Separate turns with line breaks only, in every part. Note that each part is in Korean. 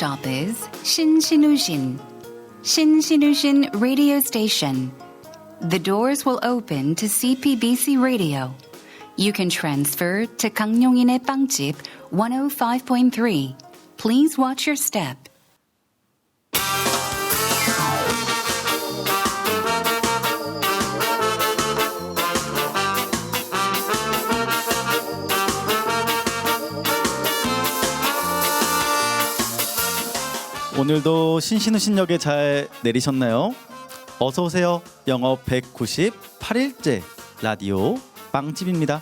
stop is Shinshinushin, Shinshinushin Radio Station. The doors will open to CPBC Radio. You can transfer to 강용인의 빵집 105.3. Please watch your step.
오늘도 신신우신역에 잘 내리셨나요? 어서 오세요. 영업 198일째 라디오 빵집입니다.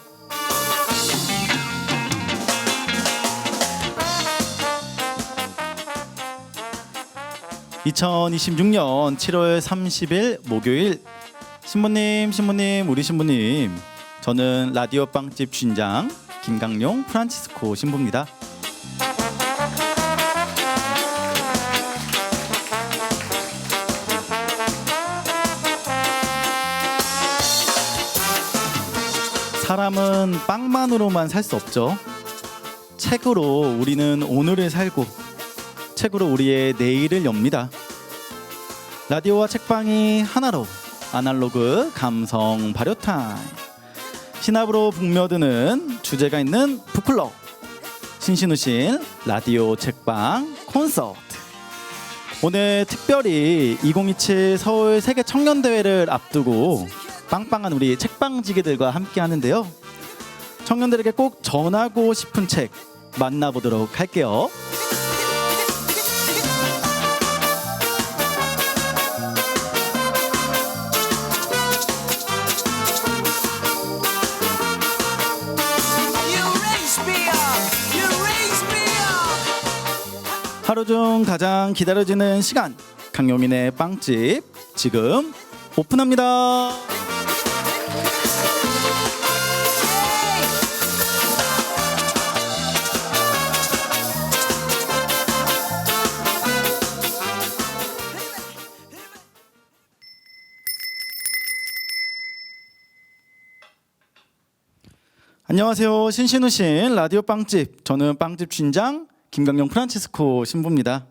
(2026년 7월 30일) 목요일. 신부님, 우리 신부님, 저는 라디오 빵집 주인장 김강용 프란치스코 신부입니다. 사람은 빵만으로만 살 수 없죠. 책으로 우리는 오늘을 살고, 책으로 우리의 내일을 엽니다. 라디오와 책방이 하나로 아날로그 감성 발효 타임. 신압으로 북며드는 주제가 있는 북클럽. 신신우신 라디오 책방 콘서트. 오늘 특별히 2027 서울 세계 청년대회를 앞두고 빵빵한 우리 책방지기들과 함께 하는데요. 청년들에게 꼭 전하고 싶은 책 만나보도록 할게요. 하루 중 가장 기다려지는 시간, 강용인의 빵집 지금 오픈합니다. 안녕하세요. 신신우신 라디오 빵집, 저는 빵집 주인장 김강용 프란치스코 신부입니다.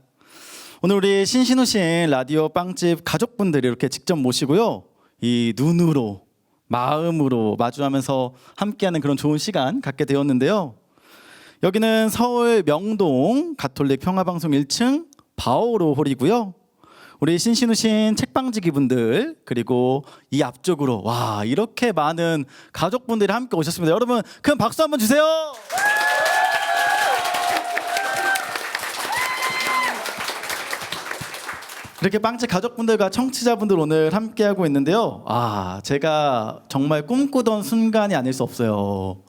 오늘 우리 신신우신 라디오 빵집 가족분들이 이렇게 직접 모시고요, 이 눈으로 마음으로 마주하면서 함께하는 그런 좋은 시간 갖게 되었는데요. 여기는 서울 명동 가톨릭 평화방송 1층 바오로 홀이고요. 우리 신신우신 책방지기분들, 그리고 이 앞쪽으로 와 이렇게 많은 가족분들이 함께 오셨습니다. 여러분 큰 박수 한번 주세요. 이렇게 빵집 가족분들과 청취자분들 오늘 함께하고 있는데요. 제가 정말 꿈꾸던 순간이 아닐 수 없어요.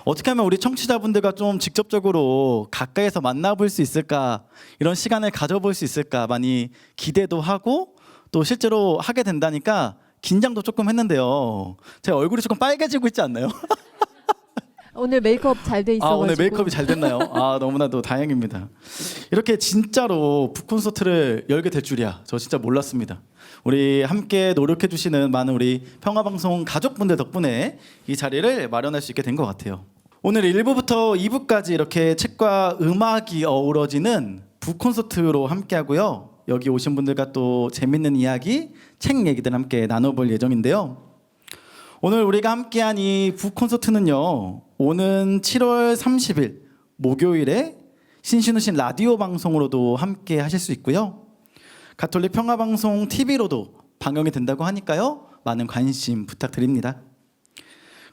어떻게 하면 우리 청취자분들과 좀 직접적으로 가까이서 만나볼 수 있을까, 이런 시간을 가져볼 수 있을까 많이 기대도 하고, 또 실제로 하게 된다니까 긴장도 조금 했는데요. 제 얼굴이 조금 빨개지고 있지 않나요?
오늘 메이크업 잘 돼 있어가지고.
오늘 메이크업이 잘 됐나요? 너무나도 다행입니다. 이렇게 진짜로 북콘서트를 열게 될 줄이야, 저 진짜 몰랐습니다. 우리 함께 노력해 주시는 많은 우리 평화방송 가족분들 덕분에 이 자리를 마련할 수 있게 된 것 같아요. 오늘 1부부터 2부까지 이렇게 책과 음악이 어우러지는 북콘서트로 함께 하고요. 여기 오신 분들과 또 재밌는 이야기, 책 얘기들 함께 나눠볼 예정인데요. 오늘 우리가 함께한 이 북콘서트는요, 오는 7월 30일 목요일에 신신우신 라디오 방송으로도 함께 하실 수 있고요. 가톨릭 평화방송 TV로도 방영이 된다고 하니까요, 많은 관심 부탁드립니다.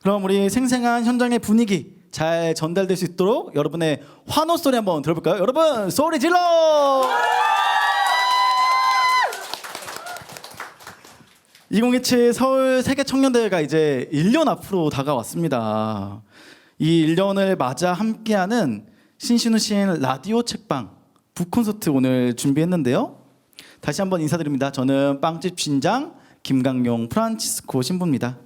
그럼 우리 생생한 현장의 분위기 잘 전달될 수 있도록 여러분의 환호 소리 한번 들어볼까요? 여러분 소리 질러! 2027 서울 세계 청년대회가 이제 1년 앞으로 다가왔습니다. 이 1년을 맞아 함께하는 신신우신 라디오 책방 북콘서트 오늘 준비했는데요. 다시 한번 인사드립니다. 저는 빵집 주인장 김강용 프란치스코 신부입니다.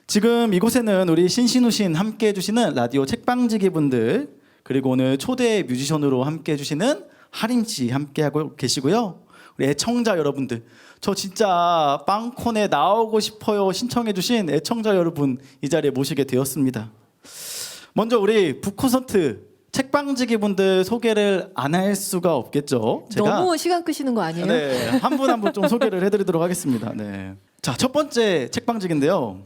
지금 이곳에는 우리 신신우신 함께 해주시는 라디오 책방지기 분들, 그리고 오늘 초대 뮤지션으로 함께 해주시는 하림씨 함께하고 계시고요. 우리 애청자 여러분들, 저 진짜 빵콘에 나오고 싶어요 신청해주신 애청자 여러분 이 자리에 모시게 되었습니다. 먼저 우리 북콘서트 책방지기 분들 소개를 안 할 수가 없겠죠.
너무 시간 끄시는 거 아니에요?
네, 한 분 한 분 좀 소개를 해드리도록 하겠습니다. 네. 자, 첫 번째 책방직인데요.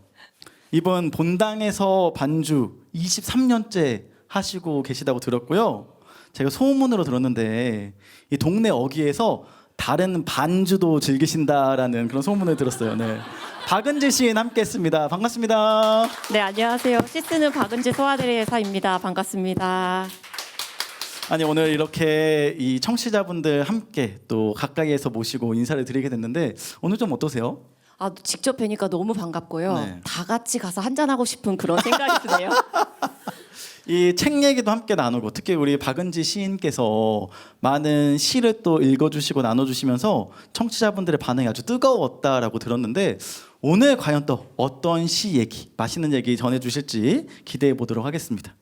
이분 본당에서 반주 23년째 하시고 계시다고 들었고요. 제가 소문으로 들었는데 이 동네 어귀에서 다른 반주도 즐기신다라는 그런 소문을 들었어요. 네. 박은지 시인 함께했습니다. 반갑습니다.
네, 안녕하세요. 시스는 박은지 소아들의 회사입니다. 반갑습니다.
아니 오늘 이렇게 이 청취자분들 함께 또 가까이에서 모시고 인사를 드리게 됐는데 오늘 좀 어떠세요?
아, 직접 뵈니까 너무 반갑고요.
네.
다 같이 가서 한잔하고 싶은 그런 생각이 드네요.
이 책 얘기도 함께 나누고 특히 우리 박은지 시인께서 많은 시를 또 읽어주시고 나눠주시면서 청취자분들의 반응이 아주 뜨거웠다라고 들었는데 오늘 과연 또 어떤 시 얘기, 맛있는 얘기 전해주실지 기대해 보도록 하겠습니다.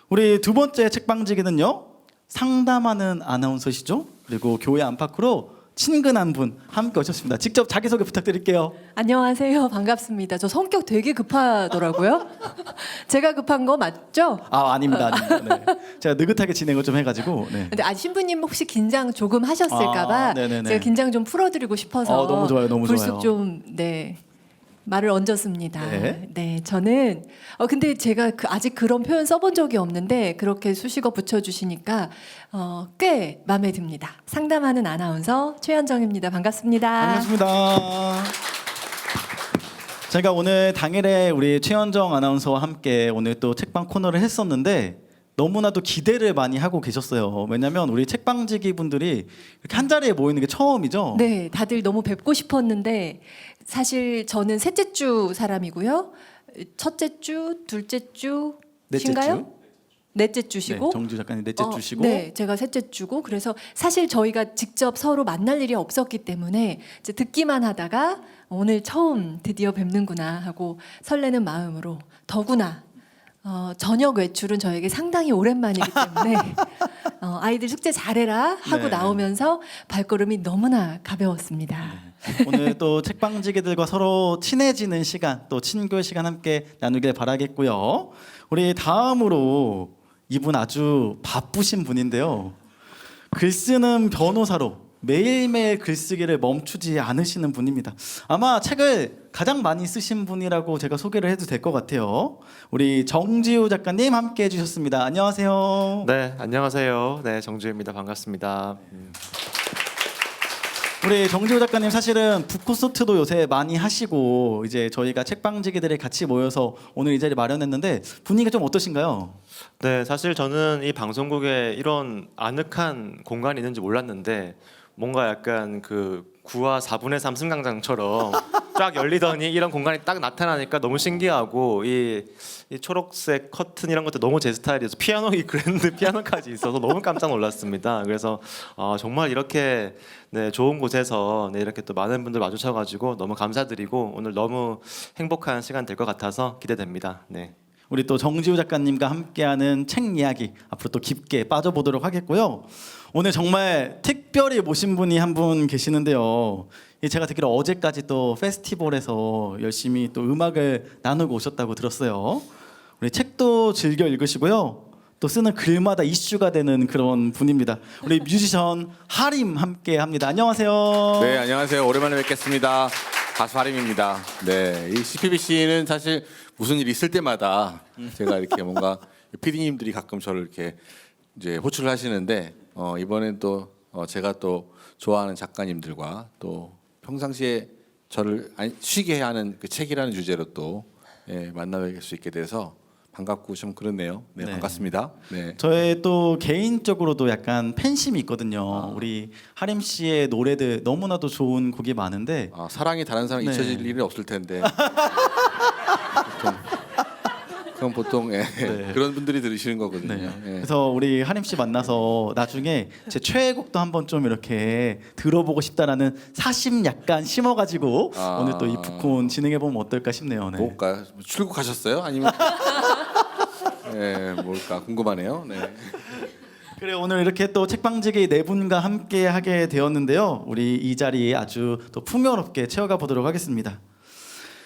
우리 두 번째 책방지기는요. 상담하는 아나운서시죠. 그리고 교회 안팎으로 친근한 분 함께 오셨습니다. 직접 자기소개 부탁드릴게요.
안녕하세요. 반갑습니다. 저 성격 되게 급하더라고요. 제가 급한 거 맞죠?
아 아닙니다. 네. 제가 느긋하게 진행을 좀 해가지고. 네.
근데 신부님 혹시 긴장 조금 하셨을까봐
네네네.
제가 긴장 좀 풀어드리고 싶어서
너무 좋아요, 너무
불쑥
좋아요.
좀 말을 얹었습니다.
네.
네, 저는 근데 제가 아직 그런 표현 써본 적이 없는데 그렇게 수식어 붙여주시니까 꽤 마음에 듭니다. 상담하는 아나운서 최현정입니다. 반갑습니다.
반갑습니다. 제가 오늘 당일에 우리 최현정 아나운서와 함께 오늘 또 책방 코너를 했었는데 너무나도 기대를 많이 하고 계셨어요. 왜냐하면 우리 책방지기 분들이 이렇게 한 자리에 모이는 게 처음이죠.
네, 다들 너무 뵙고 싶었는데 사실 저는 셋째 주 사람이고요. 첫째 주, 둘째 주신가요? 넷째 주시고
네, 정주 작가님 넷째 주시고
네, 제가 셋째 주고 그래서 사실 저희가 직접 서로 만날 일이 없었기 때문에 이제 듣기만 하다가 오늘 처음 드디어 뵙는구나 하고 설레는 마음으로 더구나 저녁 외출은 저에게 상당히 오랜만이기 때문에 아이들 숙제 잘해라 하고
네.
나오면서 발걸음이 너무나 가벼웠습니다.
오늘 또 책방지기들과 서로 친해지는 시간 또 친구의 시간 함께 나누길 바라겠고요. 우리 다음으로 이분 아주 바쁘신 분인데요. 글 쓰는 변호사로 매일매일 글쓰기를 멈추지 않으시는 분입니다. 아마 책을 가장 많이 쓰신 분이라고 제가 소개를 해도 될 것 같아요. 우리 정지우 작가님 함께 해주셨습니다. 안녕하세요.
네, 안녕하세요. 네, 정주입니다. 반갑습니다.
우리 정지우 작가님 사실은 북콘서트도 요새 많이 하시고 이제 저희가 책방지기들이 같이 모여서 오늘 이 자리 마련했는데 분위기가 좀 어떠신가요?
네, 사실 저는 이 방송국에 이런 아늑한 공간이 있는지 몰랐는데 뭔가 약간 그 9화 4분의 3 승강장처럼 쫙 열리더니 이런 공간이 딱 나타나니까 너무 신기하고 이 초록색 커튼 이런 것도 너무 제 스타일이어서 피아노, 이 그랜드 피아노까지 있어서 너무 깜짝 놀랐습니다. 그래서 정말 이렇게 좋은 곳에서 이렇게 또 많은 분들 마주쳐가지고 너무 감사드리고 오늘 너무 행복한 시간 될 것 같아서 기대됩니다. 네.
우리 또 정지우 작가님과 함께하는 책 이야기 앞으로 또 깊게 빠져보도록 하겠고요. 오늘 정말 특별히 모신 분이 한 분 계시는데요. 제가 듣기로 어제까지 또 페스티벌에서 열심히 또 음악을 나누고 오셨다고 들었어요. 우리 책도 즐겨 읽으시고요. 또 쓰는 글마다 이슈가 되는 그런 분입니다. 우리 뮤지션 하림 함께합니다. 안녕하세요.
네, 안녕하세요. 오랜만에 뵙겠습니다. 가수 하림입니다. 네, 이 CPBC는 사실 무슨 일이 있을 때마다 제가 이렇게 뭔가 PD님들이 가끔 저를 이렇게 이제 호출을 하시는데 이번엔 또 제가 또 좋아하는 작가님들과 또 평상시에 저를 쉬게 하는 그 책이라는 주제로 또 만나뵐 수 있게 돼서 반갑고 좀 그렇네요. 네,
네.
반갑습니다. 네.
저의 또 개인적으로도 약간 팬심이 있거든요. 우리 하림 씨의 노래들 너무나도 좋은 곡이 많은데
사랑이 다른 사람
네.
잊혀질 일은 없을 텐데 그럼 보통
네.
그런 분들이 들으시는 거거든요.
네.
예.
그래서 우리 하림 씨 만나서 나중에 제 최애곡도 한번 좀 이렇게 들어보고 싶다라는 사심 약간 심어가지고 오늘 또 이 북콘 진행해 보면 어떨까 싶네요. 네.
뭘까? 출국하셨어요? 아니면 뭘까 궁금하네요. 네.
그래 오늘 이렇게 또 책방지기 네 분과 함께 하게 되었는데요. 우리 이 자리 아주 또 풍요롭게 채워가 보도록 하겠습니다.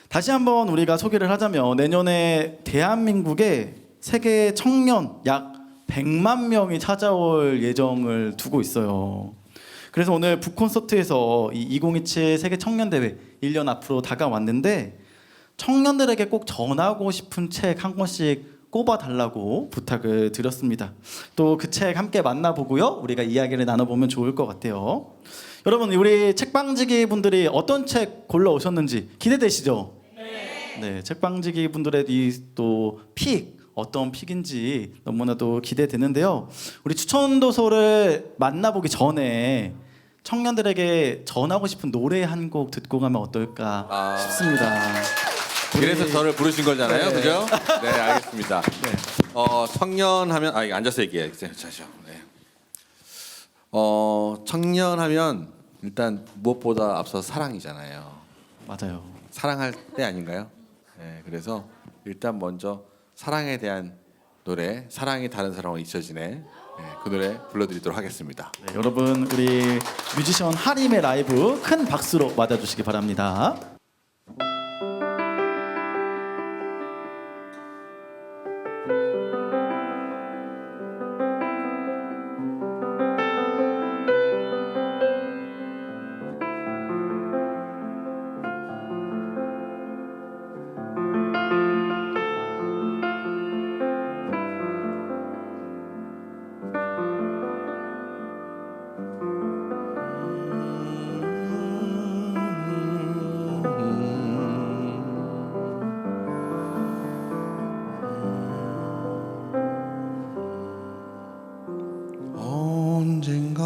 다시 한번 우리가 소개를 하자면 내년에 대한민국의 세계 청년 약 100만 명이 찾아올 예정을 두고 있어요. 그래서 오늘 북콘서트에서 이 2027 세계 청년대회 1년 앞으로 다가왔는데 청년들에게 꼭 전하고 싶은 책 한 권씩 꼽아달라고 부탁을 드렸습니다. 또 그 책 함께 만나보고요. 우리가 이야기를 나눠보면 좋을 것 같아요. 여러분 우리 책방지기 분들이 어떤 책 골라오셨는지 기대되시죠? 네, 책방지기 분들의 이 또 픽 어떤 픽인지 너무나도 기대되는데요. 우리 추천 도서를 만나보기 전에 청년들에게 전하고 싶은 노래 한 곡 듣고 가면 어떨까 싶습니다.
그래서 저를 부르신 거잖아요,
네.
그죠? 네, 알겠습니다. 청년하면 이거 앉아서 얘기해야겠죠. 네. 청년하면 일단 무엇보다 앞서 사랑이잖아요.
맞아요.
사랑할 때 아닌가요? 네, 그래서 일단 먼저 사랑에 대한 노래, 사랑이 다른 사람과 잊혀지네. 네, 그 노래 불러드리도록 하겠습니다.
네, 여러분 우리 뮤지션 하림의 라이브 큰 박수로 맞아주시기 바랍니다.
언젠가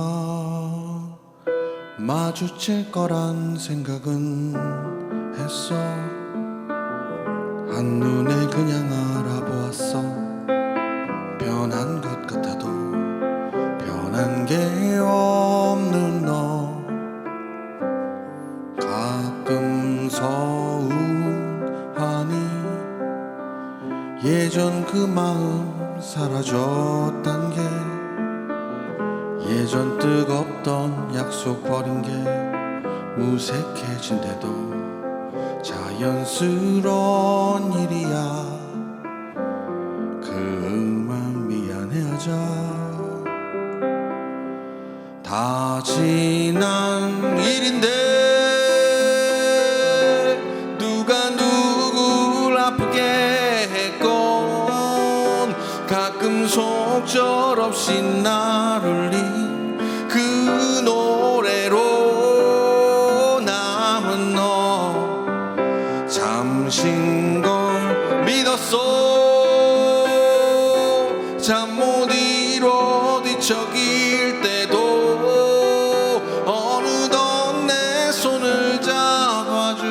마주칠 거란 생각은 했어. 한눈에 그냥 알아보았어. 변한 것 같아도 변한 게 없는 너. 가끔 서운하니 예전 그 마음 사라졌단 게, 예전 뜨겁던 약속 버린 게 무색해진대도 자연스러운 일이야. 그만 미안해하자. 다 지난 일인데 누가 누굴 아프게 했건 가끔 속절없이 날 울린 그 노래로 남은 너. 잠신 걸 믿었어. 잠 못 이뤄 뒤척일 때도 어느덧 내 손을 잡아준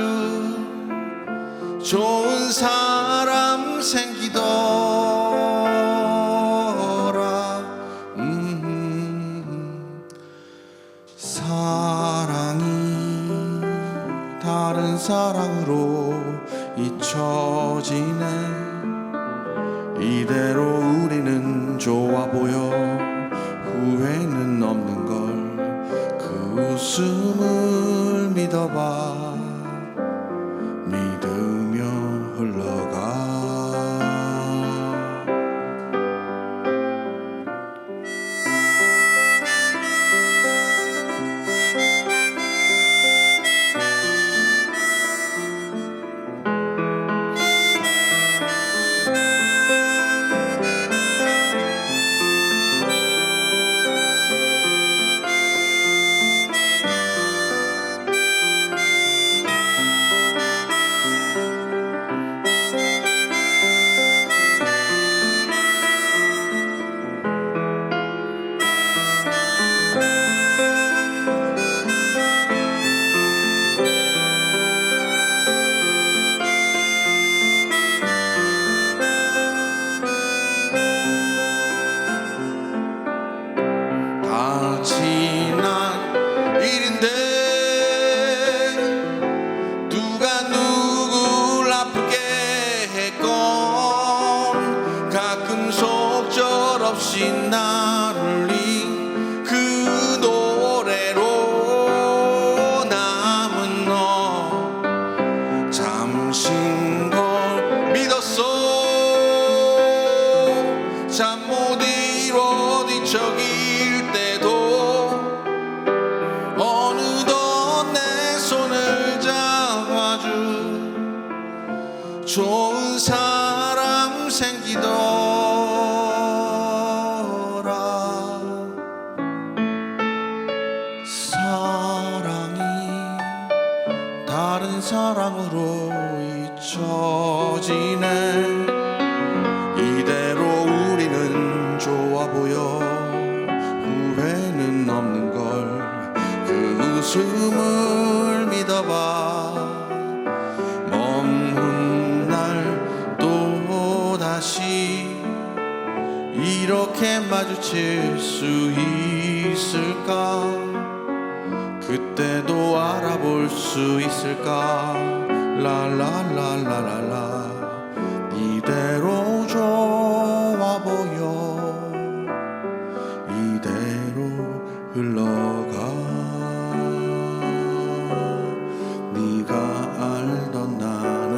좋은 사람 생기더라. 사랑이 다른 사랑으로 잊혀지네. 이대로 우리는 좋아 보여. 후회는 없는 걸. 그 웃음을 믿어봐. 믿으며 흘러가. 사랑이 다른 사랑으로 잊혀지네. 이대로 우리는 좋아 보여 후회는 없는 걸. 그 웃음을 믿어봐. 먼 날 또 다시 이렇게 마주칠 수 있을까? 그때도 알아볼 수 있을까? 라라라라라라. 이대로 좋아 보여 이대로 흘러가. 네가 알던 나는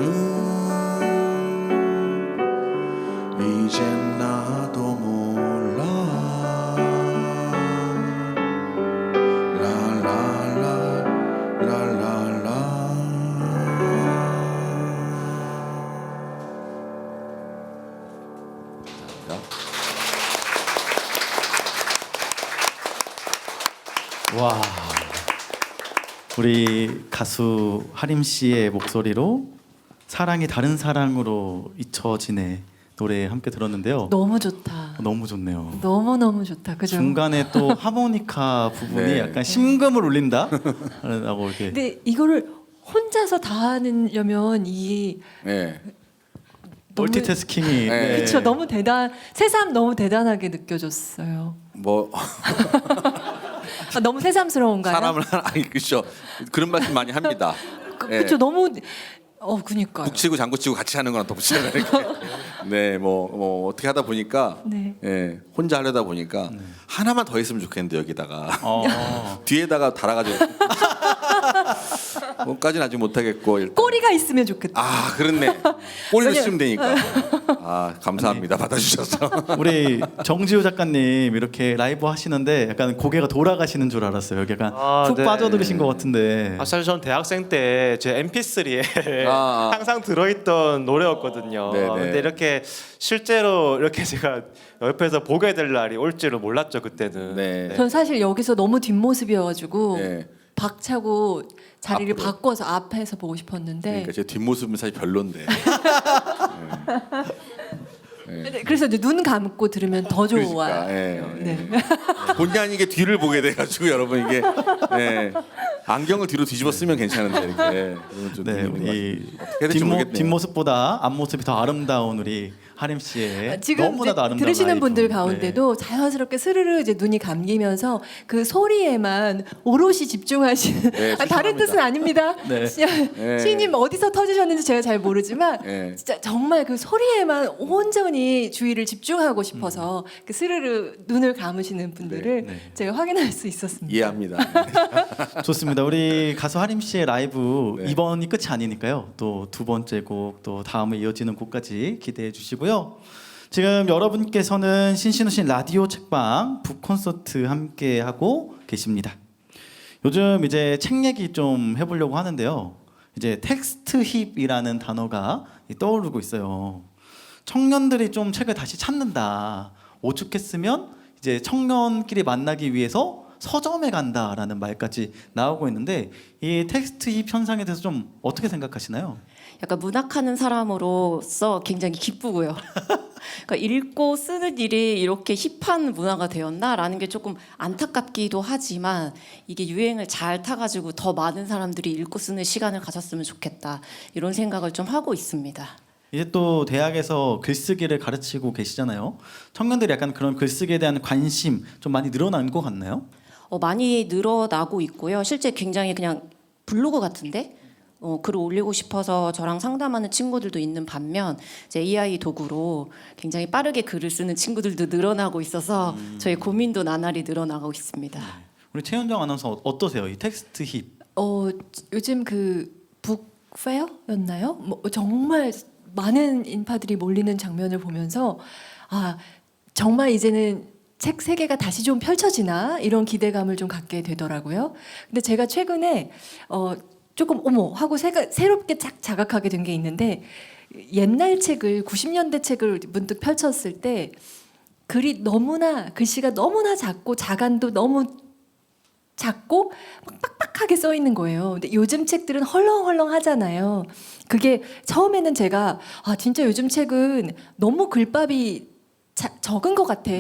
이젠 나도 몰라. 라라라 라라라.
와, 우리 가수 하림 씨의 목소리로 사랑이 다른 사랑으로 잊혀지네 노래 함께 들었는데요.
너무 좋다.
너무 좋네요.
너무 좋다. 그죠?
중간에 또 하모니카 부분이
네.
약간 심금을 울린다 라고 이렇게.
근데 이거를 혼자서 다 하려면 이
네.
너무-
멀티태스킹이
네.
그렇죠. 너무 새삼 너무 대단하게 느껴졌어요.
뭐
너무 새삼스러운가요?
사람을 아니 그렇죠. 그런 말씀 많이 합니다. 예.
그렇죠. 너무 그니까요.
북치고 장구치고 같이 하는 거랑 또 붙이는 거 이렇게. 네, 뭐 어떻게 하다 보니까
네.
예, 혼자 하려다 보니까 하나만 더 있으면 좋겠는데 여기다가 뒤에다가 달아가지고 뭐까지는 아직 못하겠고 일단.
꼬리가 있으면 좋겠다.
아 그렇네. 꼬리로 쓰면 되니까. 아 감사합니다. 받아주셔서.
우리 정지우 작가님 이렇게 라이브 하시는데 약간 고개가 돌아가시는 줄 알았어요. 여기 약간 푹
네.
빠져들으신 것 같은데.
사실 전 대학생 때 제 MP3에
아.
항상 들어있던 노래였거든요.
네네.
근데 이렇게 실제로 이렇게 제가 옆에서 보게 될 날이 올 줄은 몰랐죠 그때는.
네.
전 사실 여기서 너무 뒷모습이어가지고
네.
박차고 자리를
앞으로.
바꿔서 앞에서 보고 싶었는데
그러니까 제 뒷모습은 사실 별론데.
네, 그래서 이제 눈 감고 들으면 더 좋아요.
그러니까, 예,
네.
본의 아니게 뒤를 보게 돼가지고 여러분 이게 예, 안경을 뒤로 뒤집어 쓰면 괜찮은데 이렇게 좀
네,
뒤집는 거
우리
해야 될지 모르겠네요.
뒷모습보다 앞모습이 더 아름다운 우리 하림 씨의
지금
너무나도
이제
아름다운
들으시는
라이브.
분들
네.
가운데도 자연스럽게 스르르 이제 눈이 감기면서 그 소리에만 오롯이 집중하시는
네,
다른
죄송합니다.
뜻은 아닙니다.
네.
시인님 어디서 터지셨는지 제가 잘 모르지만
네.
진짜 정말 그 소리에만 온전히 주의를 집중하고 싶어서 그 스르르 눈을 감으시는 분들을
네.
제가 확인할 수 있었습니다.
이해합니다.
좋습니다. 우리 가수 하림 씨의 라이브
네.
이번이 끝이 아니니까요. 또 두 번째 곡, 또 다음에 이어지는 곡까지 기대해 주시고요. 지금 여러분께서는 신신우신 라디오 책방 북콘서트 함께 하고 계십니다. 요즘 이제 책 얘기 좀 해보려고 하는데요. 이제 텍스트 힙이라는 단어가 떠오르고 있어요. 청년들이 좀 책을 다시 찾는다. 오죽했으면 이제 청년끼리 만나기 위해서 서점에 간다라는 말까지 나오고 있는데 이 텍스트 힙 현상에 대해서 좀 어떻게 생각하시나요?
약간 문학하는 사람으로서 굉장히 기쁘고요. 그러니까 읽고 쓰는 일이 이렇게 힙한 문화가 되었나라는 게 조금 안타깝기도 하지만 이게 유행을 잘 타가지고 더 많은 사람들이 읽고 쓰는 시간을 가졌으면 좋겠다 이런 생각을 좀 하고 있습니다.
이제 또 대학에서 글쓰기를 가르치고 계시잖아요. 청년들이 약간 그런 글쓰기에 대한 관심 좀 많이 늘어난 것 같나요?
많이 늘어나고 있고요. 실제 굉장히 그냥 블로그 같은데 글을 올리고 싶어서 저랑 상담하는 친구들도 있는 반면 이제 AI 도구로 굉장히 빠르게 글을 쓰는 친구들도 늘어나고 있어서 저희 고민도 나날이 늘어나고 있습니다.
우리 최현정 아나운서 어떠세요? 이 텍스트 힙.
요즘 그 북페어였나요? 뭐 정말 많은 인파들이 몰리는 장면을 보면서 정말 이제는 책 세계가 다시 좀 펼쳐지나 이런 기대감을 좀 갖게 되더라고요. 근데 제가 최근에 조금 어머 하고 새롭게 쫙 자각하게 된 게 있는데 옛날 책을 90년대 책을 문득 펼쳤을 때 글씨가 너무나 작고 자간도 너무 작고 막 빡빡하게 써 있는 거예요. 근데 요즘 책들은 헐렁헐렁하잖아요. 그게 처음에는 제가 진짜 요즘 책은 너무 글밥이 적은 것 같아.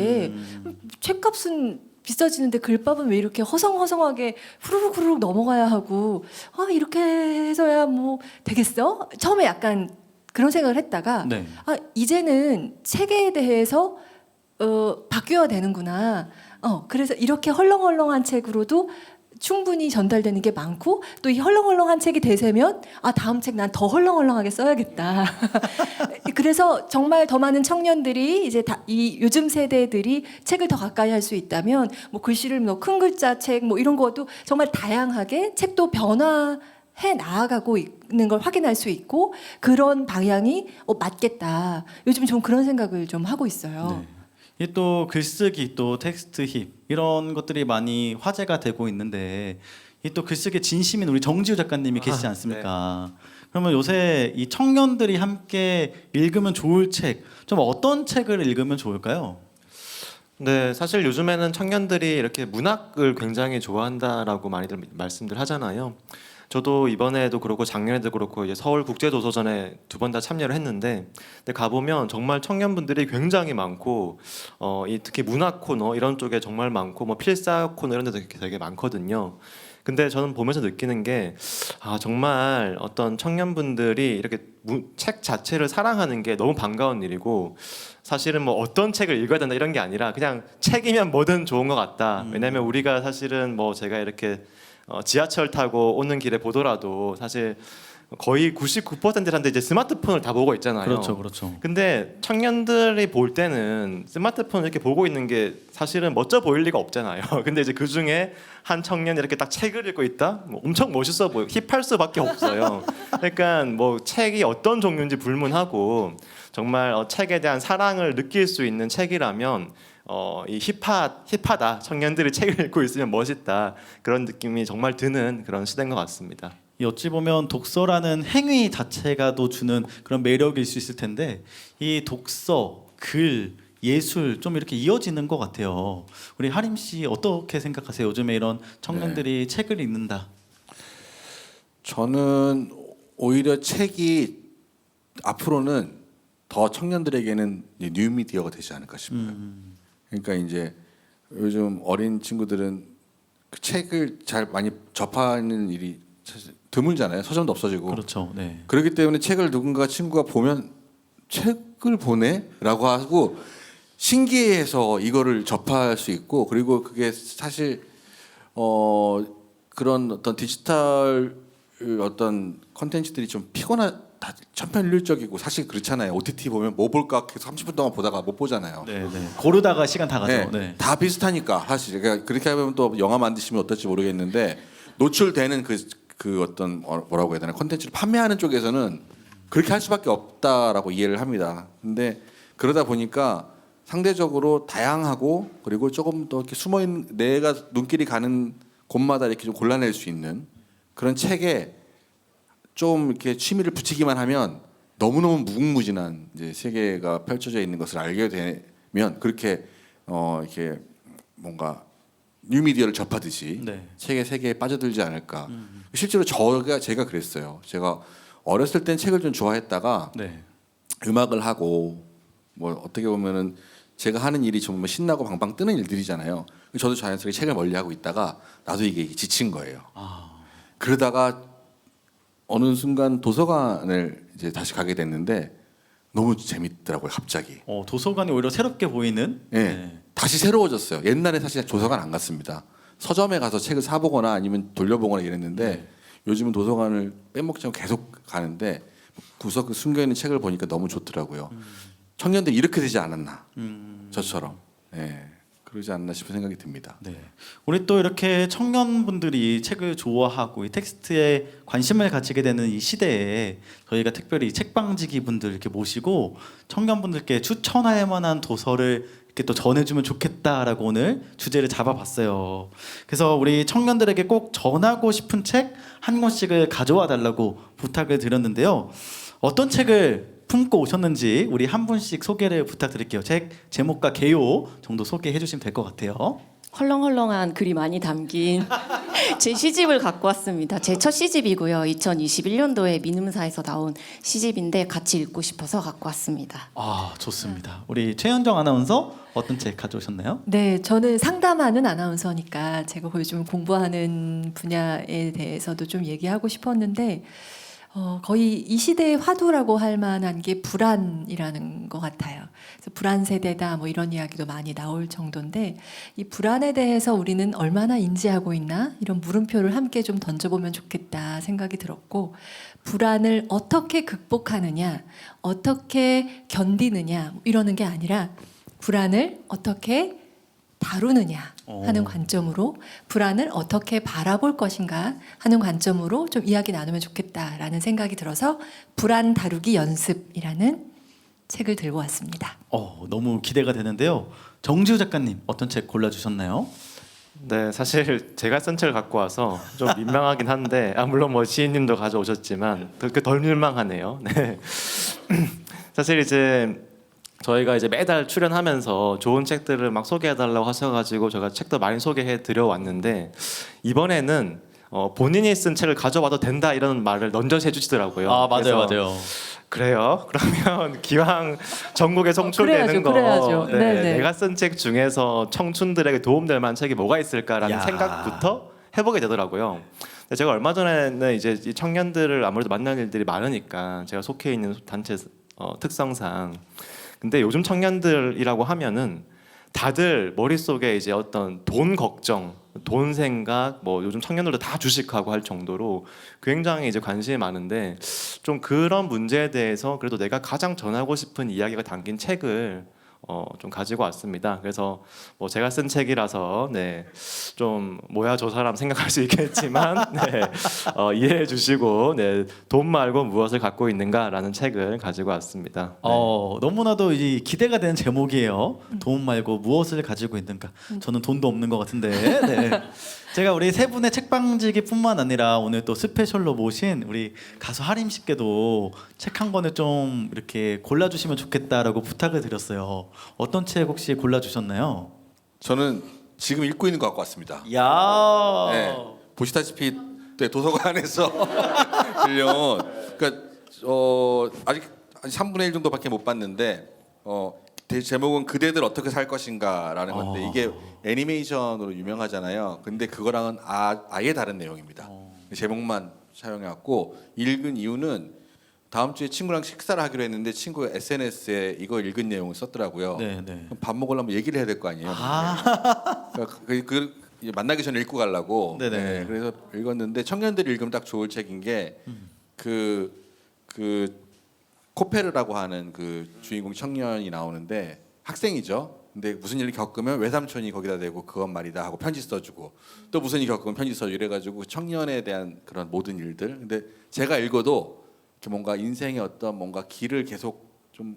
책값은 비싸지는데 글밥은 왜 이렇게 허성허성하게 후루룩 넘어가야 하고 이렇게 해서야 뭐 되겠어? 처음에 약간 그런 생각을 했다가
네.
이제는 책에 대해서 바뀌어야 되는구나. 그래서 이렇게 헐렁헐렁한 책으로도 충분히 전달되는 게 많고 또 이 헐렁헐렁한 책이 대세면 다음 책 난 더 헐렁헐렁하게 써야겠다. 그래서 정말 더 많은 청년들이 이제 이 요즘 세대들이 책을 더 가까이 할 수 있다면 뭐 글씨를 뭐 큰 글자 책 뭐 이런 것도 정말 다양하게 책도 변화해 나아가고 있는 걸 확인할 수 있고 그런 방향이 맞겠다. 요즘 좀 그런 생각을 좀 하고 있어요.
네. 이 또 글쓰기 또 텍스트 힙 이런 것들이 많이 화제가 되고 있는데 이 또 글쓰기 진심인 우리 정지우 작가님이 계시지 않습니까? 그러면 요새 이 청년들이 함께 읽으면 좋을 책, 좀 어떤 책을 읽으면 좋을까요?
네, 사실 요즘에는 청년들이 이렇게 문학을 굉장히 좋아한다라고 많이들 말씀들 하잖아요. 저도 이번에도 그렇고 작년에도 그렇고 이제 서울 국제도서전에 2번 다 참여를 했는데, 근데 가보면 정말 청년분들이 굉장히 많고, 이 특히 문학 코너 이런 쪽에 정말 많고, 뭐 필사 코너 이런 데도 되게 많거든요. 근데 저는 보면서 느끼는 게 정말 어떤 청년분들이 이렇게 책 자체를 사랑하는 게 너무 반가운 일이고, 사실은 뭐 어떤 책을 읽어야 된다 이런 게 아니라 그냥 책이면 뭐든 좋은 것 같다. 왜냐면 우리가 사실은 뭐 제가 이렇게 지하철 타고 오는 길에 보더라도 사실 거의 99%한테 이제 스마트폰을 다 보고 있잖아요.
그렇죠.
근데 청년들이 볼 때는 스마트폰을 이렇게 보고 있는 게 사실은 멋져 보일 리가 없잖아요. 근데 이제 그 중에 한 청년이 이렇게 딱 책을 읽고 있다? 뭐 엄청 멋있어 보여. 힙할 수밖에 없어요. 그러니까 뭐 책이 어떤 종류인지 불문하고 정말 책에 대한 사랑을 느낄 수 있는 책이라면 이 힙하다. 청년들이 책을 읽고 있으면 멋있다. 그런 느낌이 정말 드는 그런 시대인 것 같습니다.
이 어찌 보면 독서라는 행위 자체가 또 주는 그런 매력일 수 있을 텐데 이 독서, 글, 예술 좀 이렇게 이어지는 것 같아요. 우리 하림 씨 어떻게 생각하세요? 요즘에 이런 청년들이 책을 읽는다.
저는 오히려 책이 앞으로는 더 청년들에게는 뉴미디어가 되지 않을까 싶어요. 그러니까 이제 요즘 어린 친구들은 그 책을 잘 많이 접하는 일이 사실 드물잖아요. 서점도 없어지고.
그렇죠. 네.
그렇기 때문에 책을 누군가 친구가 보면 책을 보네라고 하고 신기해해서 이거를 접할 수 있고, 그리고 그게 사실 그런 어떤 디지털 어떤 컨텐츠들이 좀 다 천편일률적이고 사실 그렇잖아요. OTT 보면 뭐 볼까 계속 30분 동안 보다가 못 보잖아요.
네. 고르다가 시간 다 가죠.
네,
네.
다 비슷하니까 사실 그러니까 그렇게 하면 또 영화 만드시면 어떨지 모르겠는데 노출되는 그 어떤 뭐라고 해야 되나 컨텐츠를 판매하는 쪽에서는 그렇게 할 수밖에 없다라고 이해를 합니다. 근데 그러다 보니까 상대적으로 다양하고 그리고 조금 더 이렇게 숨어 있는 내가 눈길이 가는 곳마다 이렇게 좀 골라낼 수 있는 그런 책에 좀 이렇게 취미를 붙이기만 하면 너무너무 무궁무진한 이제 세계가 펼쳐져 있는 것을 알게 되면 그렇게 이렇게 뭔가 뉴미디어를 접하듯이
네.
책의 세계에 빠져들지 않을까. 실제로 제가 그랬어요. 제가 어렸을 땐 책을 좀 좋아했다가
네.
음악을 하고 뭐 어떻게 보면은 제가 하는 일이 정말 신나고 방방 뜨는 일들이잖아요. 저도 자연스럽게 책을 멀리하고 있다가 나도 이게 지친 거예요. 그러다가 어느 순간 도서관을 이제 다시 가게 됐는데 너무 재밌더라고요. 갑자기.
도서관이 오히려 새롭게 보이는.
네. 다시 새로워졌어요. 옛날에 사실 도서관 안 갔습니다. 서점에 가서 책을 사보거나 아니면 돌려보거나 이랬는데 요즘은 도서관을 빼먹지 않고 계속 가는데 구석에 숨겨있는 책을 보니까 너무 좋더라고요. 청년들이 이렇게 되지 않았나 저처럼. 네. 그러지 않나 싶은 생각이 듭니다.
네. 우리 또 이렇게 청년분들이 책을 좋아하고 이 텍스트에 관심을 가지게 되는 이 시대에 저희가 특별히 책방지기 분들 이렇게 모시고 청년분들께 추천할 만한 도서를 이렇게 또 전해주면 좋겠다라고 오늘 주제를 잡아봤어요. 그래서 우리 청년들에게 꼭 전하고 싶은 책 한 권씩을 가져와 달라고 부탁을 드렸는데요. 어떤 책을 품고 오셨는지 우리 한 분씩 소개를 부탁드릴게요. 책 제목과 개요 정도 소개해 주시면 될 것 같아요.
헐렁헐렁한 글이 많이 담긴 제 시집을 갖고 왔습니다. 제 첫 시집이고요. 2021년도에 민음사에서 나온 시집인데 같이 읽고 싶어서 갖고 왔습니다.
아, 좋습니다. 우리 최현정 아나운서 어떤 책 가져오셨나요?
네, 저는 상담하는 아나운서니까 제가 요즘 공부하는 분야에 대해서도 좀 얘기하고 싶었는데 거의 이 시대의 화두라고 할 만한 게 불안이라는 것 같아요. 그래서 불안 세대다 뭐 이런 이야기도 많이 나올 정도인데 이 불안에 대해서 우리는 얼마나 인지하고 있나 이런 물음표를 함께 좀 던져보면 좋겠다 생각이 들었고 불안을 어떻게 극복하느냐, 어떻게 견디느냐 이러는 게 아니라 불안을 어떻게 다루느냐 하는 관점으로 불안을 어떻게 바라볼 것인가 하는 관점으로 좀 이야기 나누면 좋겠다라는 생각이 들어서 불안 다루기 연습이라는 책을 들고 왔습니다.
너무 기대가 되는데요. 정지우 작가님 어떤 책 골라주셨나요?
네, 사실 제가 쓴 책을 갖고 와서 좀 민망하긴 한데 물론 뭐 시인님도 가져오셨지만 그렇게 덜 민망하네요. 네. 사실 이제 저희가 이제 매달 출연하면서 좋은 책들을 막 소개해달라고 하셔가지고 제가 책도 많이 소개해 드려 왔는데 이번에는 본인이 쓴 책을 가져와도 된다 이런 말을 넌저시 해주시더라고요.
아, 맞아요,
그래서
맞아요.
그래요? 그러면 기왕 전국에 송출되는 거
그래야죠.
네,
네네.
내가 쓴 책 중에서 청춘들에게 도움될 만한 책이 뭐가 있을까라는
야.
생각부터 해보게 되더라고요. 근데 제가 얼마 전에는 이제 이 청년들을 아무래도 만날 일들이 많으니까 제가 속해 있는 단체 특성상 근데 요즘 청년들이라고 하면은 다들 머릿속에 이제 어떤 돈 걱정, 돈 생각, 뭐 요즘 청년들도 다 주식하고 할 정도로 굉장히 이제 관심이 많은데 좀 그런 문제에 대해서 그래도 내가 가장 전하고 싶은 이야기가 담긴 책을 좀 가지고 왔습니다. 그래서 뭐 제가 쓴 책이라서 네, 좀 뭐야 저 사람 생각할 수 있겠지만 네, 이해해 주시고 네, 돈 말고 무엇을 갖고 있는가라는 책을 가지고 왔습니다. 네.
너무나도 이 기대가 되는 제목이에요. 돈 말고 무엇을 가지고 있는가. 저는 돈도 없는 것 같은데. 네. 제가 우리 세 분의 책방지기뿐만 아니라 오늘 또 스페셜로 모신 우리 가수 하림 씨께도 책 한 권을 좀 이렇게 골라주시면 좋겠다라고 부탁을 드렸어요. 어떤 책 혹시 골라주셨나요?
저는 지금 읽고 있는 것 갖고 왔습니다.
야.
네, 보시다시피 네, 도서관에서 빌려온 그러니까 아직 3분의 1 정도밖에 못 봤는데 제목은 그대들 어떻게 살 것인가라는 건데 이게 애니메이션으로 유명하잖아요. 근데 그거랑은 아예 다른 내용입니다. 제목만 사용해갖고 읽은 이유는 다음 주에 친구랑 식사를 하기로 했는데 친구가 SNS에 이거 읽은 내용을 썼더라고요.
네, 네.
그럼 밥 먹으려면 얘기를 해야 될 거 아니에요. 그러니까 이제 만나기 전에 읽고 가려고.
네네.
네, 그래서 읽었는데 청년들이 읽으면 딱 좋을 책인 게 그 코페르라고 하는 그 주인공 청년이 나오는데 학생이죠. 근데 무슨 일을 겪으면 외삼촌이 거기다 대고 그건 말이다 하고 편지 써주고 또 무슨 일 겪으면 편지 써주고 이래가지고 청년에 대한 그런 모든 일들. 근데 제가 읽어도 뭔가 인생의 어떤 뭔가 길을 계속 좀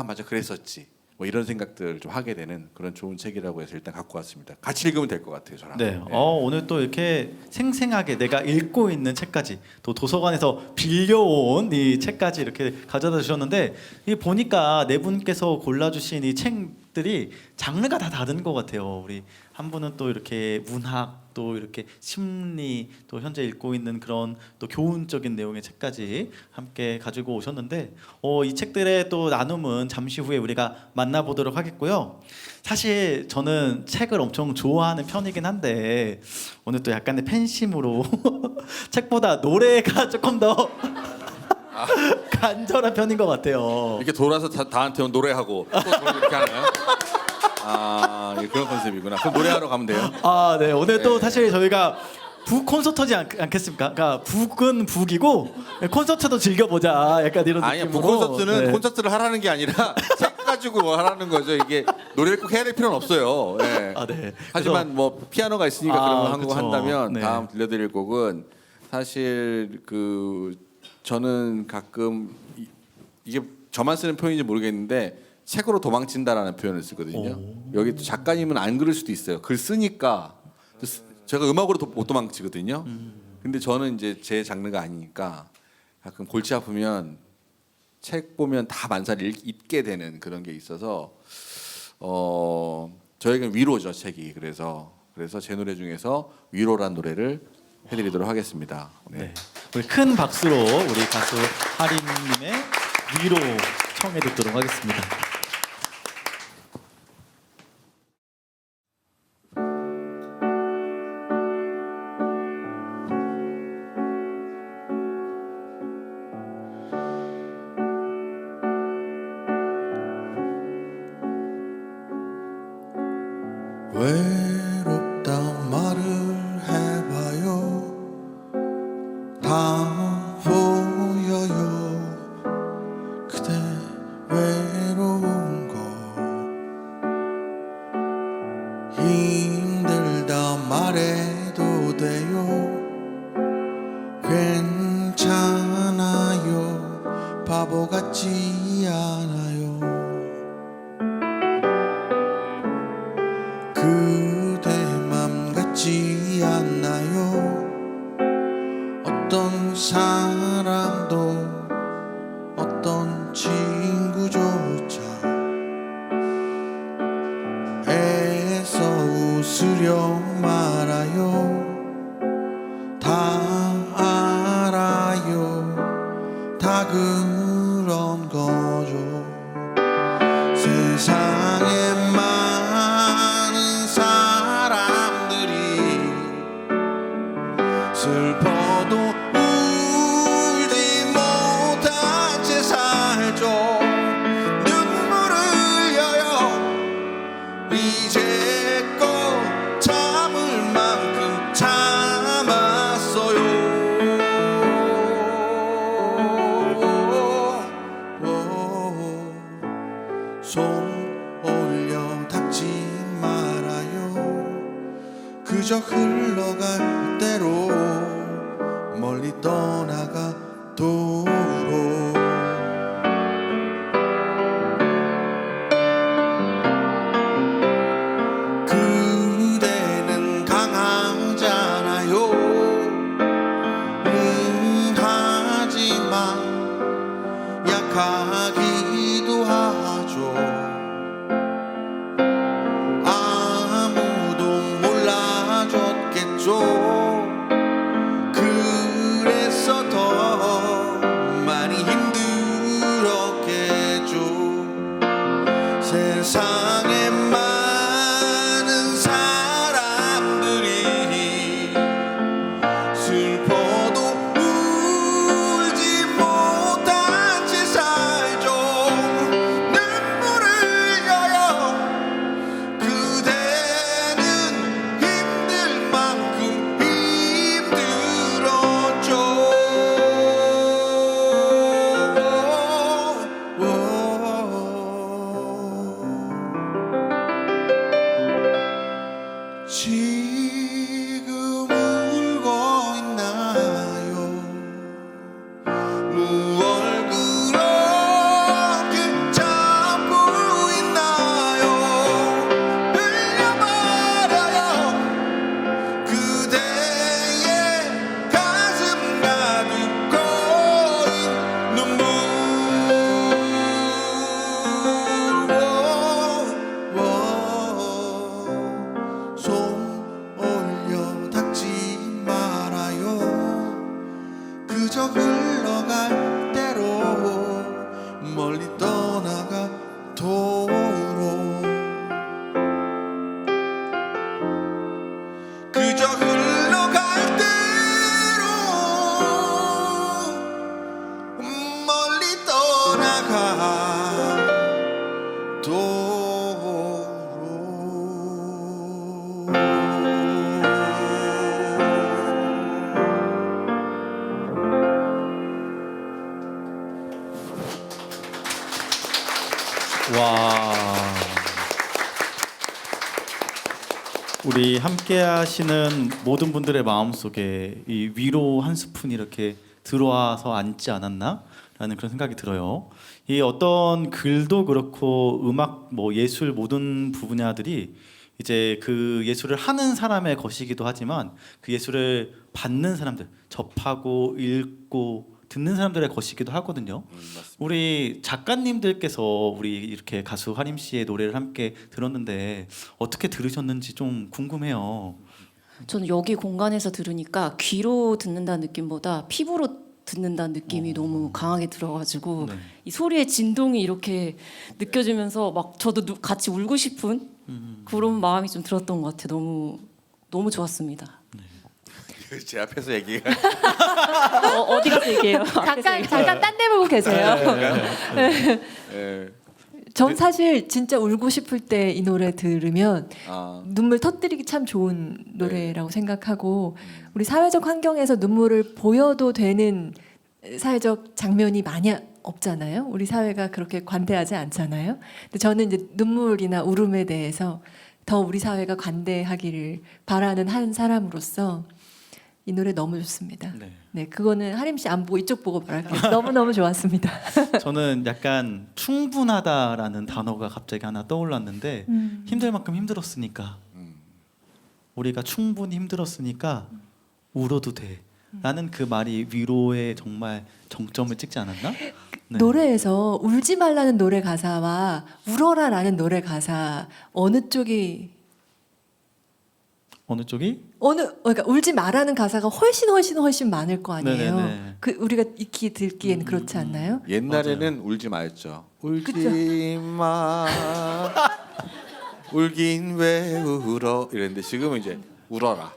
맞아 그랬었지 뭐 이런 생각들 좀 하게 되는 그런 좋은 책이라고 해서 일단 갖고 왔습니다. 같이 읽으면 될 것 같아요, 저랑.
네. 오늘 또 이렇게 생생하게 내가 읽고 있는 책까지 또 도서관에서 빌려온 이 책까지 이렇게 가져다 주셨는데 이 보니까 네 분께서 골라주신 이 책들이 장르가 다 다른 것 같아요. 우리 한 분은 또 이렇게 문학 또 이렇게 심리 또 현재 읽고 있는 그런 또 교훈적인 내용의 책까지 함께 가지고 오셨는데 이 책들의 또 나눔은 잠시 후에 우리가 만나보도록 하겠고요. 사실 저는 책을 엄청 좋아하는 편이긴 한데 오늘 또 약간의 팬심으로 책보다 노래가 조금 더 간절한 편인 것 같아요.
이렇게 돌아서 다한테 노래하고 또 돌아서 이렇게 하나요? 그런 컨셉이구나. 그럼 노래하러 가면 돼요.
네. 오늘 또 사실 저희가 북 콘서트지 않겠습니까? 그러니까 북은 북이고 콘서트도 즐겨보자. 약간 이런
아니야,
느낌으로.
콘서트는
네.
콘서트를 하라는 게 아니라 책 가지고 하라는 거죠. 이게 노래를 꼭 해야 될 필요는 없어요. 네.
네.
하지만 뭐 피아노가 있으니까 그런 거
그쵸.
한다면
네.
다음 들려드릴 곡은 사실 저는 가끔 이게 저만 쓰는 표현인지 모르겠는데 책으로 도망친다라는 표현을 쓰거든요. 여기 또 작가님은 안 그럴 수도 있어요. 글 쓰니까 제가 음악으로 못 도망치거든요. 근데 저는 이제 제 장르가 아니니까 가끔 골치 아프면 책 보면 다 만사를 읽게 되는 그런 게 있어서 저에겐 위로죠 책이. 그래서 제 노래 중에서 위로란 노래를 해드리도록 하겠습니다. 네.
네. 우리 큰 박수로 우리 가수 하림님의 위로 청해 듣도록 하겠습니다.
외롭다 말을 해봐요. 다 보여요. 그대 외로운 거. 힘들다 말해도 돼요. 괜찮아요. 바보 같지 않아요. 그대 맘 같지 않나요? 어떤 사람도 어떤 친구조차 애써 웃으려 말아요. 다 알아요. 다 그런 거죠. 세상에 많은 사람들이 슬퍼도 울지 못한 채 살죠. 눈물을 흘려요. 이제껏 참을 만큼 참았어요. 손 올려 닦지 말아요. 그저 흘러갈 대로 멀리 떠나가 도로. 그대는 강하잖아요. 하지만 약하기도 하죠. 아무도 몰라줬겠죠. 그래서 더 많이 힘들었겠죠. 세상에 많은 사람들이 슬퍼도 울지 못한 채 살죠. 눈물을 흘려요. 그대는 힘들 만큼 힘들었죠. 지금 울고 있나요? 무얼 그렇게 참고 있나요? 흘려버려요. 그대의 가슴 가득 고인 눈물. 손 올려 닦지 말아요. 그저 흘러갈 대로 멀리 떠나가 도로. 그저 흘러갈 대로 멀리 떠나가 도로.
와, 우리 함께하시는 모든 분들의 마음속에 이 위로 한 스푼이 이렇게 들어와서 앉지 않았나라는 그런 생각이 들어요. 이 어떤 글도 그렇고 음악, 뭐 예술 모든 분야들이 이제 그 예술을 하는 사람의 것이기도 하지만 그 예술을 받는 사람들, 접하고 읽고 듣는 사람들의 것이기도 하거든요. 우리 작가님들께서 우리 이렇게 가수 하림 씨의 노래를 함께 들었는데 어떻게 들으셨는지 좀 궁금해요.
저는 여기 공간에서 들으니까 귀로 듣는다는 느낌보다 피부로 듣는다는 느낌이 너무 강하게 들어가지고
네.
이 소리의 진동이 이렇게 느껴지면서 막 저도 같이 울고 싶은 그런 마음이 좀 들었던 것 같아요. 너무 좋았습니다.
제 앞에서 얘기가
어디 가서 얘기해요?
잠깐 딴 데 보고 계세요.
예.
전 사실 진짜 울고 싶을 때 이 노래 들으면
아,
눈물 터뜨리기 참 좋은 노래라고 생각하고 우리 사회적 환경에서 눈물을 보여도 되는 사회적 장면이 많이 없잖아요. 우리 사회가 그렇게 관대하지 않잖아요. 근데 저는 이제 눈물이나 울음에 대해서 더 우리 사회가 관대하기를 바라는 한 사람으로서 이 노래 너무 좋습니다.
네.
네, 그거는 하림 씨 안 보고 이쪽 보고 말할게요. 너무 좋았습니다.
저는 약간 충분하다라는 단어가 갑자기 하나 떠올랐는데 힘들 만큼 힘들었으니까 우리가 충분히 힘들었으니까 울어도 돼 라는 그 말이 위로에 정말 정점을 찍지 않았나? 네.
노래에서 울지 말라는 노래 가사와 울어라라는 노래 가사 어느 쪽이
어느 쪽이?
그러니까 울지 말라는 가사가 훨씬 많을 거 아니에요.
네네네.
그 우리가 익히 듣기에는 그렇지 않나요?
옛날에는 울지 마였죠. 울지 마. 울긴 왜 울어 이랬는데 지금은 이제 울어라.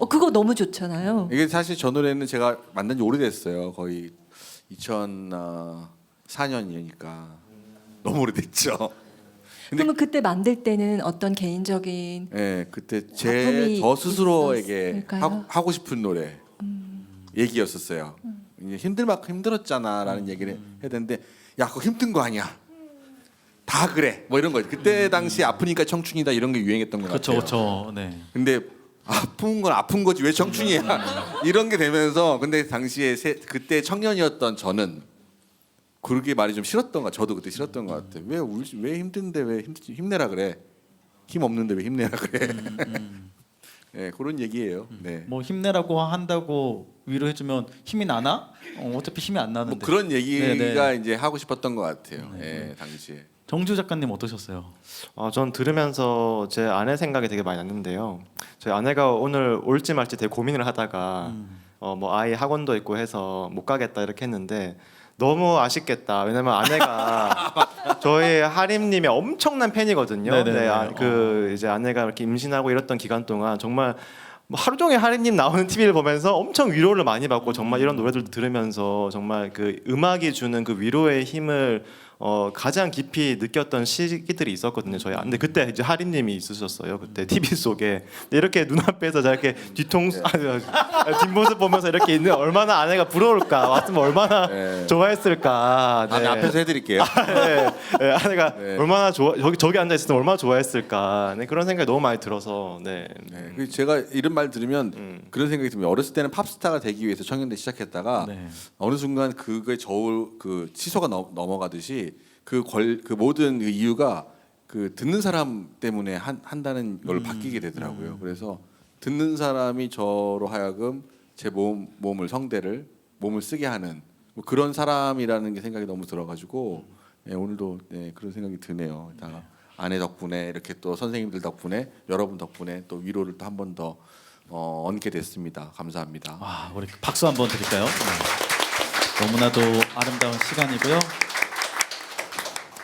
그거 너무 좋잖아요.
이게 사실 저 노래는 제가 만든 지 오래됐어요. 거의 2004년이니까 너무 오래됐죠. 근데
그러면 그때 만들 때는 어떤 개인적인
예, 그때
작품이
저 스스로에게
있었을까요?
하고 싶은 노래 얘기였었어요. 이제 힘들 만큼 힘들었잖아라는 얘기를 해야 되는데 야 그거 힘든 거 아니야. 다 그래. 뭐 이런 거. 그때 당시 아프니까 청춘이다 이런 게 유행했던 것
그렇죠,
같아요.
그렇죠. 네.
근데 아픈 건 아픈 거지 왜 청춘이야 이런 게 되면서 근데 당시에 그때 청년이었던 저는 그렇게 말이 좀 싫었던 거 저도 그때 싫었던 것 같아요. 왜 울지 왜 힘든데 왜 힘내라 그래 힘 없는데 왜 힘내라 그래 네, 그런 얘기예요. 네.
뭐 힘내라고 한다고 위로해주면 힘이 나나? 어차피 힘이 안
뭐
나는데.
그런 얘기가
네네.
이제 하고 싶었던 것 같아요. 예, 당시에.
정주 작가님 어떠셨어요?
전 들으면서 제 아내 생각이 되게 많이 났는데요. 저희 아내가 오늘 올지 말지 되게 고민을 하다가 뭐 아이 학원도 있고 해서 못 가겠다 이렇게 했는데 너무 아쉽겠다. 왜냐면 아내가 저희 하림님의 엄청난 팬이거든요.
네네네.
네, 그 이제 아내가 이렇게 임신하고 이랬던 기간 동안 정말 뭐 하루 종일 하림님 나오는 TV를 보면서 엄청 위로를 많이 받고 정말 이런 노래들도 들으면서 정말 그 음악이 주는 그 위로의 힘을 가장 깊이 느꼈던 시기들이 있었거든요. 저희 근데 그때 이제 하림님이 있으셨어요. 그때 TV 속에 이렇게 눈앞에서 저렇게 뒷모습 보면서 이렇게 있는 얼마나 아내가 부러울까 왔으면 얼마나
네.
좋아했을까.
아, 네, 앞에서 해드릴게요.
네, 네, 아내가
네.
얼마나 저기 앉아 있으면 얼마나 좋아했을까. 네, 그런 생각이 너무 많이 들어서 네.
네, 그래서 제가 이런 말 들으면 그런 생각이 듭니다. 어렸을 때는 팝스타가 되기 위해서 청년대 시작했다가
네.
어느 순간 그거에 저울 그 치소가 넘어가듯이 그 모든 그 이유가 그 듣는 사람 때문에 한다는 걸 바뀌게 되더라고요. 그래서 듣는 사람이 저로 하여금 제 몸을 몸을 쓰게 하는 뭐 그런 사람이라는 게 생각이 너무 들어가지고 네, 오늘도 네, 그런 생각이 드네요. 다 아내 덕분에 이렇게 또 선생님들 덕분에 여러분 덕분에 또 위로를 또 한 번 더 얻게 됐습니다. 감사합니다.
와, 우리 박수 한번 드릴까요? 네. 너무나도 아름다운 시간이고요.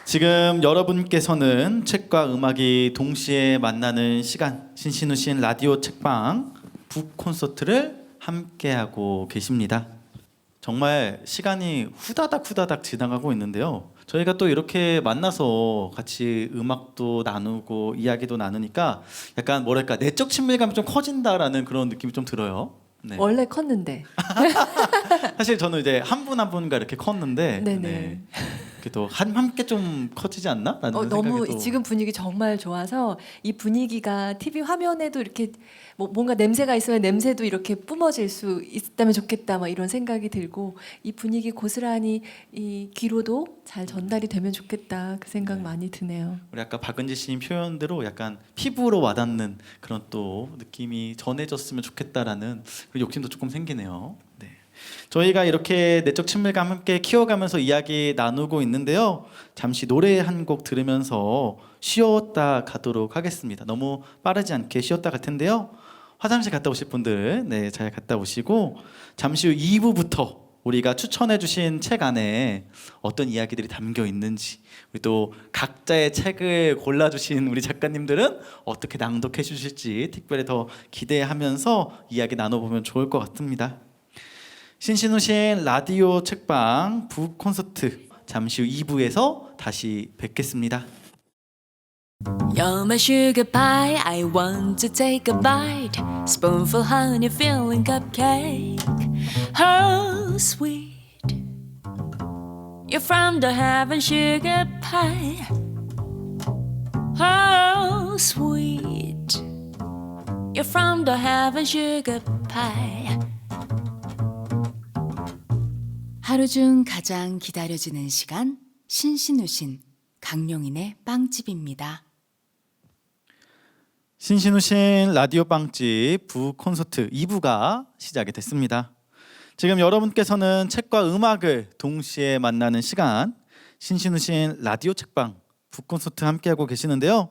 지금 여러분께서는 책과 음악이 동시에 만나는 시간 신신우신 라디오 책방 북 콘서트를 함께하고 계십니다. 정말 시간이 후다닥 지나가고 있는데요. 저희가 또 이렇게 만나서 같이 음악도 나누고 이야기도 나누니까 약간 뭐랄까 내적 친밀감이 좀 커진다라는 그런 느낌이 좀 들어요. 네.
원래 컸는데.
사실 저는 이제 한 분 한 분과 이렇게 컸는데
네네.
네. 그래도 함께 좀 커지지 않나? 라는
너무
생각이 또
지금 분위기 정말 좋아서 이 분위기가 TV 화면에도 이렇게 뭔가 냄새가 있으면 냄새도 이렇게 뿜어질 수 있다면 좋겠다 막 이런 생각이 들고 이 분위기 고스란히 이 귀로도 잘 전달이 되면 좋겠다 그 생각 많이 드네요.
우리 아까 박은지 씨님 표현대로 약간 피부로 와닿는 그런 또 느낌이 전해졌으면 좋겠다라는 그런 욕심도 조금 생기네요. 네. 저희가 이렇게 내적 친밀감 함께 키워가면서 이야기 나누고 있는데요. 잠시 노래 한 곡 들으면서 쉬었다 가도록 하겠습니다. 너무 빠르지 않게 쉬었다 갈 텐데요. 화장실 갔다 오실 분들 네, 잘 갔다 오시고 잠시 후 2부부터 우리가 추천해 주신 책 안에 어떤 이야기들이 담겨 있는지, 우리 또 각자의 책을 골라주신 우리 작가님들은 어떻게 낭독해 주실지 특별히 더 기대하면서 이야기 나눠보면 좋을 것 같습니다. 신신우신 라디오 책방 북 콘서트 잠시 후 2부에서 다시 뵙겠습니다.
You're my sugar pie, I want to take a bite. Spoonful honey filling cupcake. Oh, sweet. You're from the heaven sugar pie. Oh, sweet. You're from the heaven sugar pie.
하루 중 가장 기다려지는 시간, 신신우신 강용인의 빵집입니다.
신신우신 라디오 빵집 북 콘서트 2부가 시작이 됐습니다. 지금 여러분께서는 책과 음악을 동시에 만나는 시간, 신신우신 라디오 책방 북 콘서트 함께하고 계시는데요.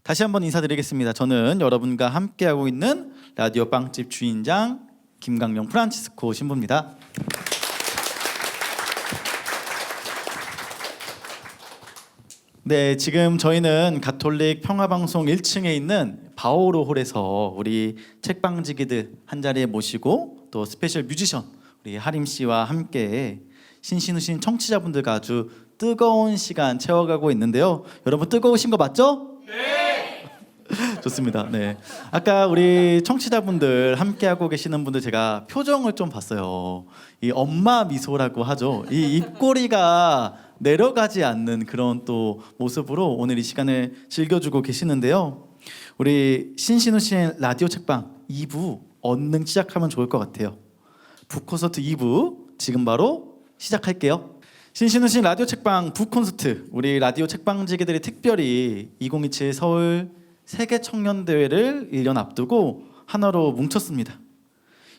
다시 한번 인사드리겠습니다. 저는 여러분과 함께하고 있는 라디오 빵집 주인장 김강용 프란치스코 신부입니다. 네, 지금 저희는 가톨릭 평화방송 1층에 있는 바오로 홀에서 우리 책방지기들 한 자리에 모시고 또 스페셜 뮤지션 우리 하림 씨와 함께 신신우신 청취자분들과 아주 뜨거운 시간 채워가고 있는데요. 여러분 뜨거우신 거 맞죠? 네. 좋습니다. 네. 아까 우리 청취자분들 함께하고 계시는 분들 제가 표정을 좀 봤어요. 이 엄마 미소라고 하죠. 이 입꼬리가 내려가지 않는 그런 또 모습으로 오늘 이 시간을 즐겨주고 계시는데요. 우리 신신우신 라디오 책방 2부 얼른 시작하면 좋을 것 같아요. 북콘서트 2부 지금 바로 시작할게요. 신신우신 라디오 책방 북콘서트, 우리 라디오 책방지기들이 특별히 2027 서울 세계 청년대회를 1년 앞두고 하나로 뭉쳤습니다.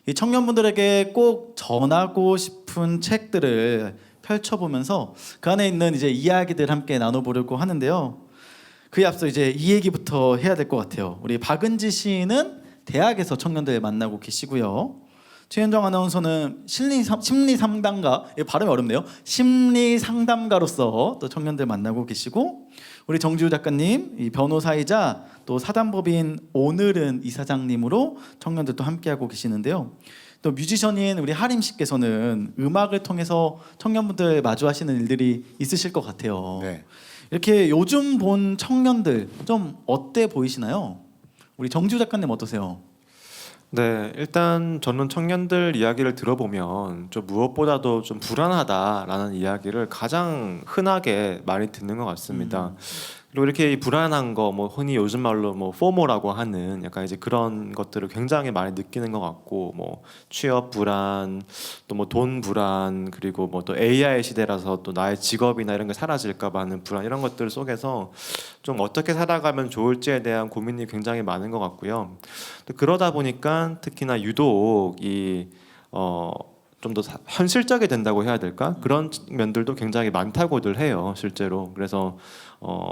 이 청년분들에게 꼭 전하고 싶은 책들을 펼쳐보면서 그 안에 있는 이제 이야기들 함께 나눠보려고 하는데요. 그에 앞서 이제 이 얘기부터 해야 될 것 같아요. 우리 박은지 씨는 대학에서 청년들 만나고 계시고요. 최현정 아나운서는 심리 상담가, 발음이 어렵네요. 심리 상담가로서 또 청년들 만나고 계시고, 우리 정지우 작가님 이 변호사이자 또 사단법인 오늘은 이사장님으로 청년들도 함께하고 계시는데요. 또 뮤지션인 우리 하림 씨께서는 음악을 통해서 청년분들 마주하시는 일들이 있으실 것 같아요.
네.
이렇게 요즘 본 청년들 좀 어때 보이시나요? 우리 정지우 작가님 어떠세요?
네, 일단 저는 청년들 이야기를 들어보면 좀 무엇보다도 좀 불안하다라는 이야기를 가장 흔하게 많이 듣는 것 같습니다. 그리고 이렇게 이 불안한 거, 뭐 흔히 요즘 말로 뭐 포모라고 하는 약간 이제 그런 것들을 굉장히 많이 느끼는 것 같고, 뭐 취업 불안, 또 뭐 돈 불안, 그리고 뭐 또 AI 시대라서 또 나의 직업이나 이런 게 사라질까봐 하는 불안, 이런 것들 속에서 좀 어떻게 살아가면 좋을지에 대한 고민이 굉장히 많은 것 같고요. 또 그러다 보니까 특히나 유독 이 좀 더 현실적이 된다고 해야 될까? 그런 면들도 굉장히 많다고들 해요, 실제로. 그래서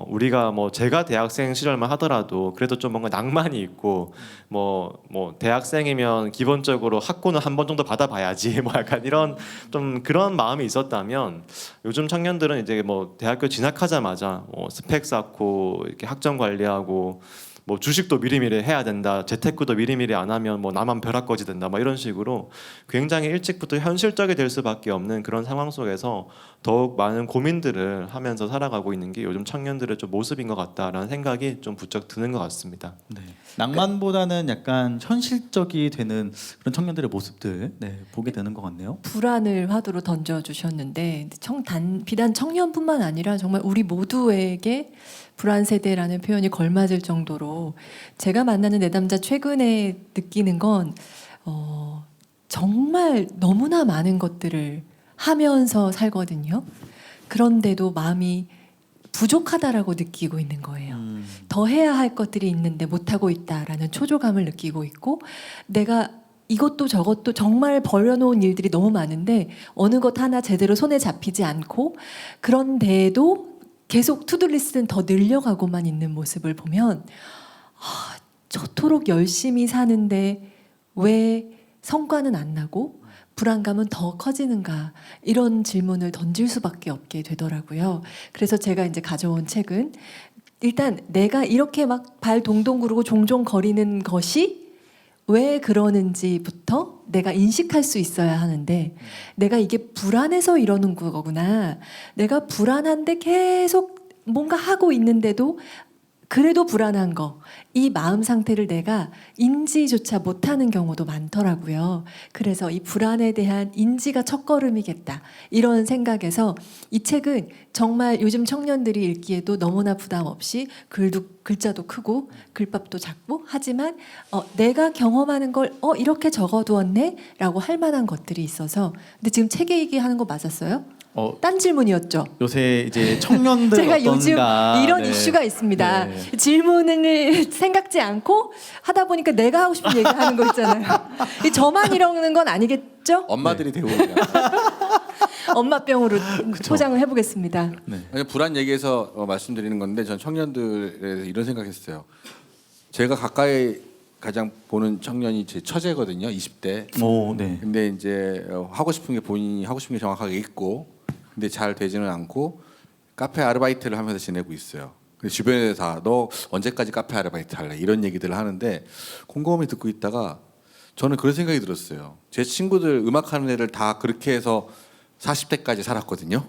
우리가 뭐 제가 대학생 시절만 하더라도 그래도 좀 뭔가 낭만이 있고 뭐 대학생이면 기본적으로 학고는 한 번 정도 받아봐야지 뭐 약간 이런 좀 그런 마음이 있었다면, 요즘 청년들은 이제 뭐 대학교 진학하자마자 스펙 쌓고 이렇게 학점 관리하고 뭐 주식도 미리미리 해야 된다, 재테크도 미리미리 안 하면 뭐 나만 벼락거지 된다, 뭐 이런 식으로 굉장히 일찍부터 현실적이 될 수밖에 없는 그런 상황 속에서 더욱 많은 고민들을 하면서 살아가고 있는 게 요즘 청년들의 좀 모습인 것 같다라는 생각이 좀 부쩍 드는 것 같습니다.
네. 낭만보다는 약간 현실적이 되는 그런 청년들의 모습들 보게 되는 것 같네요.
불안을 화두로 던져주셨는데 비단 청년뿐만 아니라 정말 우리 모두에게 불안 세대라는 표현이 걸맞을 정도로 제가 만나는 내담자 최근에 느끼는 건 정말 너무나 많은 것들을 하면서 살거든요. 그런데도 마음이 부족하다라고 느끼고 있는 거예요. 더 해야 할 것들이 있는데 못하고 있다라는 초조감을 느끼고 있고, 내가 이것도 저것도 정말 벌여놓은 일들이 너무 많은데 어느 것 하나 제대로 손에 잡히지 않고 그런데도 계속 투두리스트는 더 늘려가고만 있는 모습을 보면 저토록 열심히 사는데 왜 성과는 안 나고 불안감은 더 커지는가 이런 질문을 던질 수밖에 없게 되더라고요. 그래서 제가 이제 가져온 책은 일단 내가 이렇게 막 발 동동 구르고 종종 거리는 것이 왜 그러는지부터 내가 인식할 수 있어야 하는데 내가 이게 불안해서 이러는 거구나. 내가 불안한데 계속 뭔가 하고 있는데도 그래도 불안한 거, 이 마음 상태를 내가 인지조차 못하는 경우도 많더라고요. 그래서 이 불안에 대한 인지가 첫걸음이겠다. 이런 생각에서 이 책은 정말 요즘 청년들이 읽기에도 너무나 부담 없이 글자도 크고 글밥도 작고 하지만 내가 경험하는 걸 이렇게 적어두었네? 라고 할 만한 것들이 있어서 근데 지금 책 얘기하는 거 맞았어요? 딴 질문이었죠.
요새 이제 청년들
제가 요즘
어떤가.
이런
네.
이슈가 있습니다.
네.
질문을 생각지 않고 하다 보니까 내가 하고 싶은 얘기 하는 거 있잖아요. 이 저만 이러는 건 아니겠죠?
엄마들이 대부분이야.
엄마병으로 포장을 해보겠습니다.
네.
불안 얘기해서 말씀드리는 건데 전 청년들에 대해서 이런 생각했어요. 제가 가까이 가장 보는 청년이 제 처제거든요. 20대.
오, 네.
근데 이제 하고 싶은 게 본인이 하고 싶은 게 정확하게 있고 근데 잘 되지는 않고 카페 아르바이트를 하면서 지내고 있어요. 근데 주변에 다 너 언제까지 카페 아르바이트 할래? 이런 얘기들을 하는데 곰곰이 듣고 있다가 저는 그런 생각이 들었어요. 제 친구들 음악하는 애들 다 그렇게 해서 40대까지 살았거든요.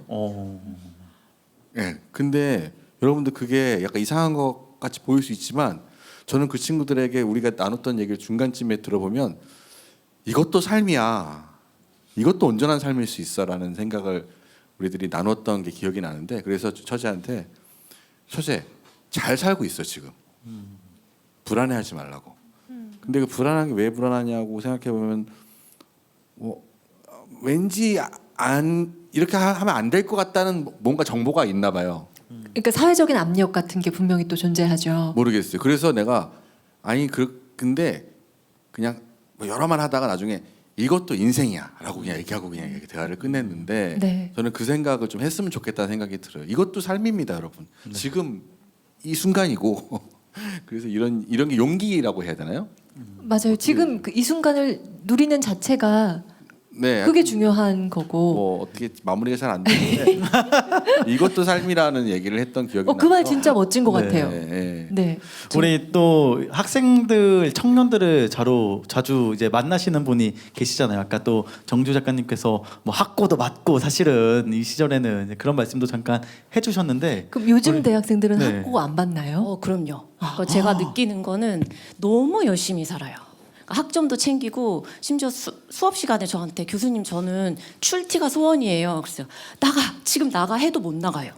예. 근데 여러분들 그게 약간 이상한 것 같이 보일 수 있지만 저는 그 친구들에게 우리가 나눴던 얘기를 중간쯤에 들어보면 이것도 삶이야. 이것도 온전한 삶일 수 있어라는 생각을 우리들이 나눴던 게 기억이 나는데 그래서 처제한테 처제 잘 살고 있어 지금. 불안해하지 말라고. 근데 그 불안한 게 왜 불안하냐고 생각해 보면 왠지 안 이렇게 하면 안 될 것 같다는 뭔가 정보가 있나 봐요.
그러니까 사회적인 압력 같은 게 분명히 또 존재하죠.
모르겠어요. 그래서 내가 근데 그냥 여러 말 하다가 나중에 이것도 인생이야라고 그냥 얘기하고 그냥 대화를 끝냈는데
네.
저는 그 생각을 좀 했으면 좋겠다는 생각이 들어요. 이것도 삶입니다, 여러분. 지금 이 순간이고 그래서 이런 게 용기라고 해야 되나요?
맞아요. 지금 이 순간을 누리는 자체가
네.
그게 중요한 거고.
뭐 어떻게 마무리가 잘 안 되는데 이것도 삶이라는 얘기를 했던 기억이 나요.
그 말 진짜 멋진 것
네,
같아요.
네.
네.
우리 또 학생들, 청년들을 자주 이제 만나시는 분이 계시잖아요. 아까 또 정주 작가님께서 뭐 학고도 맞고 사실은 이 시절에는 이제 그런 말씀도 잠깐 해주셨는데.
그럼 요즘 대학생들은
네.
학고 안 받나요?
그럼요. 제가 느끼는 거는 너무 열심히 살아요. 학점도 챙기고 심지어 수업 시간에 저한테 교수님 저는 출티가 소원이에요. 그래서 지금 나가 해도 못 나가요.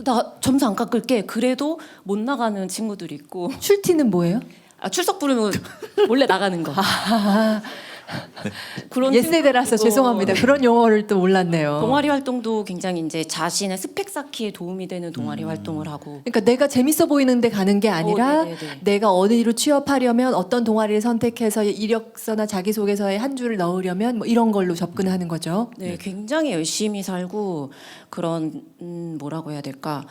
나 점수 안 깎을게. 그래도 못 나가는 친구들이 있고
출티는 뭐예요?
출석 부르면 몰래 나가는 거. 그런
옛세대라서 죄송합니다. 그런 용어를 또 몰랐네요.
동아리 활동도 굉장히 이제 자신의 스펙 쌓기에 도움이 되는 동아리 활동을 하고.
그러니까 내가 재밌어 보이는데 가는 게 아니라
네네네.
내가 어디로 취업하려면 어떤 동아리를 선택해서 이력서나 자기소개서에 한 줄을 넣으려면 뭐 이런 걸로 접근하는 거죠.
네, 굉장히 열심히 살고 그런 뭐라고 해야 될까?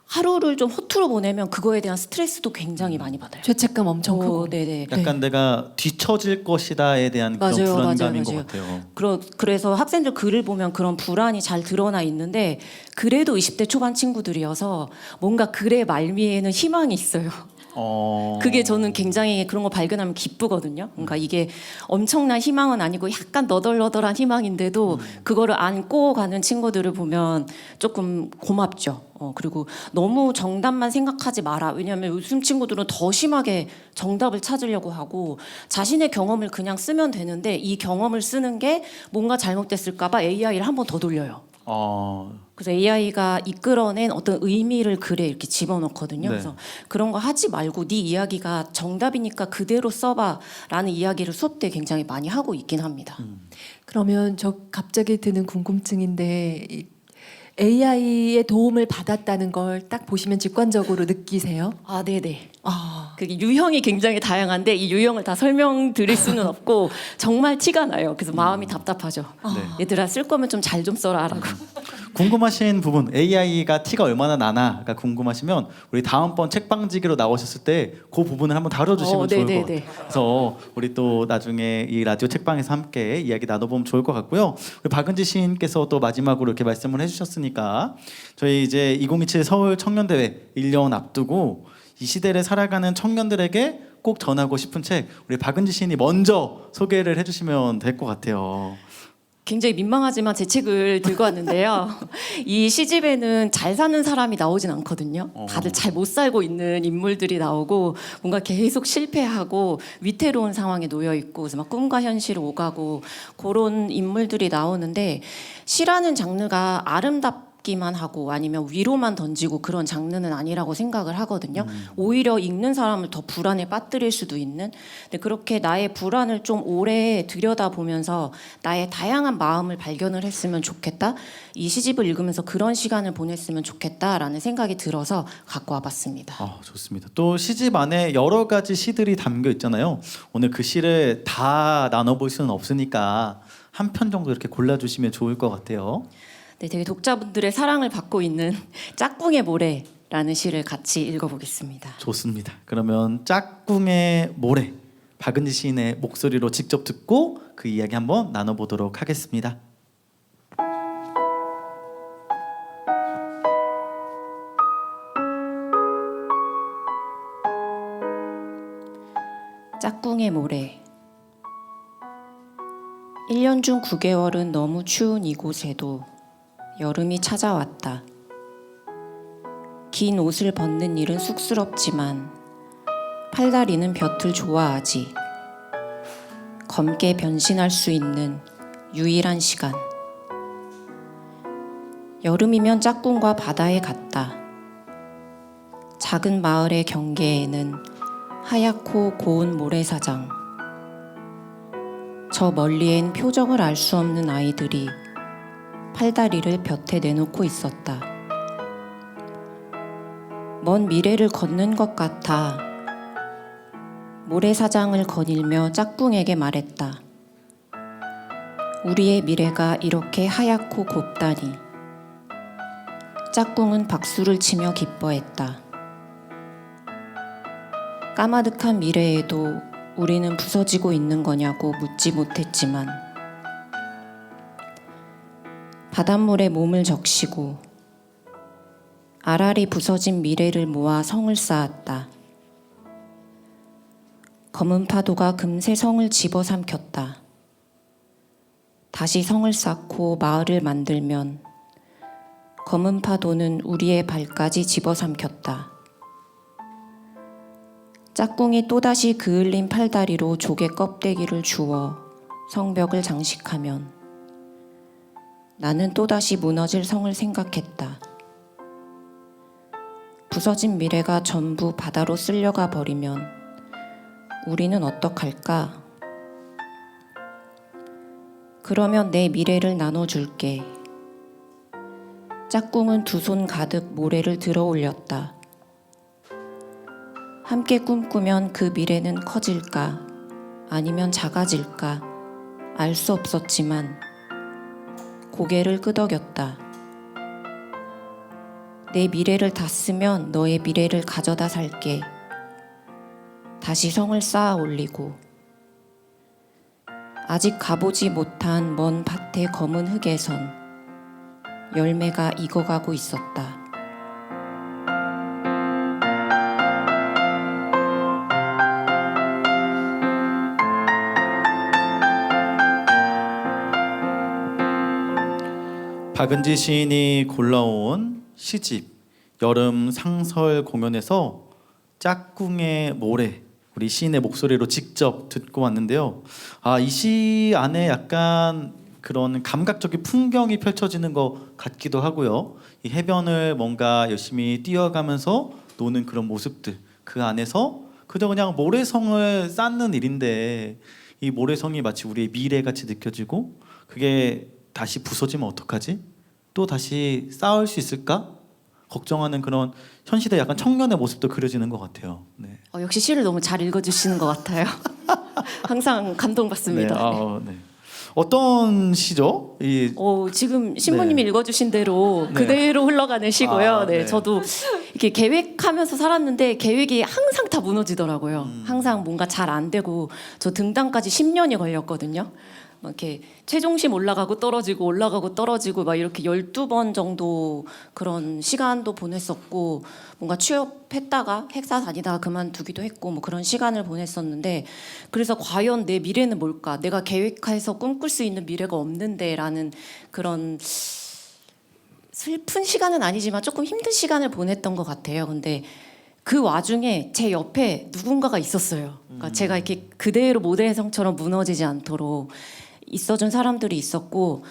하루를 좀 허투루 보내면 그거에 대한 스트레스도 굉장히 많이 받아요.
죄책감 엄청 크고.
네네.
약간 내가 뒤처질 것이다에 대한 그런
맞아요,
불안감인
맞아요,
것 같아요.
그래서 학생들 글을 보면 그런 불안이 잘 드러나 있는데 그래도 20대 초반 친구들이어서 뭔가 글의 말미에는 희망이 있어요. 그게 저는 굉장히 그런 거 발견하면 기쁘거든요. 그러니까 이게 엄청난 희망은 아니고 약간 너덜너덜한 희망인데도 그거를 안고 가는 친구들을 보면 조금 고맙죠. 그리고 너무 정답만 생각하지 마라. 왜냐하면 요즘 친구들은 더 심하게 정답을 찾으려고 하고 자신의 경험을 그냥 쓰면 되는데 이 경험을 쓰는 게 뭔가 잘못됐을까 봐 AI를 한 번 더 돌려요. 그래서 AI가 이끌어낸 어떤 의미를 글에 이렇게 집어넣거든요.
네.
그래서 그런 거 하지 말고 네 이야기가 정답이니까 그대로 써봐라는 이야기를 수업 때 굉장히 많이 하고 있긴 합니다.
그러면 저 갑자기 드는 궁금증인데 AI의 도움을 받았다는 걸 딱 보시면 직관적으로 느끼세요?
아, 네네.
아,
그게 유형이 굉장히 다양한데 이 유형을 다 설명드릴 수는 없고 정말 티가 나요. 그래서 마음이 답답하죠. 얘들아 쓸 거면 좀 잘 좀 써라라고.
궁금하신 부분 AI가 티가 얼마나 나나가 궁금하시면 우리 다음번 책방지기로 나오셨을 때 그 부분을 한번 다뤄주시면 좋을 것
네네네.
같아요. 그래서 우리 또 나중에 이 라디오 책방에서 함께 이야기 나눠보면 좋을 것 같고요. 우리 박은지 시인께서 또 마지막으로 이렇게 말씀을 해주셨으니까 저희 이제 2027 서울 청년대회 1년 앞두고 이 시대를 살아가는 청년들에게 꼭 전하고 싶은 책 우리 박은지 시인이 먼저 소개를 해주시면 될 것 같아요.
굉장히 민망하지만 제 책을 들고 왔는데요. 이 시집에는 잘 사는 사람이 나오진 않거든요. 다들 잘 못 살고 있는 인물들이 나오고 뭔가 계속 실패하고 위태로운 상황에 놓여 있고 그래서 막 꿈과 현실을 오가고 그런 인물들이 나오는데 시라는 장르가 아름답기만 하고 아니면 위로만 던지고 그런 장르는 아니라고 생각을 하거든요. 오히려 읽는 사람을 더 불안에 빠뜨릴 수도 있는. 근데 그렇게 나의 불안을 좀 오래 들여다보면서 나의 다양한 마음을 발견을 했으면 좋겠다. 이 시집을 읽으면서 그런 시간을 보냈으면 좋겠다라는 생각이 들어서 갖고 와봤습니다.
좋습니다. 또 시집 안에 여러 가지 시들이 담겨 있잖아요. 오늘 그 시를 다 나눠볼 수는 없으니까 한 편 정도 이렇게 골라주시면 좋을 것 같아요.
네, 되게 독자분들의 사랑을 받고 있는 짝꿍의 모래라는 시를 같이 읽어보겠습니다.
좋습니다. 그러면 짝꿍의 모래 박은지 시인의 목소리로 직접 듣고 그 이야기 한번 나눠보도록 하겠습니다.
짝꿍의 모래. 1년 중 9개월은 너무 추운 이곳에도 여름이 찾아왔다. 긴 옷을 벗는 일은 쑥스럽지만 팔다리는 볕을 좋아하지. 검게 변신할 수 있는 유일한 시간. 여름이면 짝꿍과 바다에 갔다. 작은 마을의 경계에는 하얗고 고운 모래사장. 저 멀리엔 표정을 알 수 없는 아이들이 팔다리를 볕에 내놓고 있었다. 먼 미래를 걷는 것 같아 모래사장을 거닐며 짝꿍에게 말했다. 우리의 미래가 이렇게 하얗고 곱다니. 짝꿍은 박수를 치며 기뻐했다. 까마득한 미래에도 우리는 부서지고 있는 거냐고 묻지 못했지만 바닷물에 몸을 적시고 알알이 부서진 미래를 모아 성을 쌓았다. 검은 파도가 금세 성을 집어삼켰다. 다시 성을 쌓고 마을을 만들면 검은 파도는 우리의 발까지 집어삼켰다. 짝꿍이 또다시 그을린 팔다리로 조개 껍데기를 주워 성벽을 장식하면 나는 또다시 무너질 성을 생각했다. 부서진 미래가 전부 바다로 쓸려가 버리면 우리는 어떡할까? 그러면 내 미래를 나눠줄게. 짝꿍은 두 손 가득 모래를 들어 올렸다. 함께 꿈꾸면 그 미래는 커질까 아니면 작아질까 알 수 없었지만 고개를 끄덕였다. 내 미래를 다 쓰면 너의 미래를 가져다 살게. 다시 성을 쌓아 올리고 아직 가보지 못한 먼 밭의 검은 흙에선 열매가 익어가고 있었다.
박은지 시인이 골라온 시집 여름 상설 공연에서 짝꿍의 모래 우리 시인의 목소리로 직접 듣고 왔는데요. 이 시 안에 약간 그런 감각적인 풍경이 펼쳐지는 것 같기도 하고요. 이 해변을 뭔가 열심히 뛰어가면서 노는 그런 모습들 그 안에서 그저 그냥 모래성을 쌓는 일인데 이 모래성이 마치 우리의 미래같이 느껴지고 그게 다시 부서지면 어떡하지? 또 다시 쌓을 수 있을까 걱정하는 그런 현 시대 약간 청년의 모습도 그려지는 것 같아요. 네.
역시 시를 너무 잘 읽어주시는 것 같아요. 항상 감동받습니다.
네. 네. 어떤 시죠?
지금 신부님이
네.
읽어주신 대로
네.
그대로 흘러가는 시고요.
아,
네,
네.
저도 이렇게 계획하면서 살았는데 계획이 항상 다 무너지더라고요. 항상 뭔가 잘 안 되고 저 등단까지 10년이 걸렸거든요. 막 이렇게 최종심 올라가고 떨어지고 올라가고 떨어지고 막 이렇게 12번 정도 그런 시간도 보냈었고 뭔가 취업했다가 회사 다니다가 그만두기도 했고 뭐 그런 시간을 보냈었는데 그래서 과연 내 미래는 뭘까? 내가 계획해서 꿈꿀 수 있는 미래가 없는데라는 그런 슬픈 시간은 아니지만 조금 힘든 시간을 보냈던 것 같아요. 근데 그 와중에 제 옆에 누군가가 있었어요. 그러니까 제가 이렇게 그대로 모델의 성처럼 무너지지 않도록 있어준 사람들이 있었고,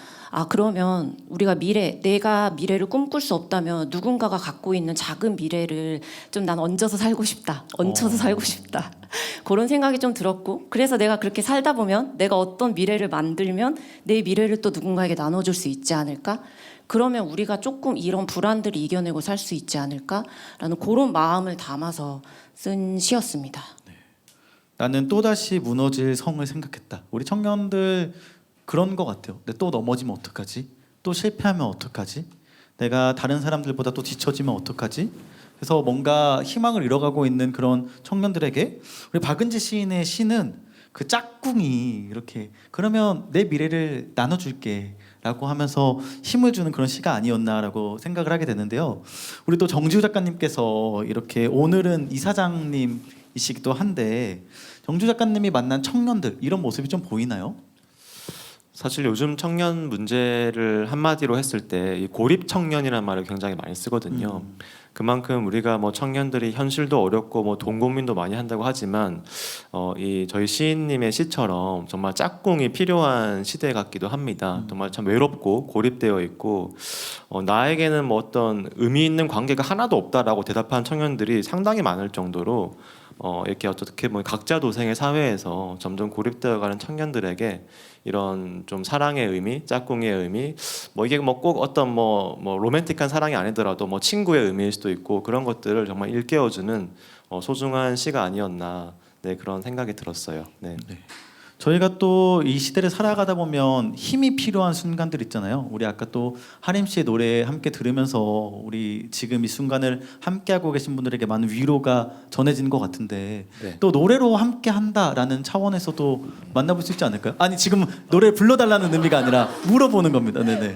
그러면 우리가 내가 미래를 꿈꿀 수 없다면 누군가가 갖고 있는 작은 미래를 좀 난 얹어서 살고 싶다. 얹혀서 살고 싶다. 그런 생각이 좀 들었고, 그래서 내가 그렇게 살다 보면 내가 어떤 미래를 만들면 내 미래를 또 누군가에게 나눠줄 수 있지 않을까? 그러면 우리가 조금 이런 불안들을 이겨내고 살 수 있지 않을까라는 그런 마음을 담아서 쓴 시였습니다.
나는 또다시 무너질 성을 생각했다. 우리 청년들 그런 것 같아요. 근데 또 넘어지면 어떡하지? 또 실패하면 어떡하지? 내가 다른 사람들보다 또 뒤처지면 어떡하지? 그래서 뭔가 희망을 잃어가고 있는 그런 청년들에게 우리 박은지 시인의 시는 그 짝꿍이 이렇게 그러면 내 미래를 나눠줄게 라고 하면서 힘을 주는 그런 시가 아니었나라고 생각을 하게 되는데요. 우리 또 정지우 작가님께서 이렇게 오늘은 이사장님이시기도 한데 정지우 작가님이 만난 청년들 이런 모습이 좀 보이나요?
사실 요즘 청년 문제를 한마디로 했을 때 이 고립 청년이라는 말을 굉장히 많이 쓰거든요. 그만큼 우리가 뭐 청년들이 현실도 어렵고 뭐 돈 고민도 많이 한다고 하지만 이 저희 시인님의 시처럼 정말 짝꿍이 필요한 시대 같기도 합니다. 정말 참 외롭고 고립되어 있고 나에게는 뭐 어떤 의미 있는 관계가 하나도 없다라고 대답한 청년들이 상당히 많을 정도로 이렇게 어떻게 보면 각자 도생의 사회에서 점점 고립되어가는 청년들에게 이런 좀 사랑의 의미, 짝꿍의 의미, 뭐 이게 뭐 꼭 어떤 뭐 로맨틱한 사랑이 아니더라도 뭐 친구의 의미일 수도 있고 그런 것들을 정말 일깨워주는 소중한 시가 아니었나 그런 생각이 들었어요. 네.
저희가 또 이 시대를 살아가다 보면 힘이 필요한 순간들 있잖아요. 우리 아까 또 하림 씨의 노래 함께 들으면서 우리 지금 이 순간을 함께하고 계신 분들에게 많은 위로가 전해지는 것 같은데
네.
또 노래로 함께 한다라는 차원에서도 만나볼 수 있지 않을까요? 아니 지금 노래 불러달라는 의미가 아니라 물어보는 겁니다. 네네.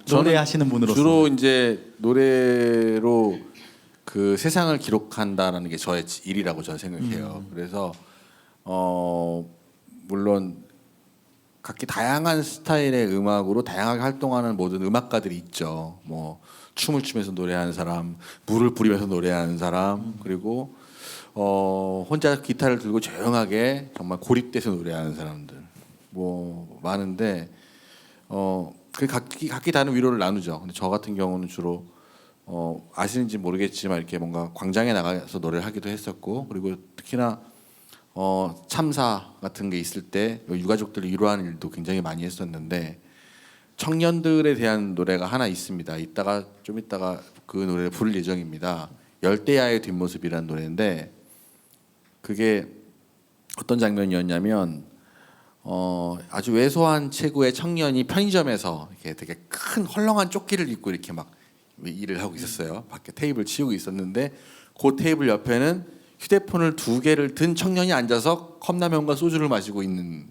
노래하시는 분으로서
주로 이제 노래로 그 세상을 기록한다라는 게 저의 일이라고 저는 생각해요. 그래서 물론 각기 다양한 스타일의 음악으로 다양하게 활동하는 모든 음악가들이 있죠. 뭐 춤을 추면서 노래하는 사람, 물을 뿌리면서 노래하는 사람, 그리고 혼자 기타를 들고 조용하게 정말 고립돼서 노래하는 사람들 뭐 많은데 그 각기 다른 위로를 나누죠. 근데 저 같은 경우는 주로 아시는지 모르겠지만 이렇게 뭔가 광장에 나가서 노래를 하기도 했었고, 그리고 특히나 참사 같은 게 있을 때 유가족들을 위로하는 일도 굉장히 많이 했었는데 청년들에 대한 노래가 하나 있습니다. 좀 이따가 그 노래를 부를 예정입니다. 열대야의 뒷모습이라는 노래인데 그게 어떤 장면이었냐면 아주 왜소한 체구의 청년이 편의점에서 이렇게 되게 큰 헐렁한 조끼를 입고 이렇게 막 일을 하고 있었어요. 밖에 테이블 치우고 있었는데 그 테이블 옆에는 휴대폰을 2개를 든 청년이 앉아서 컵라면과 소주를 마시고 있는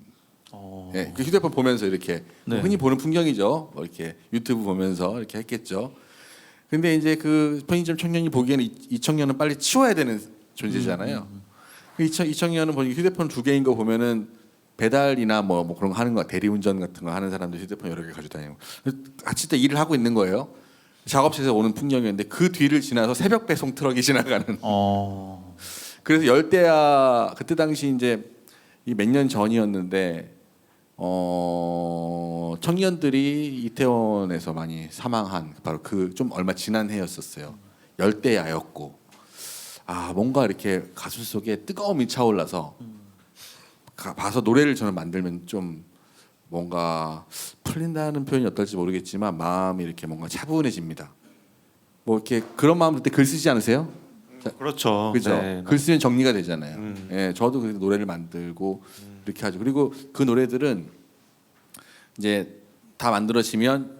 그 휴대폰 보면서 이렇게 흔히 보는 풍경이죠. 뭐 이렇게 유튜브 보면서 이렇게 했겠죠. 근데 이제 그 편의점 청년이 보기에는 이 청년은 빨리 치워야 되는 존재잖아요. 이 청년은 보니까 휴대폰 2개인 거 보면은 배달이나 뭐 그런 거 하는 거 대리운전 같은 거 하는 사람들 휴대폰 여러 개 가지고 다니고 같이 또 일을 하고 있는 거예요. 작업실에서 오는 풍경이었는데 그 뒤를 지나서 새벽 배송 트럭이 지나가는. 그래서 열대야 그때 당시 이제 몇 년 전이었는데 청년들이 이태원에서 많이 사망한 바로 그 좀 얼마 지난 해였었어요. 열대야였고 뭔가 이렇게 가슴 속에 뜨거움이 차올라서 봐서 노래를 저는 만들면 좀 뭔가 풀린다는 표현이 어떨지 모르겠지만 마음이 이렇게 뭔가 차분해집니다. 뭐 이렇게 그런 마음 들 때 글 쓰지 않으세요?
그렇죠.
그죠?
네.
글 쓰면 정리가 되잖아요. 예, 저도 그래서 노래를 만들고 이렇게 하죠. 그리고 그 노래들은 이제 다 만들어지면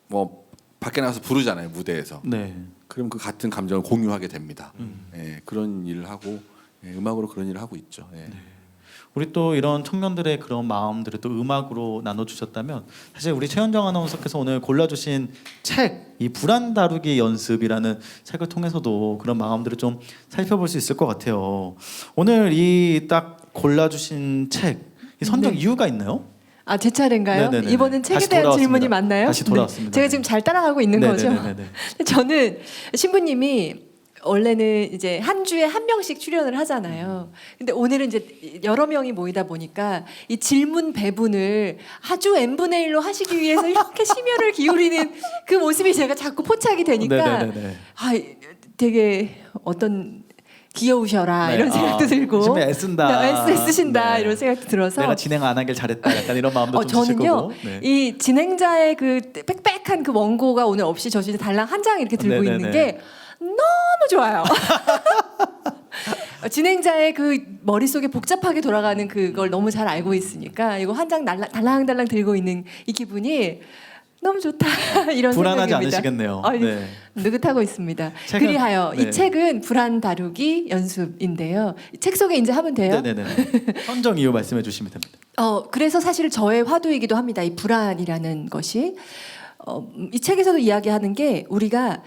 뭐 밖에 나가서 부르잖아요, 무대에서.
네.
그럼 그 같은 감정을 공유하게 됩니다. 예, 그런 일을 하고 음악으로 그런 일을 하고 있죠. 예.
우리 또 이런 청년들의 그런 마음들을 또 음악으로 나눠주셨다면 사실 우리 최현정 아나운서께서 오늘 골라주신 책, 이 불안 다루기 연습이라는 책을 통해서도 그런 마음들을 좀 살펴볼 수 있을 것 같아요. 오늘 이 딱 골라주신 책, 이 선정 이유가 있나요?
아, 제 차례인가요?
네네네네.
이번엔 책에
다시
대한
돌아왔습니다.
질문이 맞나요?
다시 돌아왔습니다.
제가
네.
지금 잘 따라가고 있는 거죠?
네네네네.
저는 신부님이 원래는 이제 한 주에 한 명씩 출연을 하잖아요. 근데 오늘은 이제 여러 명이 모이다 보니까 이 질문 배분을 아주 n분의 1로 하시기 위해서 이렇게 심혈을 기울이는 그 모습이 제가 자꾸 포착이 되니까
네네네네.
아, 되게 어떤 귀여우셔라
네.
이런 생각도
아,
들고
정말 애쓴다.
애쓰신다
네.
이런 생각도 들어서
내가 진행 안 하길 잘했다. 약간 이런 마음도 좀 드실
저는요
거고. 네.
이 진행자의 그 빽빽한 그 원고가 오늘 없이 저 진짜 달랑 한 장 이렇게 들고
네네네.
있는 게 너무 좋아요. 진행자의 그 머릿속에 복잡하게 돌아가는 그걸 너무 잘 알고 있으니까 이거 한 장 달랑달랑 들고 있는 이 기분이 너무 좋다 이런
불안하지
생각입니다.
않으시겠네요.
아니,
네.
느긋하고 있습니다.
책은-
그리하여
네.
이 책은 불안 다루기 연습인데요. 책 소개 이제 하면 돼요.
네네네. 선정 이유 말씀해 주시면 됩니다.
그래서 사실 저의 화두이기도 합니다. 이 불안이라는 것이 이 책에서도 이야기하는 게 우리가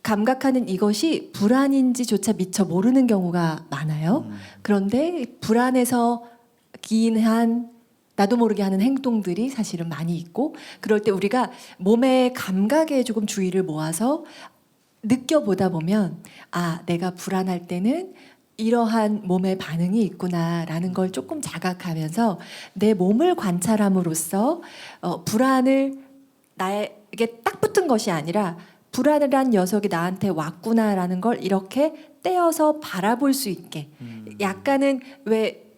감각하는 이것이 불안인지조차 미처 모르는 경우가 많아요. 그런데 불안에서 기인한 나도 모르게 하는 행동들이 사실은 많이 있고 그럴 때 우리가 몸의 감각에 조금 주의를 모아서 느껴보다 보면 아, 내가 불안할 때는 이러한 몸의 반응이 있구나라는 걸 조금 자각하면서 내 몸을 관찰함으로써 불안을 나에게 딱 붙은 것이 아니라 불안이란 녀석이 나한테 왔구나라는 걸 이렇게 떼어서 바라볼 수 있게 약간은 왜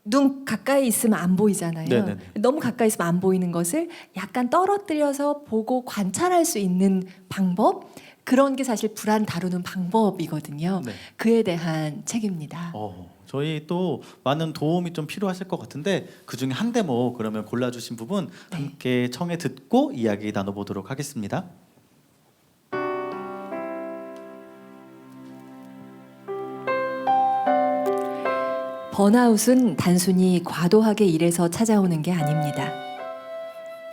눈 가까이 있으면 안 보이잖아요.
네네네.
너무 가까이 있으면 안 보이는 것을 약간 떨어뜨려서 보고 관찰할 수 있는 방법 그런 게 사실 불안 다루는 방법이거든요.
네.
그에 대한 책입니다.
저희 또 많은 도움이 좀 필요하실 것 같은데 그 중에 한 대목 그러면 골라주신 부분 함께 청해 듣고 이야기 나눠보도록 하겠습니다.
번아웃은 단순히 과도하게 일해서 찾아오는 게 아닙니다.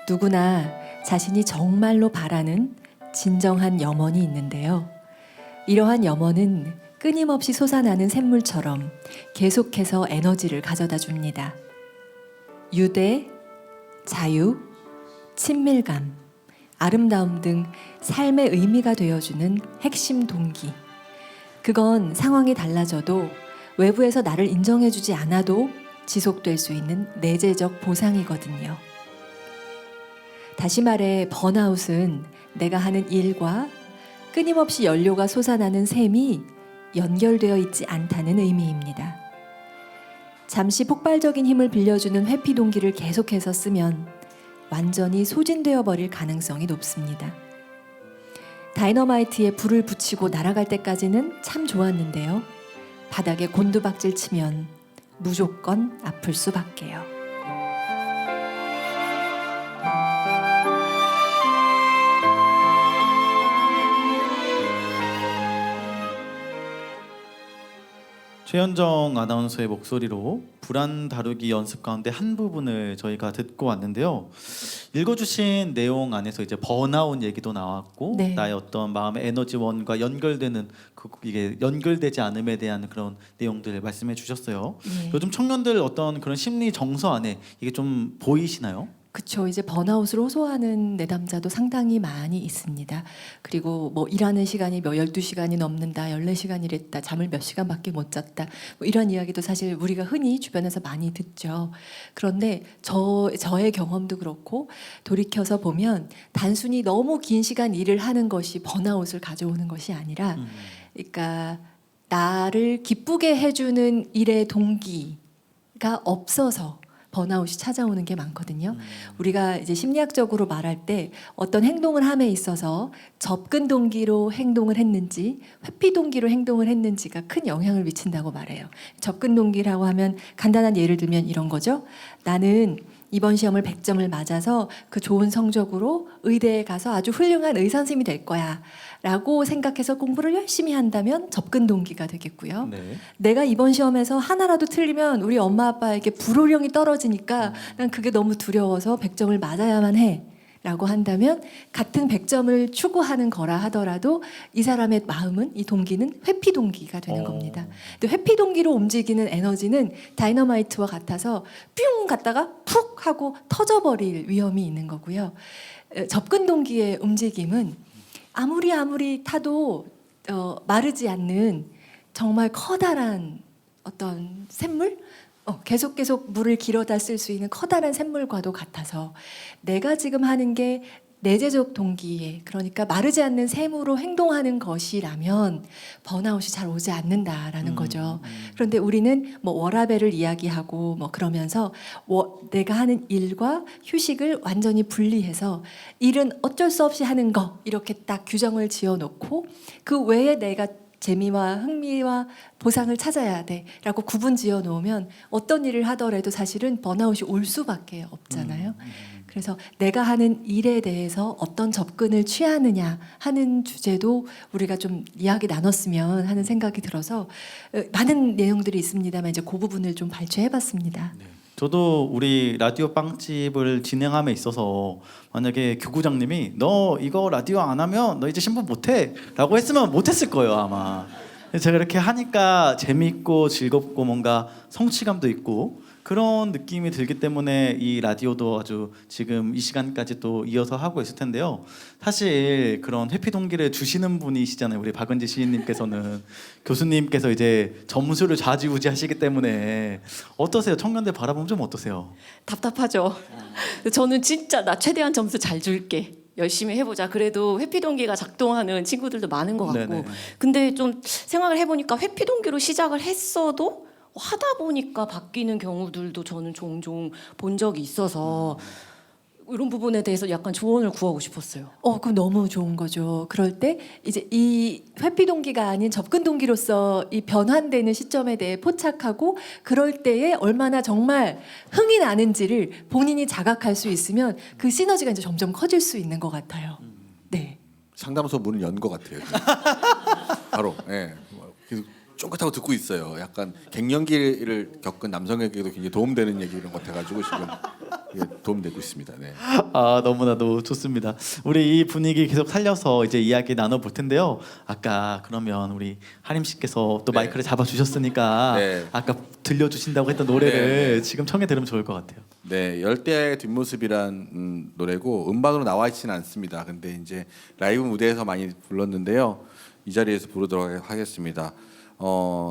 누구나 자신이 정말로 바라는 진정한 염원이 있는데요. 이러한 염원은 끊임없이 솟아나는 샘물처럼 계속해서 에너지를 가져다 줍니다. 유대, 자유, 친밀감, 아름다움 등 삶의 의미가 되어주는 핵심 동기. 그건 상황이 달라져도 외부에서 나를 인정해주지 않아도 지속될 수 있는 내재적 보상이거든요. 다시 말해 번아웃은 내가 하는 일과 끊임없이 연료가 솟아나는 셈이 연결되어 있지 않다는 의미입니다. 잠시 폭발적인 힘을 빌려주는 회피 동기를 계속해서 쓰면 완전히 소진되어 버릴 가능성이 높습니다. 다이너마이트에 불을 붙이고 날아갈 때까지는 참 좋았는데요. 바닥에 곤두박질 치면 무조건 아플 수밖에요.
최현정 아나운서의 목소리로 불안 다루기 연습 가운데 한 부분을 저희가 듣고 왔는데요. 읽어주신 내용 안에서 이제 번아웃 얘기도 나왔고
네.
나의 어떤 마음의 에너지원과 연결되는 이게 연결되지 않음에 대한 그런 내용들 말씀해 주셨어요.
예.
요즘 청년들 어떤 그런 심리 정서 안에 이게 좀 보이시나요?
그쵸. 이제 번아웃을 호소하는 내담자도 상당히 많이 있습니다. 그리고 뭐 일하는 시간이 12시간이 넘는다, 14시간 일했다, 잠을 몇 시간밖에 못 잤다. 뭐 이런 이야기도 사실 우리가 흔히 주변에서 많이 듣죠. 그런데 저의 경험도 그렇고 돌이켜서 보면 단순히 너무 긴 시간 일을 하는 것이 번아웃을 가져오는 것이 아니라 그러니까 나를 기쁘게 해주는 일의 동기가 없어서 번아웃이 찾아오는 게 많거든요. 우리가 이제 심리학적으로 말할 때 어떤 행동을 함에 있어서 접근 동기로 행동을 했는지 회피 동기로 행동을 했는지가 큰 영향을 미친다고 말해요. 접근 동기라고 하면 간단한 예를 들면 이런 거죠. 나는 이번 시험을 100점을 맞아서 그 좋은 성적으로 의대에 가서 아주 훌륭한 의사 선생님이 될 거야 라고 생각해서 공부를 열심히 한다면 접근 동기가 되겠고요.
네.
내가 이번 시험에서 하나라도 틀리면 우리 엄마 아빠에게 불호령이 떨어지니까 난 그게 너무 두려워서 100점을 맞아야만 해 라고 한다면 같은 100점을 추구하는 거라 하더라도 이 사람의 마음은, 이 동기는 회피 동기가 되는 겁니다. 근데 회피 동기로 움직이는 에너지는 다이너마이트와 같아서 뿅 갔다가 푹 하고 터져버릴 위험이 있는 거고요. 접근 동기의 움직임은 아무리 타도 마르지 않는 정말 커다란 어떤 샘물? 계속 물을 길어다 쓸 수 있는 커다란 샘물과도 같아서 내가 지금 하는 게 내재적 동기에, 그러니까 마르지 않는 샘으로 행동하는 것이라면 번아웃이 잘 오지 않는다라는 거죠. 그런데 우리는 뭐 워라밸을 이야기하고 뭐 그러면서 내가 하는 일과 휴식을 완전히 분리해서 일은 어쩔 수 없이 하는 거 이렇게 딱 규정을 지어놓고 그 외에 내가 재미와 흥미와 보상을 찾아야 돼라고 구분 지어 놓으면 어떤 일을 하더라도 사실은 번아웃이 올 수밖에 없잖아요. 그래서 내가 하는 일에 대해서 어떤 접근을 취하느냐 하는 주제도 우리가 좀 이야기 나눴으면 하는 생각이 들어서 많은 내용들이 있습니다만 이제 그 부분을 좀 발췌해봤습니다.
저도 우리 라디오 빵집을 진행함에 있어서 만약에 교구장님이 너 이거 라디오 안 하면 너 이제 신분 못해 라고 했으면 못했을 거예요 아마. 제가 이렇게 하니까 재미있고 즐겁고 뭔가 성취감도 있고 그런 느낌이 들기 때문에 이 라디오도 아주 지금 이 시간까지 또 이어서 하고 있을 텐데요. 사실 그런 회피 동기를 주시는 분이시잖아요. 우리 박은지 시인님께서는 교수님께서 이제 점수를 좌지우지하시기 때문에 어떠세요? 청년들 바라보면 좀 어떠세요?
답답하죠. 저는 진짜 나 최대한 점수 잘 줄게. 열심히 해보자. 그래도 회피 동기가 작동하는 친구들도 많은 것 같고.
네네.
근데 좀 생각을 해보니까 회피 동기로 시작을 했어도 하다 보니까 바뀌는 경우들도 저는 종종 본 적이 있어서 이런 부분에 대해서 약간 조언을 구하고 싶었어요.
그럼 너무 좋은 거죠. 그럴 때 이제 이 회피 동기가 아닌 접근 동기로서 이 변환되는 시점에 대해 포착하고 그럴 때에 얼마나 정말 흥이 나는지를 본인이 자각할 수 있으면 그 시너지가 이제 점점 커질 수 있는 것 같아요. 네.
상담소 문을 연 것 같아요. 바로. 예. 계속 쫑긋하고 듣고 있어요. 약간 갱년기를 겪은 남성에게도 굉장히 도움되는 얘기 이런 것 같아가지고 지금 도움되고 있습니다. 네.
아 너무나도 좋습니다. 우리 이 분위기 계속 살려서 이제 이야기 나눠볼 텐데요. 아까 그러면 우리 하림 씨께서 또
네.
마이크를 잡아주셨으니까
네.
아까 들려주신다고 했던 노래를
네.
지금 청해 들으면 좋을 것 같아요.
네, 열대야의 뒷모습이란 노래고 음반으로 나와 있지는 않습니다. 근데 이제 라이브 무대에서 많이 불렀는데요. 이 자리에서 부르도록 하겠습니다.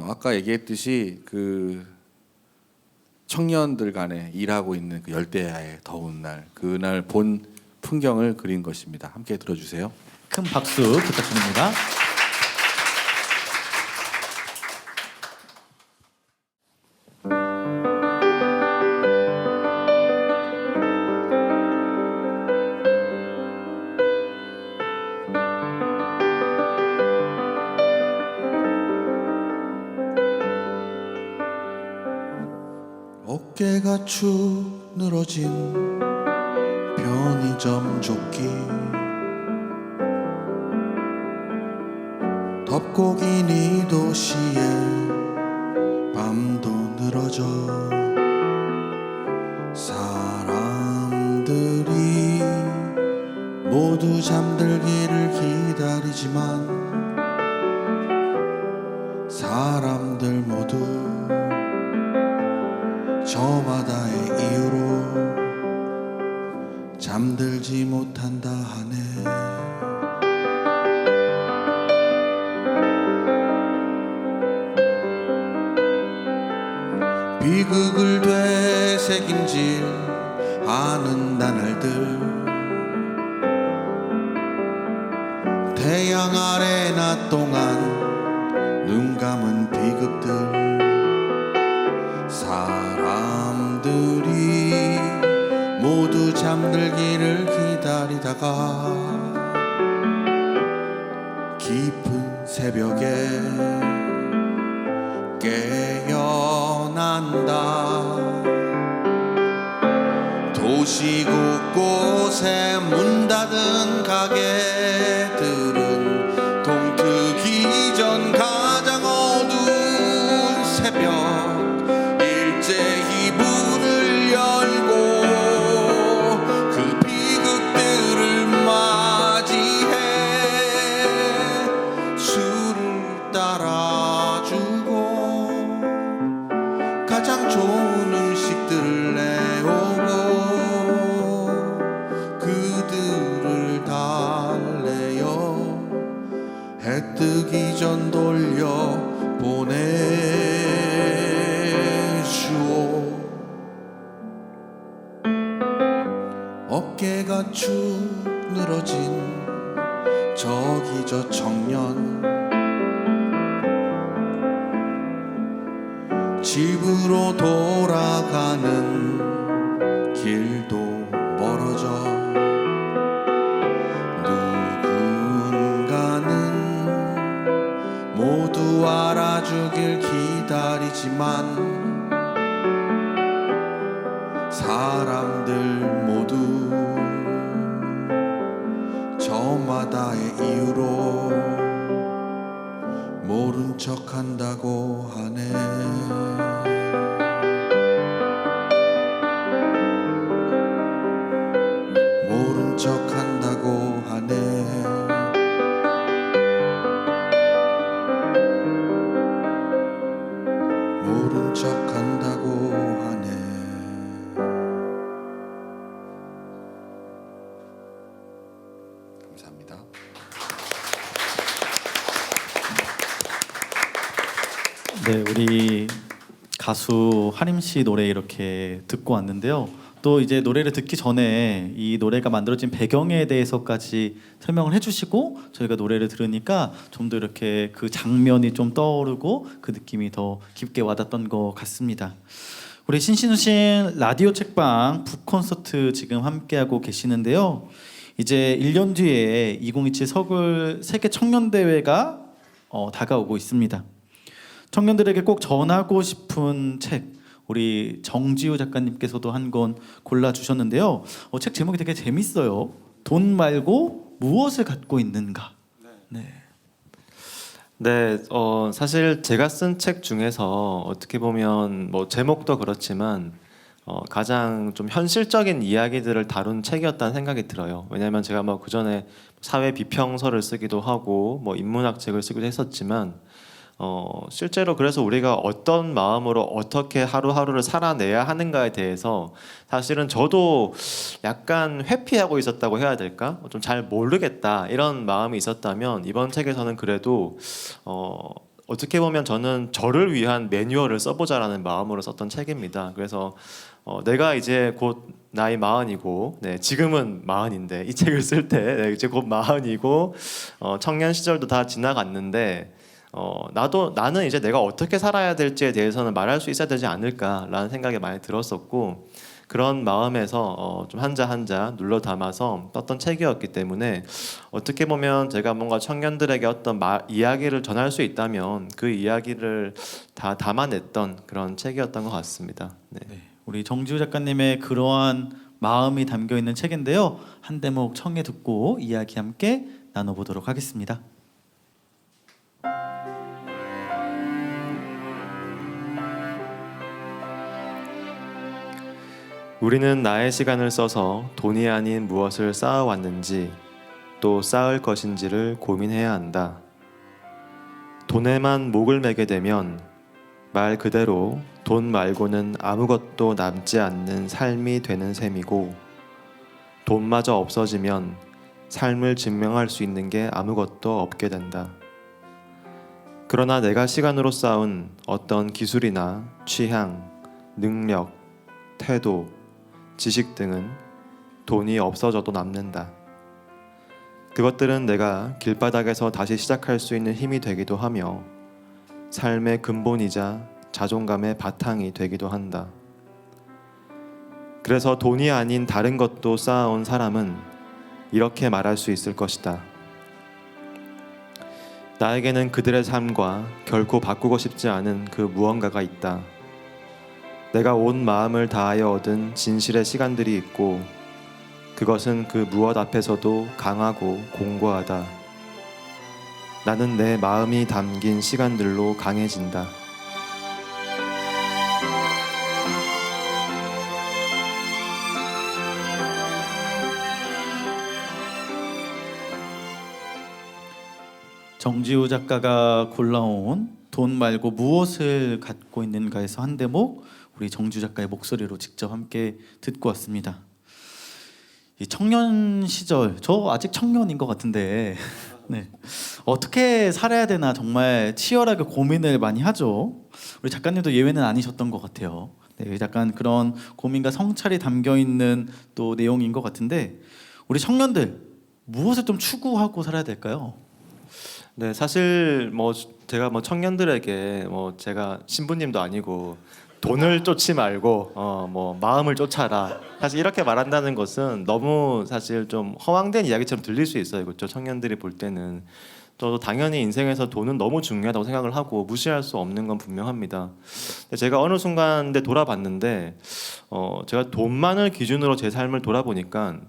아까 얘기했듯이 그 청년들 간에 일하고 있는 그 열대야의 더운 날, 그날 본 풍경을 그린 것입니다. 함께 들어주세요.
큰 박수 부탁드립니다.
어깨가 축 늘어진 편의점 조끼 덥고 긴 이 도시에 밤도 늘어져 사람들이 모두 잠들기를 기다리지만 사람들 모두 저 바다의 이유로 잠들지 못한다 하네. 비극을 되새김질 하는 나날들 태양 아래 낮 동안 눈 감은 비극들 사람들이 오기를 기다리다가 깊은 새벽에 깨어난다. 도시 곳곳에 문 닫은 가게들은 동트기 전 가장 어두운 새벽 일제히 문을 열고 그 비극들을 맞이해 술을 따라주고 가장 좋은 음식들을 내오고 그들을 달래요 해 뜨기 전 돌려 보내주오. 어깨가 축 늘어진 저기 저 청년 집으로 돌아가는 길도 멀어져 누군가는 모두 알아주길 기다리지만 사람들 모두 저마다의 이유로 모른 척한다고 하네. 모른 척한다고 하네. 모른 척한다고 하네. 감사합니다.
네, 우리 가수 하림 씨 노래 이렇게 듣고 왔는데요. 또 이제 노래를 듣기 전에 이 노래가 만들어진 배경에 대해서까지 설명을 해주시고 저희가 노래를 들으니까 좀 더 이렇게 그 장면이 좀 떠오르고 그 느낌이 더 깊게 와닿던 것 같습니다. 우리 신신우신 라디오 책방 북콘서트 지금 함께하고 계시는데요. 이제 1년 뒤에 2027 서울 세계 청년대회가 다가오고 있습니다. 청년들에게 꼭 전하고 싶은 책 우리 정지우 작가님께서도 한 권 골라주셨는데요. 책 제목이 되게 재밌어요. 돈 말고 무엇을 갖고 있는가. 네.
네, 사실 제가 쓴 책 중에서 어떻게 보면 뭐 제목도 그렇지만 가장 좀 현실적인 이야기들을 다룬 책이었다는 생각이 들어요. 왜냐하면 제가 뭐 그 전에 사회 비평서를 쓰기도 하고 뭐 인문학 책을 쓰기도 했었지만 실제로 그래서 우리가 어떤 마음으로 어떻게 하루하루를 살아내야 하는가에 대해서 사실은 저도 약간 회피하고 있었다고 해야 될까? 좀 잘 모르겠다 이런 마음이 있었다면 이번 책에서는 그래도 어떻게 보면 저는 저를 위한 매뉴얼을 써보자라는 마음으로 썼던 책입니다. 그래서 내가 이제 곧 나이 40이고 네, 지금은 40인데 이 책을 쓸 때 이제 곧 40이고 청년 시절도 다 지나갔는데 나는 이제 내가 어떻게 살아야 될지에 대해서는 말할 수 있어야 되지 않을까라는 생각이 많이 들었었고 그런 마음에서 좀 한자 한자 눌러 담아서 썼던 책이었기 때문에 어떻게 보면 제가 뭔가 청년들에게 어떤 이야기를 전할 수 있다면 그 이야기를 다 담아냈던 그런 책이었던 것 같습니다. 네.
네, 우리 정지우 작가님의 그러한 마음이 담겨 있는 책인데요. 한 대목 청해 듣고 이야기 함께 나눠보도록 하겠습니다.
우리는 나의 시간을 써서 돈이 아닌 무엇을 쌓아왔는지 또 쌓을 것인지를 고민해야 한다. 돈에만 목을 매게 되면 말 그대로 돈 말고는 아무것도 남지 않는 삶이 되는 셈이고 돈마저 없어지면 삶을 증명할 수 있는 게 아무것도 없게 된다. 그러나 내가 시간으로 쌓은 어떤 기술이나 취향, 능력, 태도, 지식 등은 돈이 없어져도 남는다. 그것들은 내가 길바닥에서 다시 시작할 수 있는 힘이 되기도 하며 삶의 근본이자 자존감의 바탕이 되기도 한다. 그래서 돈이 아닌 다른 것도 쌓아온 사람은 이렇게 말할 수 있을 것이다. 나에게는 그들의 삶과 결코 바꾸고 싶지 않은 그 무언가가 있다. 내가 온 마음을 다하여 얻은 진실의 시간들이 있고 그것은 그 무엇 앞에서도 강하고 공고하다. 나는 내 마음이 담긴 시간들로 강해진다.
정지우 작가가 골라온 돈 말고 무엇을 갖고 있는가에서 한 대목 우리 정지우 작가의 목소리로 직접 함께 듣고 왔습니다. 이 청년 시절, 저 아직 청년인 것 같은데 네. 어떻게 살아야 되나 정말 치열하게 고민을 많이 하죠. 우리 작가님도 예외는 아니셨던 것 같아요. 네, 약간 그런 고민과 성찰이 담겨 있는 또 내용인 것 같은데 우리 청년들 무엇을 좀 추구하고 살아야 될까요?
네, 사실 제가 청년들에게 제가 신부님도 아니고 돈을 쫓지 말고 마음을 쫓아라. 사실 이렇게 말한다는 것은 너무 사실 좀 허황된 이야기처럼 들릴 수 있어요. 그렇죠? 청년들이 볼 때는 저도 당연히 인생에서 돈은 너무 중요하다고 생각을 하고 무시할 수 없는 건 분명합니다. 제가 어느 순간 돌아봤는데 제가 돈만을 기준으로 제 삶을 돌아보니까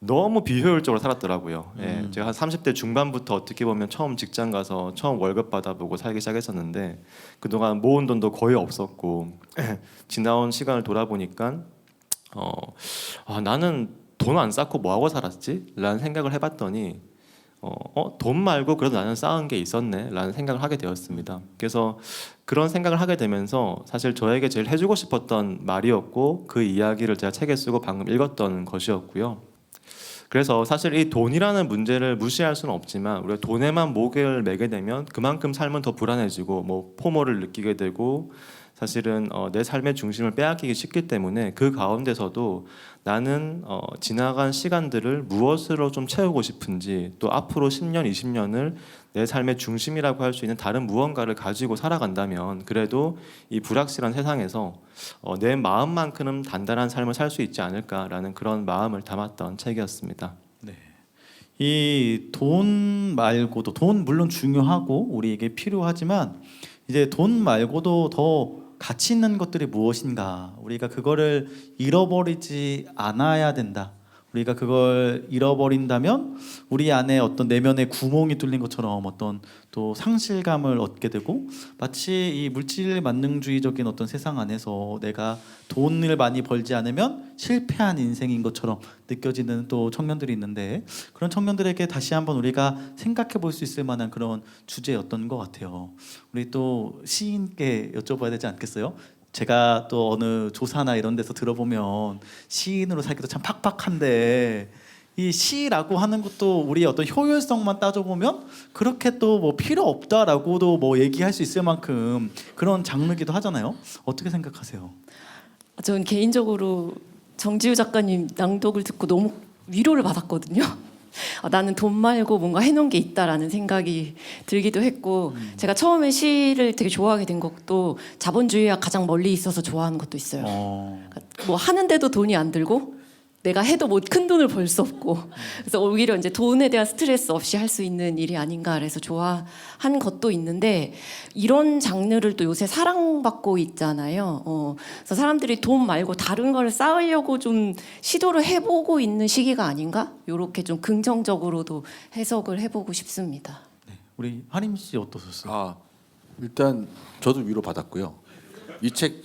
너무 비효율적으로 살았더라고요. 예, 제가 한 30대 중반부터 어떻게 보면 처음 직장 가서 처음 월급 받아보고 살기 시작했었는데 그동안 모은 돈도 거의 없었고 지나온 시간을 돌아보니까 나는 돈 안 쌓고 뭐하고 살았지? 라는 생각을 해봤더니 돈 말고 그래도 나는 쌓은 게 있었네 라는 생각을 하게 되었습니다. 그래서 그런 생각을 하게 되면서 사실 저에게 제일 해주고 싶었던 말이었고 그 이야기를 제가 책에 쓰고 방금 읽었던 것이었고요. 그래서 사실 이 돈이라는 문제를 무시할 수는 없지만 우리가 돈에만 목을 매게 되면 그만큼 삶은 더 불안해지고 포모를 느끼게 되고 사실은 내 삶의 중심을 빼앗기기 쉽기 때문에 그 가운데서도 나는 지나간 시간들을 무엇으로 좀 채우고 싶은지 또 앞으로 10년, 20년을 내 삶의 중심이라고 할 수 있는 다른 무언가를 가지고 살아간다면 그래도 이 불확실한 세상에서 내 마음만큼은 단단한 삶을 살 수 있지 않을까라는 그런 마음을 담았던 책이었습니다.
네. 이 돈 말고도 돈 물론 중요하고 우리에게 필요하지만 이제 돈 말고도 더 가치 있는 것들이 무엇인가? 우리가 그거를 잃어버리지 않아야 된다. 우리가 그걸 잃어버린다면 우리 안에 어떤 내면의 구멍이 뚫린 것처럼 어떤 또 상실감을 얻게 되고 마치 이 물질 만능주의적인 어떤 세상 안에서 내가 돈을 많이 벌지 않으면 실패한 인생인 것처럼 느껴지는 또 청년들이 있는데 그런 청년들에게 다시 한번 우리가 생각해 볼 수 있을 만한 그런 주제였던 것 같아요. 우리 또 시인께 여쭤봐야 되지 않겠어요? 제가 또 어느 조사나 이런 데서 들어보면 시인으로 살기도 참 팍팍한데 이 시라고 하는 것도 우리의 어떤 효율성만 따져보면 그렇게 또 필요 없다라고도 얘기할 수 있을 만큼 그런 장르기도 하잖아요. 어떻게 생각하세요?
저는 개인적으로 정지우 작가님 낭독을 듣고 너무 위로를 받았거든요. 나는 돈 말고 뭔가 해놓은 게 있다라는 생각이 들기도 했고 제가 처음에 시를 되게 좋아하게 된 것도 자본주의와 가장 멀리 있어서 좋아하는 것도 있어요. 그러니까 하는데도 돈이 안 들고 내가 해도 큰 돈을 벌 수 없고 그래서 오히려 이제 돈에 대한 스트레스 없이 할 수 있는 일이 아닌가 그래서 좋아한 것도 있는데 이런 장르를 또 요새 사랑받고 있잖아요. 그래서 사람들이 돈 말고 다른 걸 쌓으려고 좀 시도를 해보고 있는 시기가 아닌가? 이렇게 좀 긍정적으로도 해석을 해보고 싶습니다.
네, 우리 하림 씨 어떠셨어요?
일단 저도 위로 받았고요. 이 책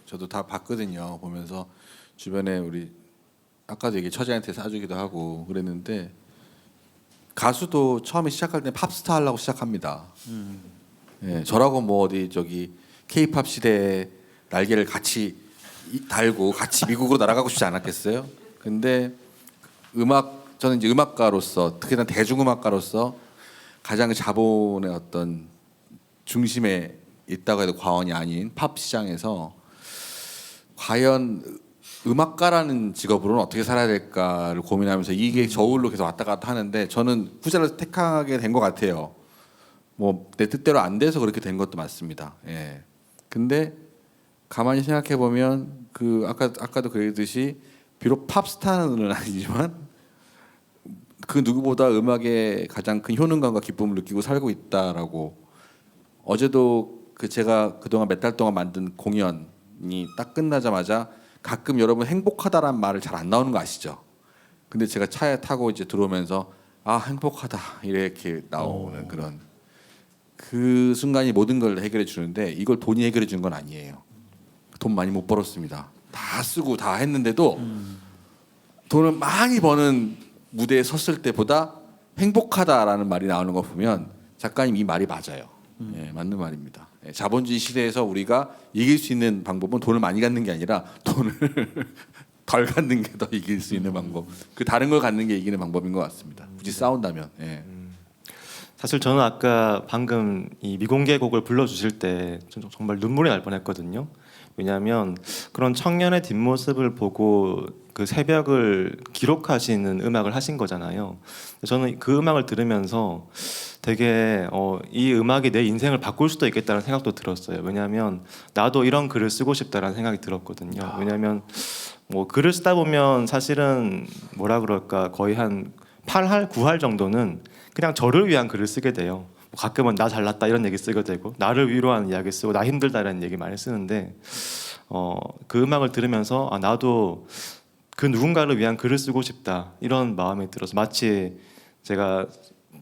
저도 다 봤거든요. 보면서 주변에 우리 아까도 얘기 처제한테 사주기도 하고 그랬는데 가수도 처음에 시작할 때 팝스타 하려고 시작합니다. 예, 저라고 어디 K-팝 시대에 날개를 같이 달고 같이 미국으로 날아가고 싶지 않았겠어요? 근데 저는 이제 음악가로서 특히나 대중음악가로서 가장 자본의 어떤 중심에 있다고 해도 과언이 아닌 팝 시장에서 과연 음악가라는 직업으로는 어떻게 살아야 될까를 고민하면서 이게 저울로 계속 왔다 갔다 하는데 저는 후자를 택하게 된 것 같아요. 내 뜻대로 안 돼서 그렇게 된 것도 맞습니다. 예. 근데 가만히 생각해 보면 그 아까도 그랬듯이 비록 팝스타는 아니지만 그 누구보다 음악에 가장 큰 효능감과 기쁨을 느끼고 살고 있다라고. 어제도 그 제가 그동안 몇 달 동안 만든 공연이 딱 끝나자마자 가끔 여러분 행복하다라는 말을 잘 안 나오는 거 아시죠? 근데 제가 차에 타고 이제 들어오면서 아 행복하다 이렇게 나오는 그런 그 순간이 모든 걸 해결해 주는데 이걸 돈이 해결해 주는 건 아니에요. 돈 많이 못 벌었습니다. 다 쓰고 다 했는데도 돈을 많이 버는 무대에 섰을 때보다 행복하다라는 말이 나오는 거 보면 작가님 이 말이 맞아요. 예, 맞는 말입니다. 예, 자본주의 시대에서 우리가 이길 수 있는 방법은 돈을 많이 갖는 게 아니라 돈을 덜 갖는 게 더 이길 수 있는 방법. 그 다른 걸 갖는 게 이기는 방법인 것 같습니다. 굳이 싸운다면. 예.
사실 저는 아까 방금 이 미공개 곡을 불러주실 때 정말 눈물이 날 뻔했거든요. 왜냐하면 그런 청년의 뒷모습을 보고 그 새벽을 기록하시는 음악을 하신 거잖아요. 저는 그 음악을 들으면서 되게 이 음악이 내 인생을 바꿀 수도 있겠다는 생각도 들었어요. 왜냐하면 나도 이런 글을 쓰고 싶다라는 생각이 들었거든요. 왜냐하면 뭐 글을 쓰다 보면 사실은 뭐라 그럴까 거의 한 8할, 9할 정도는 그냥 저를 위한 글을 쓰게 돼요. 가끔은 나 잘났다 이런 얘기 쓰게 되고 나를 위로하는 이야기 쓰고 나 힘들다라는 얘기 많이 쓰는데 그 음악을 들으면서 아, 나도 그 누군가를 위한 글을 쓰고 싶다 이런 마음이 들어서 마치 제가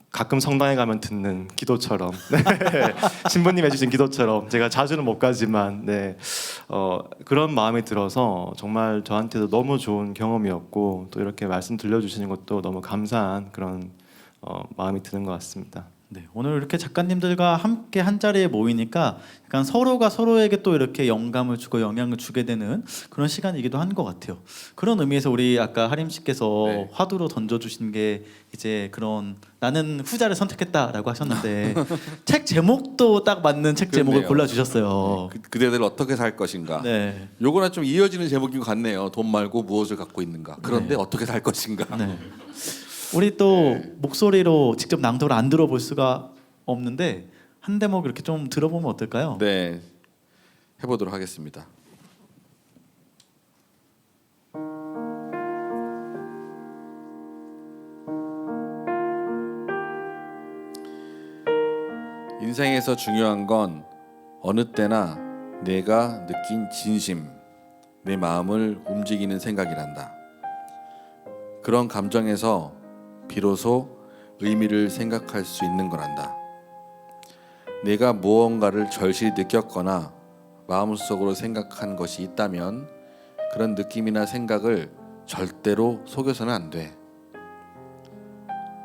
가끔 성당에 가면 듣는 기도처럼 네. 신부님 해주신 기도처럼 제가 자주는 못 가지만 네. 그런 마음이 들어서 정말 저한테도 너무 좋은 경험이었고 또 이렇게 말씀 들려주시는 것도 너무 감사한 그런 마음이 드는 것 같습니다.
네, 오늘 이렇게 작가님들과 함께 한 자리에 모이니까 약간 서로가 서로에게 또 이렇게 영감을 주고 영향을 주게 되는 그런 시간이기도 한 것 같아요. 그런 의미에서 우리 아까 하림 씨께서
네.
화두로 던져주신 게 이제 그런 나는 후자를 선택했다라고 하셨는데 책 제목도 딱 맞는 책 제목을
그렇네요.
골라주셨어요.
그대들 어떻게 살 것인가.
네.
요거랑 좀 이어지는 제목인 것 같네요. 돈 말고 무엇을 갖고 있는가. 그런데
네.
어떻게 살 것인가.
네. 우리 또 목소리로 직접 낭독을 안 들어볼 수가 없는데 한 대목 이렇게 좀 들어보면 어떨까요?
네, 해보도록 하겠습니다. 인생에서 중요한 건 어느 때나 내가 느낀 진심, 내 마음을 움직이는 생각이란다. 그런 감정에서 비로소 의미를 생각할 수 있는 거란다. 내가 무언가를 절실히 느꼈거나 마음속으로 생각한 것이 있다면 그런 느낌이나 생각을 절대로 속여서는 안 돼.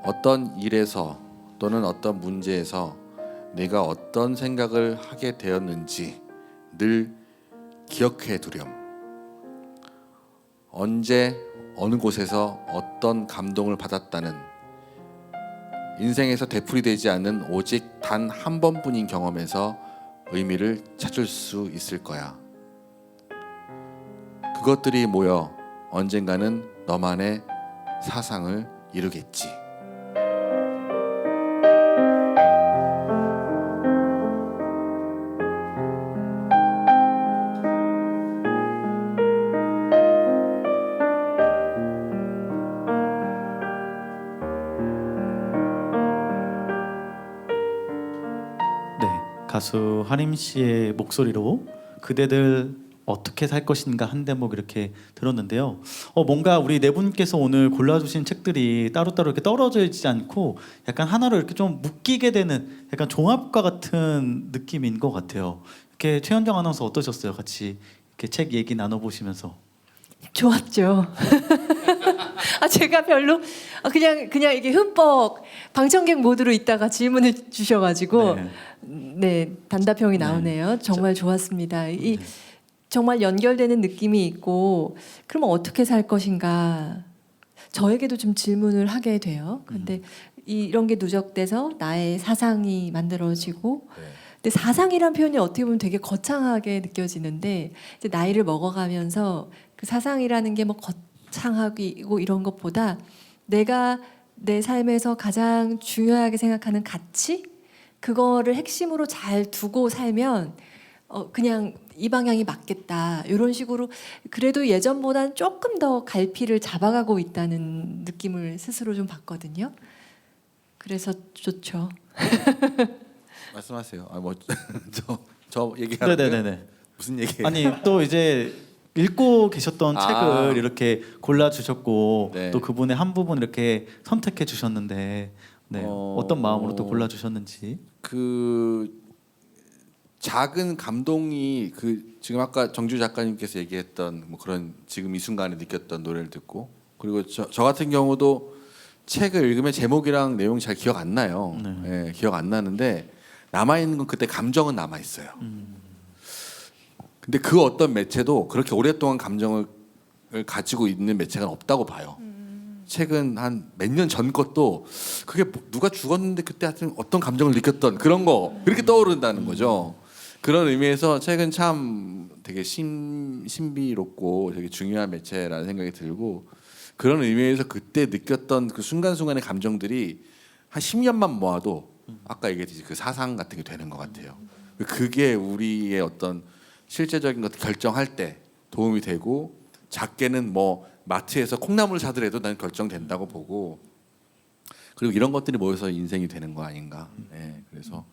어떤 일에서 또는 어떤 문제에서 내가 어떤 생각을 하게 되었는지 늘 기억해 두렴. 언제 어느 곳에서 어떤 감동을 받았다는 인생에서 되풀이되지 않는 오직 단 한 번뿐인 경험에서 의미를 찾을 수 있을 거야. 그것들이 모여 언젠가는 너만의 사상을 이루겠지.
가수 하림 씨의 목소리로 그대들 어떻게 살 것인가 한 대목 이렇게 들었는데요. 뭔가 우리 네 분께서 오늘 골라주신 책들이 따로따로 이렇게 떨어져 있지 않고 약간 하나로 이렇게 좀 묶이게 되는 약간 종합과 같은 느낌인 것 같아요. 이렇게 최현정 아나운서 어떠셨어요? 같이 이렇게 책 얘기 나눠보시면서.
좋았죠. 제가 별로 그냥 이게 흠뻑 방청객 모드로 있다가 질문을 주셔가지고 네 단답형이 나오네요. 정말 좋았습니다. 이 정말 연결되는 느낌이 있고 그러면 어떻게 살 것인가 저에게도 좀 질문을 하게 돼요. 근데 이런 게 누적돼서 나의 사상이 만들어지고 근데 사상이란 표현이 어떻게 보면 되게 거창하게 느껴지는데 이제 나이를 먹어가면서 그 사상이라는 게 뭐 거창하고 이런 것보다 내가 내 삶에서 가장 중요하게 생각하는 가치 그거를 핵심으로 잘 두고 살면 그냥 이 방향이 맞겠다 이런 식으로 그래도 예전보다는 조금 더 갈피를 잡아가고 있다는 느낌을 스스로 좀 받거든요. 그래서 좋죠.
말씀하세요. 저 얘기하는
네네네네.
무슨 얘기?
아니 또 이제 읽고 계셨던
아.
책을 이렇게 골라 주셨고
네.
또 그분의 한 부분 이렇게 선택해 주셨는데 네. 어떤 마음으로 또 골라 주셨는지.
그 작은 감동이 그 지금 아까 정주 작가님께서 얘기했던 뭐 그런 지금 이 순간에 느꼈던 노래를 듣고 그리고 저 같은 경우도 책을 읽으면 제목이랑 내용이 잘 기억 안 나요. 예, 기억 안 나는데 남아 있는 건 그때 감정은 남아 있어요. 근데 그 어떤 매체도 그렇게 오랫동안 감정을 가지고 있는 매체가 없다고 봐요. 책은 한 몇 년 전 것도 그게 누가 죽었는데 그때 하여튼 어떤 감정을 느꼈던 그런 거 그렇게 떠오른다는 거죠. 그런 의미에서 책은 참 되게 신비롭고 되게 중요한 매체라는 생각이 들고 그런 의미에서 그때 느꼈던 그 순간순간의 감정들이 한 10년만 모아도 아까 얘기했듯이 그 사상 같은 게 되는 것 같아요. 그게 우리의 어떤 실제적인 것들 결정할 때 도움이 되고 작게는 뭐 마트에서 콩나물을 사더라도 난 결정된다고 보고 그리고 이런 것들이 모여서 인생이 되는 거 아닌가. 네, 그래서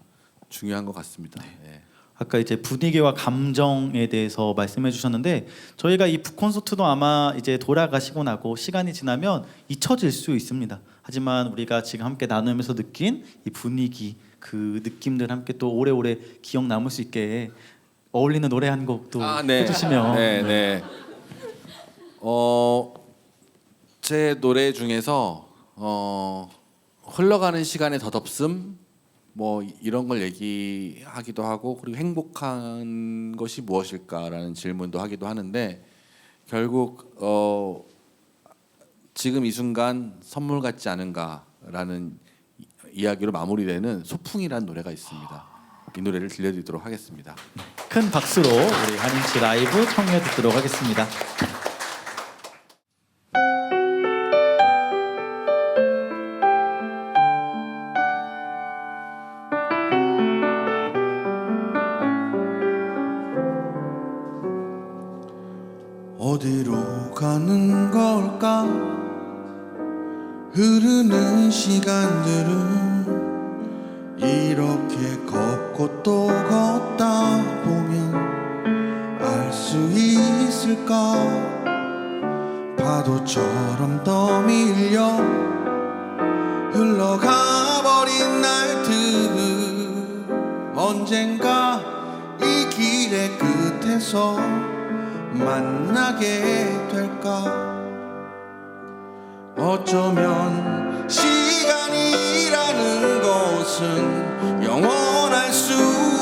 중요한 것 같습니다. 네.
아까 이제 분위기와 감정에 대해서 말씀해 주셨는데 저희가 이 북콘서트도 아마 이제 돌아가시고 나고 시간이 지나면 잊혀질 수 있습니다. 하지만 우리가 지금 함께 나누면서 느낀 이 분위기 그 느낌들 함께 또 오래오래 기억 남을 수 있게 어울리는 노래 한 곡도 해주시면
네. 제 노래 중에서 흘러가는 시간의 덧없음 뭐 이런 걸 얘기하기도 하고 그리고 행복한 것이 무엇일까라는 질문도 하기도 하는데 결국 지금 이 순간 선물 같지 않은가라는 이야기로 마무리되는 소풍이라는 노래가 있습니다. 이 노래를 들려드리도록 하겠습니다.
큰 박수로 우리 한인치 라이브 청해 듣도록 하겠습니다.
어디로 가는 걸까? 흐르는 시간들은 이렇게 걷고 또 걷다 보면 알 수 있을까? 파도처럼 떠밀려 흘러가 버린 날들 언젠가 이 길의 끝에서 만나게 될까? 어쩌면 시간이라는 것은 영원할 수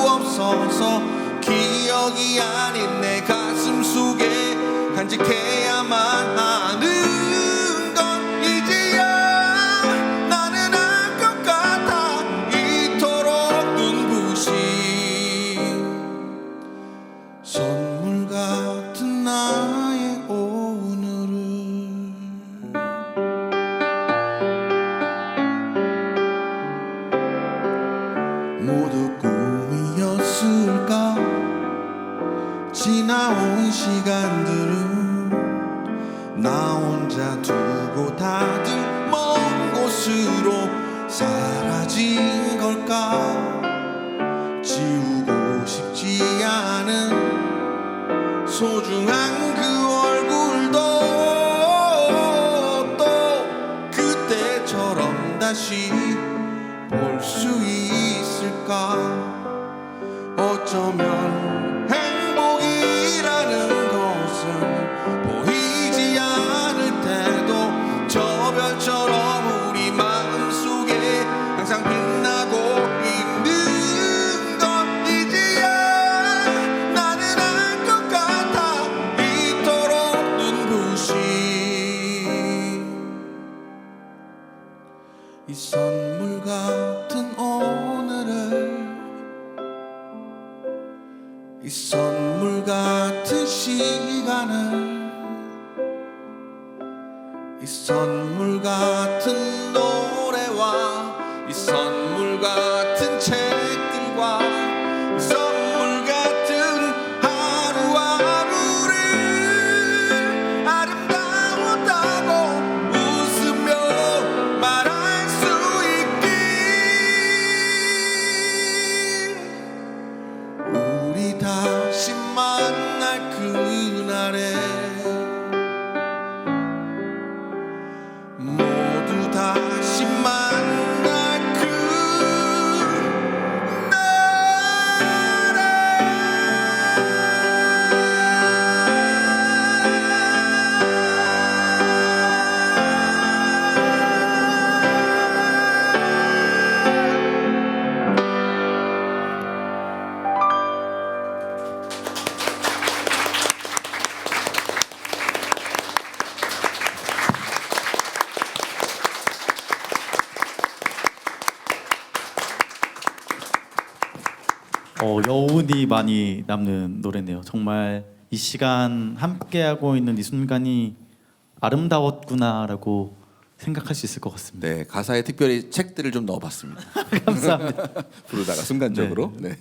없어서 기억이 아닌 내 가슴 속에 간직해야만 하는 건 이제야 나는 알 것 같아 이토록 눈부신 선물 같은 나의 오늘을 모두 꿈이었을까? 지나온 시간들은 나 혼자 두고 다들 먼 곳으로 사라진 걸까? 지우고 싶지 않은 소중한 그 얼굴도 또 그때처럼 다시 볼 수 있을까? 어쩌면 행복이라는 것은 보이지 않을 때도 저 별처럼 우리 마음속에 항상 빛나고 있는 건 이제야 나는 알 것 같아 이토록 눈부신 이 선물 같은 오늘을 이 선물 같은 시간을 이 선물 같은 노래와 이 선물 같은 책들과 이 선물 같은 모두 다시 만날 그
여운이 많이 남는 노래네요. 정말 이 시간 함께하고 있는 이 순간이 아름다웠구나라고 생각할 수 있을 것 같습니다.
네, 가사에 특별히 책들을 좀 넣어봤습니다.
감사합니다.
부르다가 순간적으로. 네.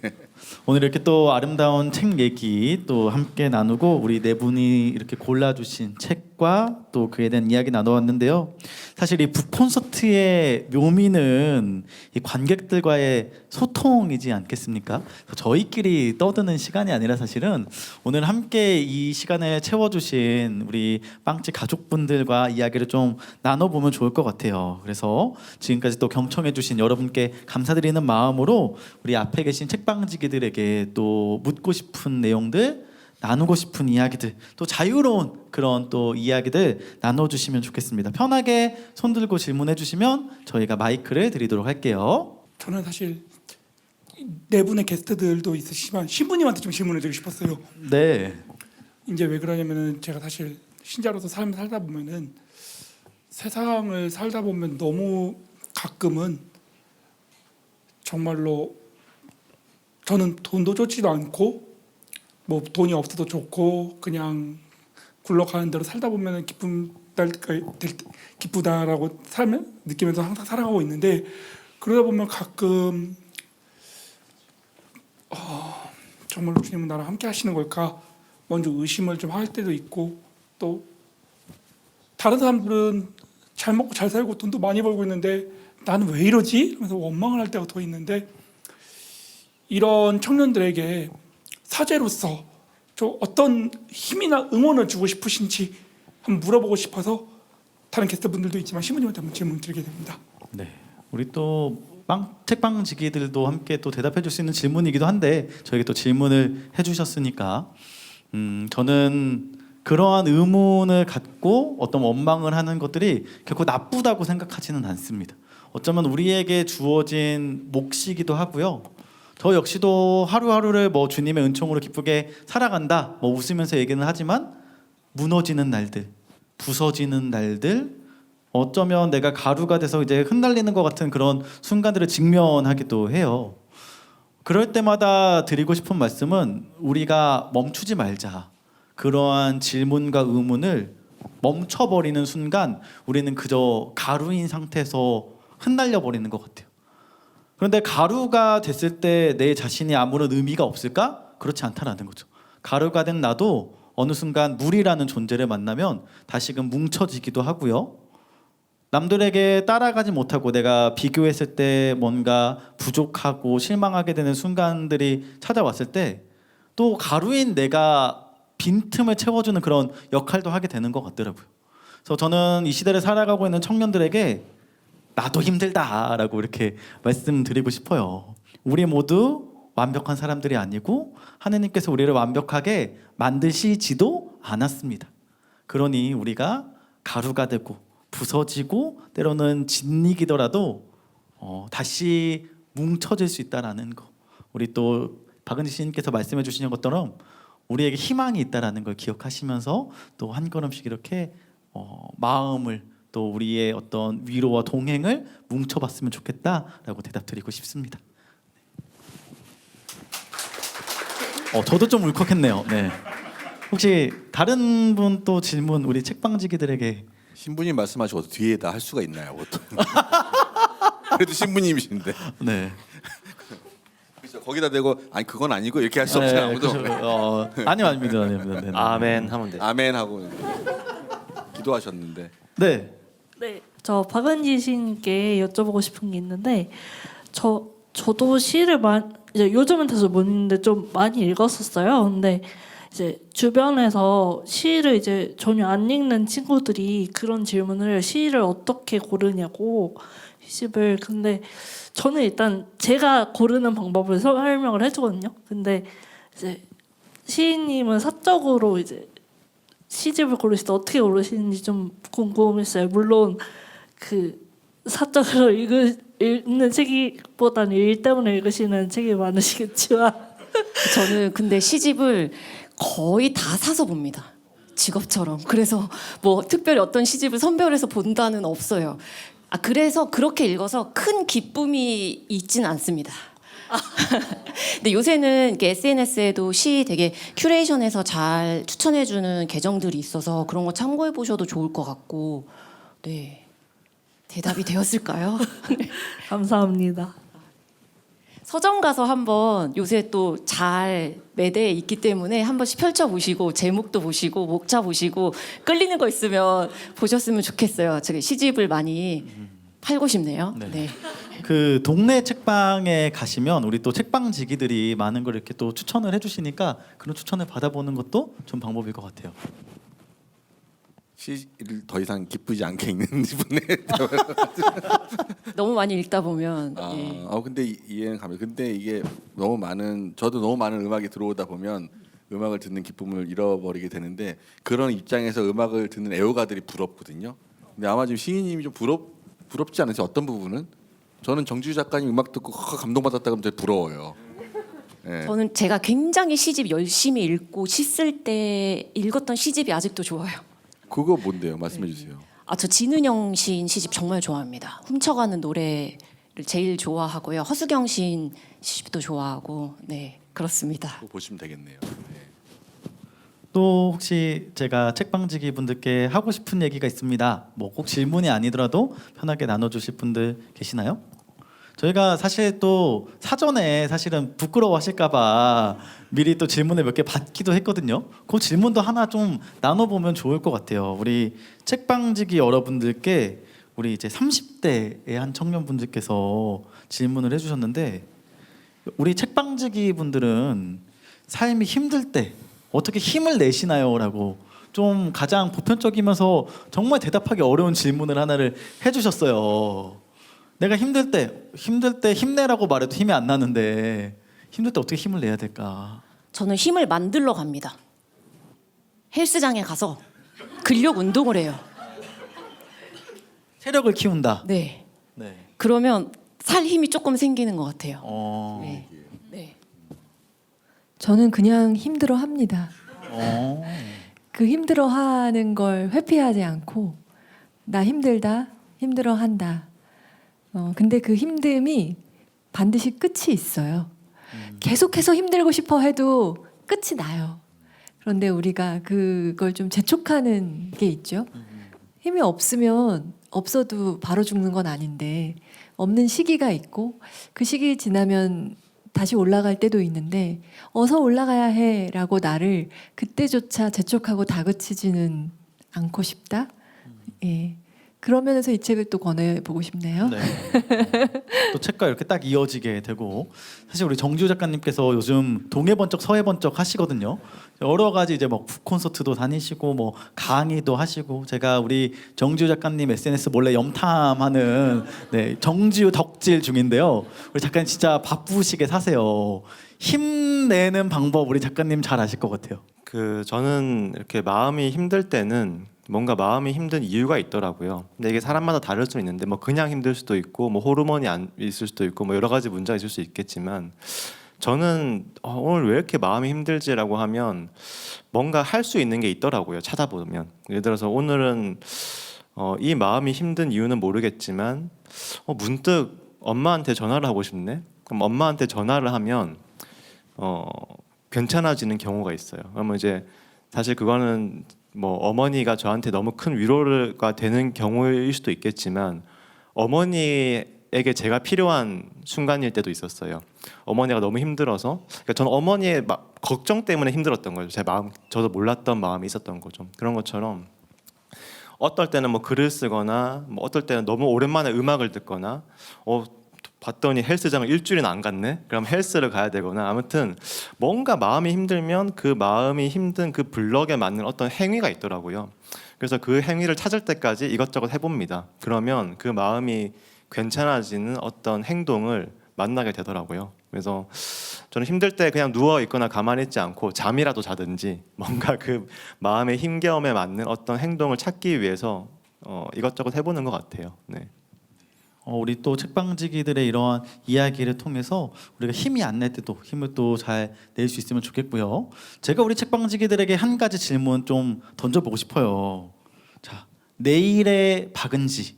오늘 이렇게 또 아름다운 책 얘기 또 함께 나누고 우리 네 분이 이렇게 골라주신 책과 또 그에 대한 이야기 나눠왔는데요. 사실 이 북콘서트의 묘미는 이 관객들과의 소통이지 않겠습니까? 저희끼리 떠드는 시간이 아니라 사실은 오늘 함께 이 시간을 채워주신 우리 빵집 가족분들과 이야기를 좀 나눠보면 좋을 것 같아요. 그래서 지금까지 또 경청해주신 여러분께 감사드리는 마음으로 우리 앞에 계신 책방지기들에게 또 묻고 싶은 내용들, 나누고 싶은 이야기들, 또 자유로운 그런 또 이야기들 나눠주시면 좋겠습니다. 편하게 손 들고 질문해 주시면 저희가 마이크를 드리도록 할게요.
저는 사실 네 분의 게스트들도 있으시지만 신부님한테 좀 질문을 드리고 싶었어요.
네.
이제 왜 그러냐면은 제가 사실 신자로서 삶을 살다 보면은 세상을 살다 보면 너무 가끔은 정말로 저는 돈도 좋지도 않고 뭐 돈이 없어도 좋고 그냥 굴러가는 대로 살다 보면은 기쁘다라고 살면 느끼면서 항상 살아가고 있는데 그러다 보면 가끔 정말로 주님은 나랑 함께 하시는 걸까 먼저 의심을 좀 할 때도 있고 또 다른 사람들은 잘 먹고 잘 살고 돈도 많이 벌고 있는데 나는 왜 이러지? 하면서 원망을 할 때가 더 있는데 이런 청년들에게 사제로서 저 어떤 힘이나 응원을 주고 싶으신지 한번 물어보고 싶어서 다른 게스트분들도 있지만 신부님한테 한번 질문 드리게 됩니다.
네. 우리 또 책방지기들도 함께 또 대답해 줄 수 있는 질문이기도 한데 저에게 또 질문을 해주셨으니까 저는 그러한 의문을 갖고 어떤 원망을 하는 것들이 결코 나쁘다고 생각하지는 않습니다. 어쩌면 우리에게 주어진 몫이기도 하고요. 저 역시도 하루하루를 뭐 주님의 은총으로 기쁘게 살아간다 뭐 웃으면서 얘기는 하지만 무너지는 날들, 부서지는 날들, 어쩌면 내가 가루가 돼서 이제 흩날리는 것 같은 그런 순간들을 직면하기도 해요. 그럴 때마다 드리고 싶은 말씀은 우리가 멈추지 말자. 그러한 질문과 의문을 멈춰버리는 순간 우리는 그저 가루인 상태에서 흩날려 버리는 것 같아요. 그런데 가루가 됐을 때 내 자신이 아무런 의미가 없을까? 그렇지 않다라는 거죠. 가루가 된 나도 어느 순간 물이라는 존재를 만나면 다시금 뭉쳐지기도 하고요. 남들에게 따라가지 못하고 내가 비교했을 때 뭔가 부족하고 실망하게 되는 순간들이 찾아왔을 때 또 가루인 내가 빈틈을 채워주는 그런 역할도 하게 되는 것 같더라고요. 그래서 저는 이 시대를 살아가고 있는 청년들에게 나도 힘들다라고 이렇게 말씀드리고 싶어요. 우리 모두 완벽한 사람들이 아니고 하느님께서 우리를 완벽하게 만드시지도 않았습니다. 그러니 우리가 가루가 되고 부서지고 때로는 짓이기더라도 다시 뭉쳐질 수 있다라는 거. 우리 또 박은지 시인께서 말씀해 주신 것처럼 우리에게 희망이 있다라는 걸 기억하시면서 또 한 걸음씩 이렇게 마음을 또 우리의 어떤 위로와 동행을 뭉쳐봤으면 좋겠다라고 대답드리고 싶습니다. 저도 좀 울컥했네요. 네. 혹시 다른 분 또 질문 우리 책방지기들에게
신부님 말씀하시고 뒤에다 할 수가 있나요? 보통. 그래도 신부님이신데.
네.
그렇죠. 거기다 대고 아니 그건 아니고 이렇게 할 수 없어요. 아무도.
아니요 아닙니다. 네.
아멘 하면 돼.
아멘 하고 기도하셨는데.
네.
네, 저 박은지 시인께 여쭤보고 싶은 게 있는데 저도 시를 이제 요즘은 다시 못 읽는데 좀 많이 읽었었어요. 근데 이제 주변에서 시를 이제 전혀 안 읽는 친구들이 그런 질문을 시를 어떻게 고르냐고 시집을. 근데 저는 일단 제가 고르는 방법을 설명을 해주거든요. 근데 이제 시인님은 사적으로 이제 시집을 고르실 때 어떻게 고르시는지 좀 궁금했어요. 물론 그 사적으로 읽는 책보다는 일 때문에 읽으시는 책이 많으시겠지만
저는 근데 시집을 거의 다 사서 봅니다. 직업처럼. 그래서 뭐 특별히 어떤 시집을 선별해서 본다는 없어요. 그래서 그렇게 읽어서 큰 기쁨이 있진 않습니다. 근데 요새는 이렇게 SNS에도 시 되게 큐레이션해서 잘 추천해주는 계정들이 있어서 그런 거 참고해 보셔도 좋을 것 같고. 네, 대답이 되었을까요?
감사합니다.
서점 가서 한번 요새 또 잘 매대에 있기 때문에 한 번씩 펼쳐보시고 제목도 보시고 목차 보시고 끌리는 거 있으면 보셨으면 좋겠어요. 제가 시집을 많이 팔고 싶네요.
네.
네.
그 동네 책방에 가시면 우리 또 책방지기들이 많은 걸 이렇게 또 추천을 해주시니까 그런 추천을 받아보는 것도 좀 방법일 것 같아요.
시를 더 이상 기쁘지 않게 읽는 분에
너무 많이 읽다 보면 예.
근데 이해는 가면 근데 이게 너무 많은 저도 너무 많은 음악이 들어오다 보면 음악을 듣는 기쁨을 잃어버리게 되는데 그런 입장에서 음악을 듣는 애호가들이 부럽거든요. 근데 아마 지금 시인님이 좀 부럽지 않으세요? 어떤 부분은? 저는 정지우 작가님 음악 듣고 감동받았다 그러면 되게 부러워요. 네.
저는 제가 굉장히 시집 열심히 읽고 시 쓸 때 읽었던 시집이 아직도 좋아요.
그거 뭔데요? 말씀해 주세요.
저 진은영 시인 시집 정말 좋아합니다. 훔쳐가는 노래를 제일 좋아하고요. 허수경 시인 시집도 좋아하고 네 그렇습니다.
그거 보시면 되겠네요. 네.
또 혹시 제가 책방지기 분들께 하고 싶은 얘기가 있습니다. 뭐 꼭 질문이 아니더라도 편하게 나눠주실 분들 계시나요? 저희가 사실 또 사전에 사실은 부끄러워하실까봐 미리 또 질문을 몇 개 받기도 했거든요. 그 질문도 하나 좀 나눠보면 좋을 것 같아요. 우리 책방지기 여러분들께 우리 이제 30대의 한 청년분들께서 질문을 해주셨는데 우리 책방지기 분들은 삶이 힘들 때 어떻게 힘을 내시나요? 라고 좀 가장 보편적이면서 정말 대답하기 어려운 질문을 하나를 해주셨어요. 내가 힘들 때 힘내라고 말해도 힘이 안 나는데 힘들 때 어떻게 힘을 내야 될까?
저는 힘을 만들러 갑니다. 헬스장에 가서 근력 운동을 해요.
체력을 키운다.
네.
네.
그러면 살 힘이 조금 생기는 것 같아요. 네. 네.
저는 그냥 힘들어합니다. 그 힘들어하는 걸 회피하지 않고 나 힘들다, 힘들어한다. 근데 그 힘듦이 반드시 끝이 있어요. 계속해서 힘들고 싶어 해도 끝이 나요. 그런데 우리가 그걸 좀 재촉하는 게 있죠. 힘이 없어도 바로 죽는 건 아닌데 없는 시기가 있고 그 시기 지나면 다시 올라갈 때도 있는데 어서 올라가야 해라고 나를 그때조차 재촉하고 다그치지는 않고 싶다. 예. 그런 면에서 이 책을 또 권해보고 싶네요.
네. 또 책과 이렇게 딱 이어지게 되고 사실 우리 정지우 작가님께서 요즘 동해 번쩍 서해 번쩍 하시거든요. 여러 가지 이제 뭐 콘서트도 다니시고 뭐 강의도 하시고 제가 우리 정지우 작가님 SNS 몰래 염탐하는 네, 정지우 덕질 중인데요. 우리 작가님 진짜 바쁘시게 사세요. 힘내는 방법 우리 작가님 잘 아실 것 같아요.
저는 이렇게 마음이 힘들 때는 뭔가 마음이 힘든 이유가 있더라고요. 근데 이게 사람마다 다를 수 있는데 뭐 그냥 힘들 수도 있고 뭐 호르몬이 안 있을 수도 있고 뭐 여러 가지 문제가 있을 수 있겠지만 저는 오늘 왜 이렇게 마음이 힘들지라고 하면 뭔가 할 수 있는 게 있더라고요. 찾아보면 예를 들어서 오늘은 이 마음이 힘든 이유는 모르겠지만 문득 엄마한테 전화를 하고 싶네. 그럼 엄마한테 전화를 하면 괜찮아지는 경우가 있어요. 그러면 이제 사실 그거는 뭐 어머니가 저한테 너무 큰 위로가 되는 경우일 수도 있겠지만 어머니에게 제가 필요한 순간일 때도 있었어요. 어머니가 너무 힘들어서 그러니까 저는 어머니의 걱정 때문에 힘들었던 거죠. 제 마음 저도 몰랐던 마음이 있었던 거죠. 그런 것처럼 어떨 때는 뭐 글을 쓰거나 뭐 어떨 때는 너무 오랜만에 음악을 듣거나 봤더니 헬스장을 일주일이나 안 갔네. 그럼 헬스를 가야 되거나 아무튼 뭔가 마음이 힘들면 그 마음이 힘든 그 블럭에 맞는 어떤 행위가 있더라고요. 그래서 그 행위를 찾을 때까지 이것저것 해봅니다. 그러면 그 마음이 괜찮아지는 어떤 행동을 만나게 되더라고요. 그래서 저는 힘들 때 그냥 누워 있거나 가만히 있지 않고 잠이라도 자든지 뭔가 그 마음의 힘겨움에 맞는 어떤 행동을 찾기 위해서 이것저것 해보는 것 같아요. 네.
우리 또 책방지기들의 이러한 이야기를 통해서 우리가 힘이 안 날 때도 힘을 또 잘 낼 수 있으면 좋겠고요. 제가 우리 책방지기들에게 한 가지 질문 좀 던져보고 싶어요. 자, 내일의 박은지,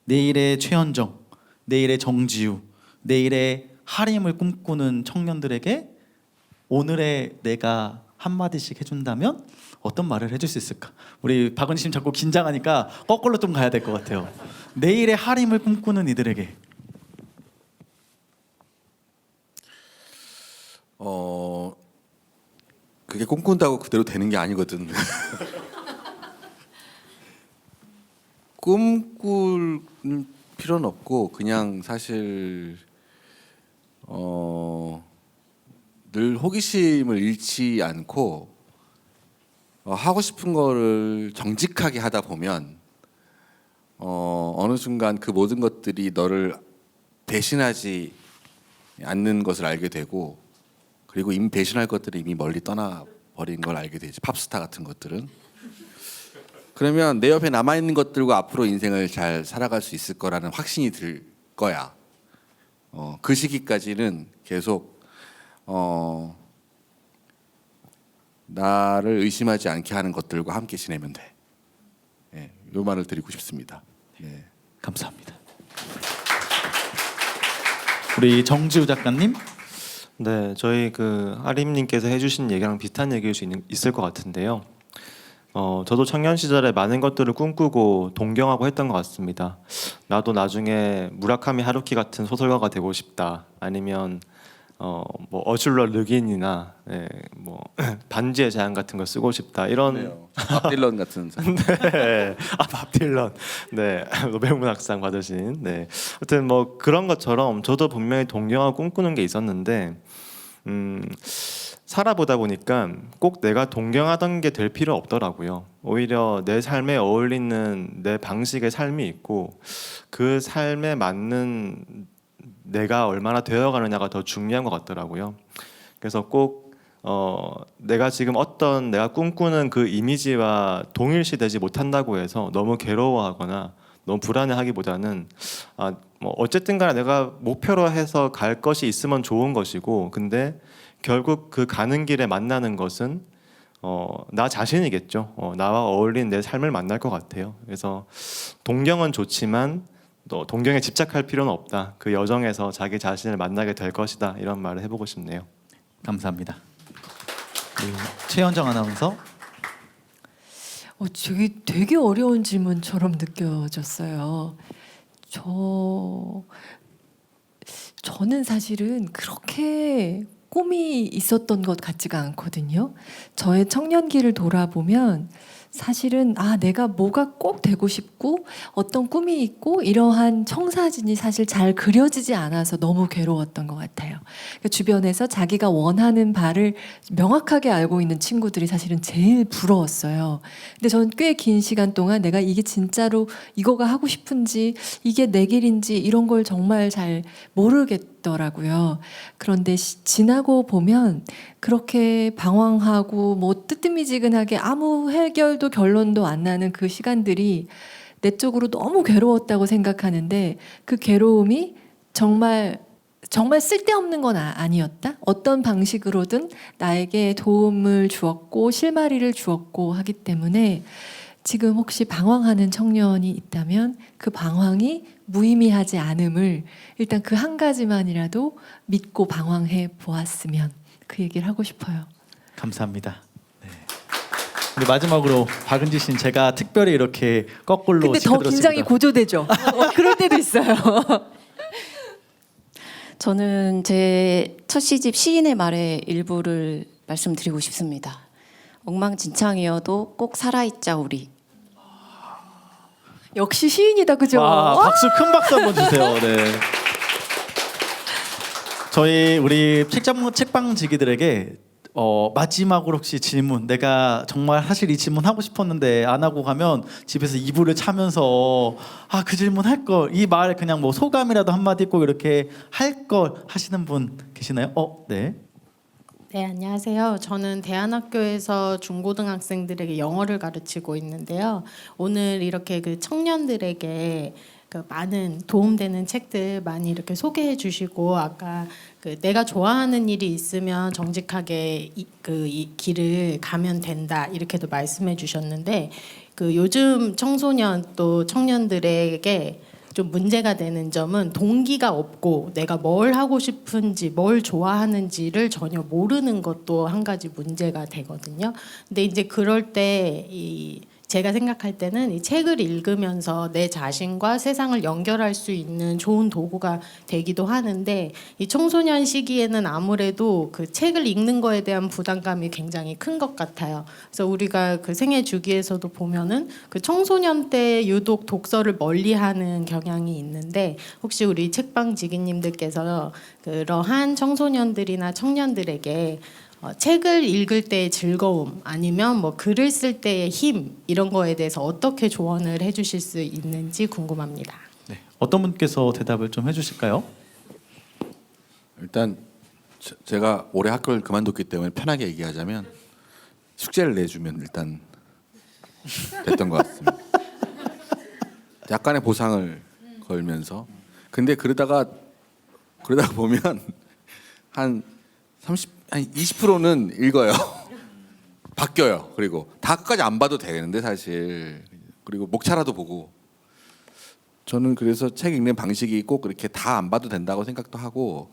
내일의 최현정, 내일의 정지우, 내일의 하림을 꿈꾸는 청년들에게 오늘의 내가 한마디씩 해준다면 어떤 말을 해줄 수 있을까? 우리 박은지 씨 자꾸 긴장하니까 거꾸로 좀 가야 될 것 같아요. 내일의 하림을 꿈꾸는 이들에게
그게 꿈꾼다고 그대로 되는 게 아니거든. 꿈꿀 필요는 없고 그냥 사실 늘 호기심을 잃지 않고 하고 싶은 거를 정직하게 하다 보면 어느 순간 그 모든 것들이 너를 배신하지 않는 것을 알게 되고, 그리고 이미 배신할 것들이 이미 멀리 떠나버린 걸 알게 되지. 팝스타 같은 것들은. 그러면 내 옆에 남아있는 것들과 앞으로 인생을 잘 살아갈 수 있을 거라는 확신이 들 거야. 그 시기까지는 계속 나를 의심하지 않게 하는 것들과 함께 지내면 돼. 네, 이 말을 드리고 싶습니다. 네.
감사합니다. 우리 정지우 작가님.
네, 저희 그 하림님께서 해주신 얘기랑 비슷한 얘기일 수 있을 것 같은데요. 저도 청년 시절에 많은 것들을 꿈꾸고 동경하고 했던 것 같습니다. 나도 나중에 무라카미 하루키 같은 소설가가 되고 싶다. 아니면 뭐 어슐러 르긴이나 뭐 반지의 제왕 같은 거 쓰고 싶다. 이런
밥 딜런 같은 사람.
네, 밥 딜런. 네, 노벨문학상 받으신. 네, 아무튼 뭐 그런 것처럼 저도 분명히 동경하고 꿈꾸는 게 있었는데. 살아보다 보니까 꼭 내가 동경하던 게 될 필요 없더라고요. 오히려 내 삶에 어울리는 내 방식의 삶이 있고 그 삶에 맞는 내가 얼마나 되어가느냐가 더 중요한 것 같더라고요. 그래서 꼭 내가 지금 어떤 내가 꿈꾸는 그 이미지와 동일시되지 못한다고 해서 너무 괴로워하거나 너무 불안해하기보다는 뭐 어쨌든 간에 내가 목표로 해서 갈 것이 있으면 좋은 것이고, 근데 결국 그 가는 길에 만나는 것은 나 자신이겠죠. 나와 어울리는 내 삶을 만날 것 같아요. 그래서 동경은 좋지만 또 동경에 집착할 필요는 없다. 그 여정에서 자기 자신을 만나게 될 것이다. 이런 말을 해보고 싶네요.
감사합니다. 최현정 아나운서.
되게 어려운 질문처럼 느껴졌어요. 저는 사실은 그렇게 꿈이 있었던 것 같지가 않거든요. 저의 청년기를 돌아보면 사실은 내가 뭐가 꼭 되고 싶고 어떤 꿈이 있고 이러한 청사진이 사실 잘 그려지지 않아서 너무 괴로웠던 것 같아요. 그러니까 주변에서 자기가 원하는 바를 명확하게 알고 있는 친구들이 사실은 제일 부러웠어요. 근데 저는 꽤 긴 시간 동안 내가 이게 진짜로 이거가 하고 싶은지 이게 내 길인지 이런 걸 정말 잘 모르겠더라고요. 그런데 지나고 보면 그렇게 방황하고 뭐 뜨뜻미지근하게 아무 해결도 결론도 안 나는 그 시간들이 내 쪽으로 너무 괴로웠다고 생각하는데, 그 괴로움이 정말 쓸데없는 건 아니었다. 어떤 방식으로든 나에게 도움을 주었고 실마리를 주었고 하기 때문에 지금 혹시 방황하는 청년이 있다면 그 방황이 무의미하지 않음을 일단 그 한 가지만이라도 믿고 방황해 보았으면, 그 얘기를 하고 싶어요.
감사합니다. 네. 우리 마지막으로 박은지 씨는 제가 특별히 이렇게 거꾸로
근데 더
시켜드렸습니다.
긴장이 고조되죠. 그럴 때도 있어요.
저는 제 첫 시집 시인의 말의 일부를 말씀드리고 싶습니다. 엉망진창이어도 꼭 살아있자 우리.
역시 시인이다, 그죠?
와, 박수, 큰 박수 한번 주세요. 네. 저희 우리 책방지기들에게 마지막으로 혹시 질문, 내가 정말 사실 이 질문 하고 싶었는데 안 하고 가면 집에서 이불을 차면서 그 질문 할 걸, 이 말 그냥 뭐 소감이라도 한마디 꼭 이렇게 할 걸 하시는 분 계시나요? 네.
네, 안녕하세요. 저는 대안학교에서 중고등학생들에게 영어를 가르치고 있는데요. 오늘 이렇게 그 청년들에게 그 많은 도움되는 책들 많이 이렇게 소개해 주시고, 아까 그 내가 좋아하는 일이 있으면 정직하게 이 길을 가면 된다 이렇게도 말씀해 주셨는데, 그 요즘 청소년 또 청년들에게 좀 문제가 되는 점은 동기가 없고 내가 뭘 하고 싶은지 뭘 좋아하는지를 전혀 모르는 것도 한 가지 문제가 되거든요. 근데 이제 그럴 때 제가 생각할 때는 이 책을 읽으면서 내 자신과 세상을 연결할 수 있는 좋은 도구가 되기도 하는데, 이 청소년 시기에는 아무래도 그 책을 읽는 거에 대한 부담감이 굉장히 큰 것 같아요. 그래서 우리가 그 생애 주기에서도 보면은 그 청소년 때 유독 독서를 멀리하는 경향이 있는데, 혹시 우리 책방지기님들께서 그러한 청소년들이나 청년들에게 책을 읽을 때의 즐거움 아니면 뭐 글을 쓸 때의 힘 이런 거에 대해서 어떻게 조언을 해주실 수 있는지 궁금합니다.
네. 어떤 분께서 대답을 좀 해주실까요?
일단 제가 올해 학교를 그만뒀기 때문에 편하게 얘기하자면 숙제를 내주면 일단 됐던 것 같습니다. 약간의 보상을 걸면서. 근데 그러다가 보면 한 20%는 읽어요. 바뀌어요. 그리고 다 끝까지 안 봐도 되는데 사실. 그리고 목차라도 보고. 저는 그래서 책 읽는 방식이 꼭 그렇게 다 안 봐도 된다고 생각도 하고,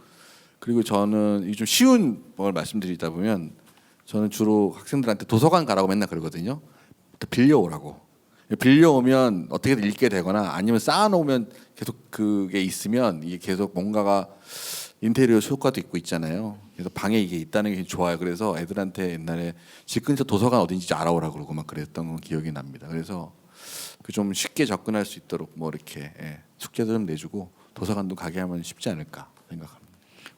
그리고 저는 좀 쉬운 걸 말씀드리다 보면 저는 주로 학생들한테 도서관 가라고 맨날 그러거든요. 빌려오라고. 빌려오면 어떻게든 읽게 되거나 아니면 쌓아놓으면 계속 그게 있으면 이게 계속 뭔가가 인테리어 효과도 있고 있잖아요. 그래서 방에 이게 있다는 게 좋아요. 그래서 애들한테 옛날에 집 근처 도서관 어딘지 좀 알아오라 그러고 막 그랬던 건 기억이 납니다. 그래서 그 좀 쉽게 접근할 수 있도록 뭐 이렇게 숙제도 좀 내주고 도서관도 가게 하면 쉽지 않을까 생각합니다.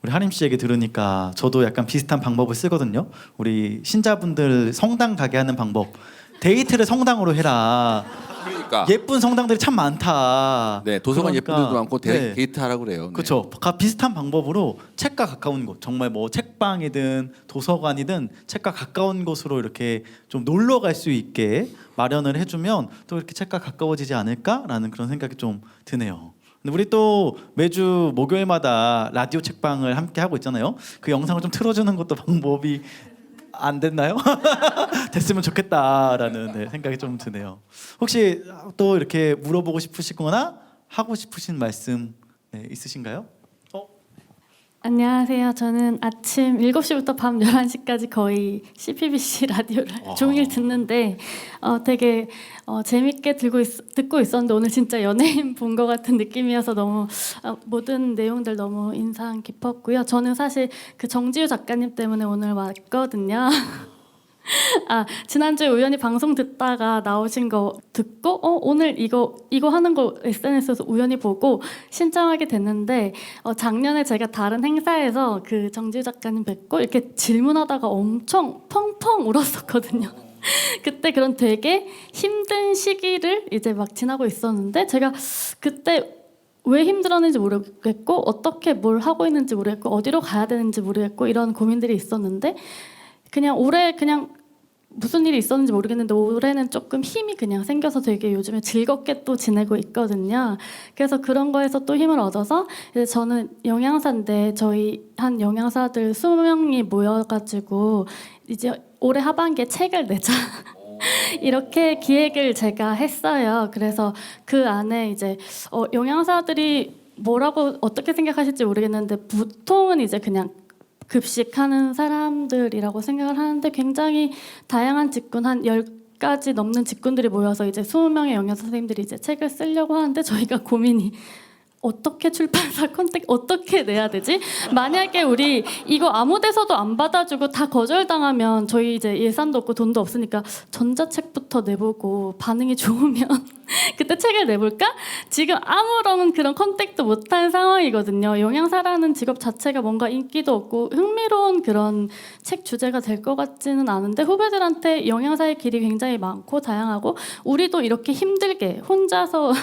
우리 하림 씨 얘기 들으니까 저도 약간 비슷한 방법을 쓰거든요. 우리 신자분들 성당 가게 하는 방법. 데이트를 성당으로 해라.
그러니까
예쁜 성당들이 참 많다.
네, 도서관
그러니까,
예쁜 데도 많고
네.
데이트 하라고 그래요. 네.
그렇죠. 비슷한 방법으로 책과 가까운 곳, 정말 뭐 책방이든 도서관이든 책과 가까운 곳으로 이렇게 좀 놀러 갈 수 있게 마련을 해주면 또 이렇게 책과 가까워지지 않을까라는 그런 생각이 좀 드네요. 근데 우리 또 매주 목요일마다 라디오 책방을 함께 하고 있잖아요. 그 영상을 좀 틀어주는 것도 방법이 안 됐나요? 됐으면 좋겠다라는 생각이 좀 드네요. 혹시 또 이렇게 물어보고 싶으시거나 하고 싶으신 말씀 있으신가요?
안녕하세요. 저는 아침 7시부터 밤 11시까지 거의 CPBC 라디오를 종일 듣는데 되게 재밌게 듣고 있었는데 오늘 진짜 연예인 본 것 같은 느낌이어서 너무 모든 내용들 너무 인상 깊었고요. 저는 사실 그 정지우 작가님 때문에 오늘 왔거든요. 지난주에 우연히 방송 듣다가 나오신 거 듣고 오늘 이거 하는 거 SNS에서 우연히 보고 신청하게 됐는데 작년에 제가 다른 행사에서 그 정지우 작가님 뵙고 이렇게 질문하다가 엄청 펑펑 울었었거든요. 그때 그런 되게 힘든 시기를 이제 막 지나고 있었는데 제가 그때 왜 힘들었는지 모르겠고 어떻게 뭘 하고 있는지 모르겠고 어디로 가야 되는지 모르겠고 이런 고민들이 있었는데 올해 무슨 일이 있었는지 모르겠는데 올해는 조금 힘이 그냥 생겨서 되게 요즘에 즐겁게 또 지내고 있거든요. 그래서 그런 거에서 또 힘을 얻어서 이제 저는 영양사인데 저희 한 영양사들 20명이 모여가지고 이제 올해 하반기에 책을 내자 이렇게 기획을 제가 했어요. 그래서 그 안에 이제 영양사들이 뭐라고 어떻게 생각하실지 모르겠는데 보통은 이제 그냥 급식하는 사람들이라고 생각을 하는데 굉장히 다양한 직군 한 10가지 넘는 직군들이 모여서 이제 20명의 영양사 선생님들이 이제 책을 쓰려고 하는데 저희가 고민이 어떻게 출판사 컨택 어떻게 내야 되지? 만약에 우리 이거 아무 데서도 안 받아주고 다 거절당하면 저희 이제 예산도 없고 돈도 없으니까 전자책부터 내보고 반응이 좋으면 그때 책을 내볼까? 지금 아무런 그런 컨택도 못한 상황이거든요. 영양사라는 직업 자체가 뭔가 인기도 없고 흥미로운 그런 책 주제가 될 것 같지는 않은데 후배들한테 영양사의 길이 굉장히 많고 다양하고 우리도 이렇게 힘들게 혼자서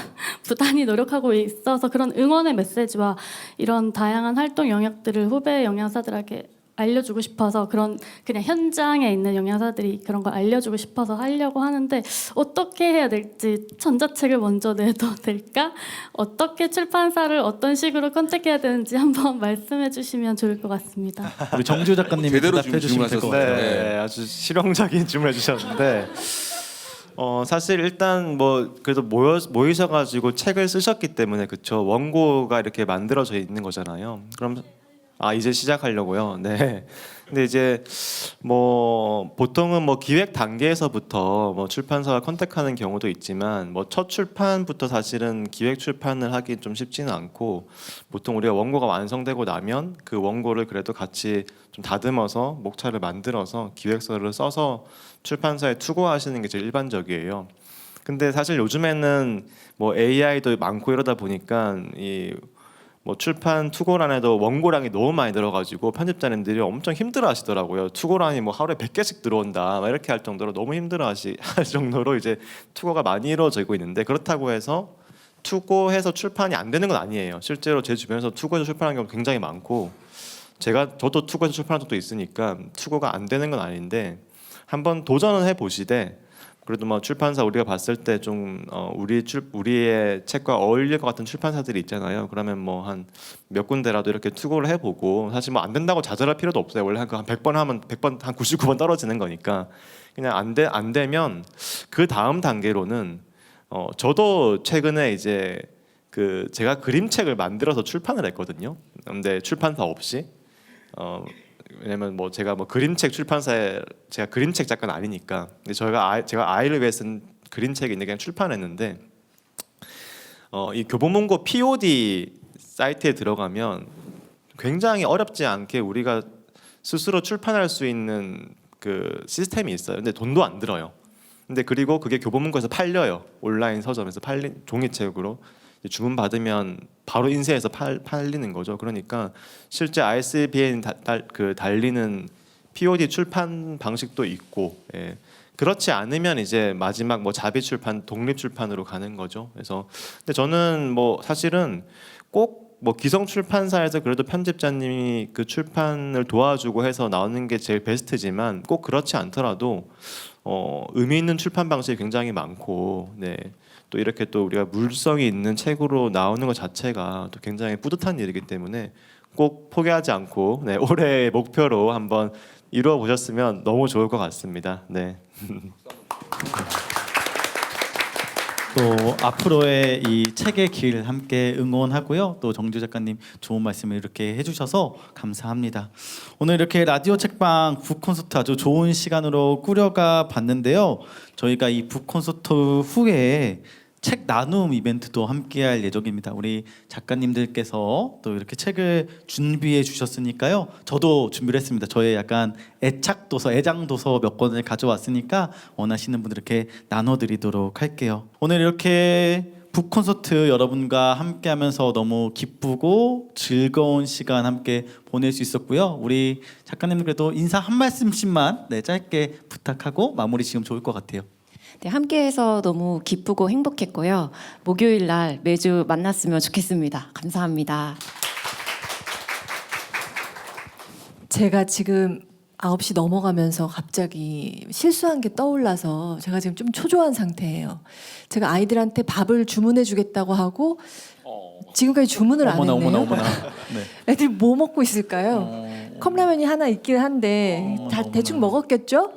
부단히 노력하고 있어서 그런 응원의 메시지와 이런 다양한 활동 영역들을 후배 영양사들에게 알려주고 싶어서 그냥 현장에 있는 영양사들이 그런 걸 알려주고 싶어서 하려고 하는데 어떻게 해야 될지 전자책을 먼저 내도 될까? 어떻게 출판사를 어떤 식으로 컨택해야 되는지 한번 말씀해 주시면 좋을 것 같습니다.
우리 정지우 작가님이
제대로
대답해 주시면 될 것 같아요.
네, 아주 실용적인 질문을 주셨는데 사실 일단 뭐 그래도 모이셔가지고 책을 쓰셨기 때문에 그쵸 원고가 이렇게 만들어져 있는 거잖아요. 그럼 이제 시작하려고요. 네. 근데 이제 뭐 보통은 뭐 기획 단계에서부터 뭐 출판사와 컨택하는 경우도 있지만 뭐 첫 출판부터 사실은 기획 출판을 하기 좀 쉽지는 않고 보통 우리가 원고가 완성되고 나면 그 원고를 그래도 같이 좀 다듬어서 목차를 만들어서 기획서를 써서 출판사에 투고하시는 게 제일 일반적이에요. 근데 사실 요즘에는 뭐 AI도 많고 이러다 보니까 뭐 출판 투고란에도 원고량이 너무 많이 들어가지고 편집자님들이 엄청 힘들어하시더라고요. 투고란이 뭐 하루에 100개씩 들어온다 막 이렇게 할 정도로 너무 힘들어할 정도로 이제 투고가 많이 이루어지고 있는데 그렇다고 해서 투고해서 출판이 안 되는 건 아니에요. 실제로 제 주변에서 투고해서 출판하는 경우 굉장히 많고 저도 투고해서 출판한 적도 있으니까 투고가 안 되는 건 아닌데 한번 도전을 해보시되 그래도 뭐 출판사 우리가 봤을 때 좀 우리의 책과 어울릴 것 같은 출판사들이 있잖아요. 그러면 뭐 한 몇 군데라도 이렇게 투고를 해보고 사실 뭐 안 된다고 좌절할 필요도 없어요. 원래 한 100번 하면 100번 한 99번 떨어지는 거니까 그냥 안 되면 그 다음 단계로는 저도 최근에 이제 제가 그림책을 만들어서 출판을 했거든요. 근데 출판사 없이 왜냐면 뭐 제가 뭐 그림책 출판사에 제가 그림책 작가는 아니니까 근데 제가 아이를 위해 쓴 그림책이 있는데 그냥 출판했는데 이 교보문고 POD 사이트에 들어가면 굉장히 어렵지 않게 우리가 스스로 출판할 수 있는 그 시스템이 있어요. 근데 돈도 안 들어요. 근데 그리고 그게 교보문고에서 팔려요. 온라인 서점에서 종이책으로 주문 받으면 바로 인쇄해서 팔리는 거죠. 그러니까 실제 ISBN 달리는 POD 출판 방식도 있고, 그렇지 않으면 이제 마지막 뭐 자비 출판, 독립 출판으로 가는 거죠. 그래서 근데 저는 뭐 사실은 꼭 뭐 기성 출판사에서 그래도 편집자님이 그 출판을 도와주고 해서 나오는 게 제일 베스트지만 꼭 그렇지 않더라도 의미 있는 출판 방식이 굉장히 많고, 또 이렇게 또 우리가 물성이 있는 책으로 나오는 것 자체가 또 굉장히 뿌듯한 일이기 때문에 꼭 포기하지 않고 올해의 목표로 한번 이루어 보셨으면 너무 좋을 것 같습니다. 네.
또 앞으로의 이 책의 길 함께 응원하고요. 또 정지우 작가님 좋은 말씀을 이렇게 해주셔서 감사합니다. 오늘 이렇게 라디오 책방 북콘서트 아주 좋은 시간으로 꾸려가 봤는데요. 저희가 이 북콘서트 후에 책 나눔 이벤트도 함께할 예정입니다. 우리 작가님들께서 또 이렇게 책을 준비해 주셨으니까요. 저도 준비를 했습니다. 저의 약간 애착 도서, 애장 도서 몇 권을 가져왔으니까 원하시는 분들 이렇게 나눠드리도록 할게요. 오늘 이렇게 북콘서트 여러분과 함께하면서 너무 기쁘고 즐거운 시간 함께 보낼 수 있었고요. 우리 작가님들 그래도 인사 한 말씀씩만 짧게 부탁하고 마무리 지으면 좋을 것 같아요.
네, 함께해서 너무 기쁘고 행복했고요. 목요일 날 매주 만났으면 좋겠습니다. 감사합니다.
제가 지금 9시 넘어가면서 갑자기 실수한 게 떠올라서 제가 지금 좀 초조한 상태예요. 제가 아이들한테 밥을 주문해 주겠다고 하고 지금까지 주문을 안 했네요.
어머나.
애들이 뭐 먹고 있을까요? 컵라면이 하나 있긴 한데 다 대충 먹었겠죠?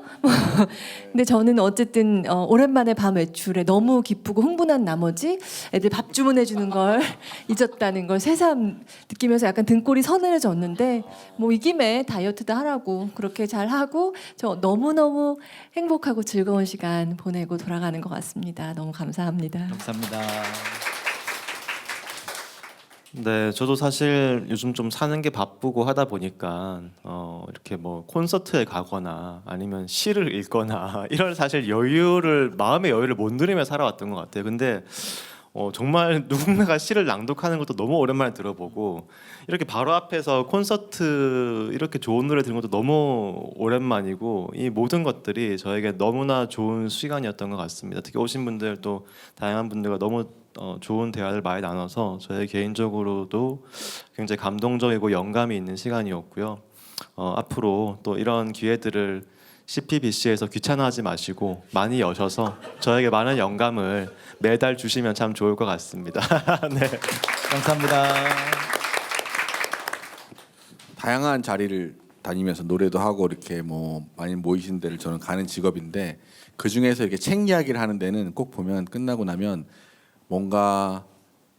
근데 저는 어쨌든 오랜만에 밤 외출에 너무 기쁘고 흥분한 나머지 애들 밥 주문해 주는 걸 잊었다는 걸 새삼 느끼면서 약간 등골이 서늘해졌는데 뭐 이 김에 다이어트도 하라고 그렇게 잘 하고 저 너무너무 행복하고 즐거운 시간 보내고 돌아가는 것 같습니다. 너무 감사합니다.
감사합니다.
네, 저도 사실 요즘 좀 사는 게 바쁘고 하다 보니까 이렇게 뭐 콘서트에 가거나 아니면 시를 읽거나 이런 사실 마음의 여유를 못 누리며 살아왔던 것 같아요. 근데 정말 누군가가 시를 낭독하는 것도 너무 오랜만에 들어보고 이렇게 바로 앞에서 콘서트 이렇게 좋은 노래 들은 것도 너무 오랜만이고 이 모든 것들이 저에게 너무나 좋은 시간이었던 것 같습니다. 특히 오신 분들도 다양한 분들과 너무 좋은 대화를 많이 나눠서 저희 개인적으로도 굉장히 감동적이고 영감이 있는 시간이었고요. 앞으로 또 이런 기회들을 CPBC에서 귀찮아하지 마시고 많이 여셔서 저에게 많은 영감을 매달 주시면 참 좋을 것 같습니다. 네.
감사합니다.
다양한 자리를 다니면서 노래도 하고 이렇게 뭐 많이 모이신 데를 저는 가는 직업인데 그 중에서 이렇게 책 이야기를 하는 데는 꼭 보면 끝나고 나면 뭔가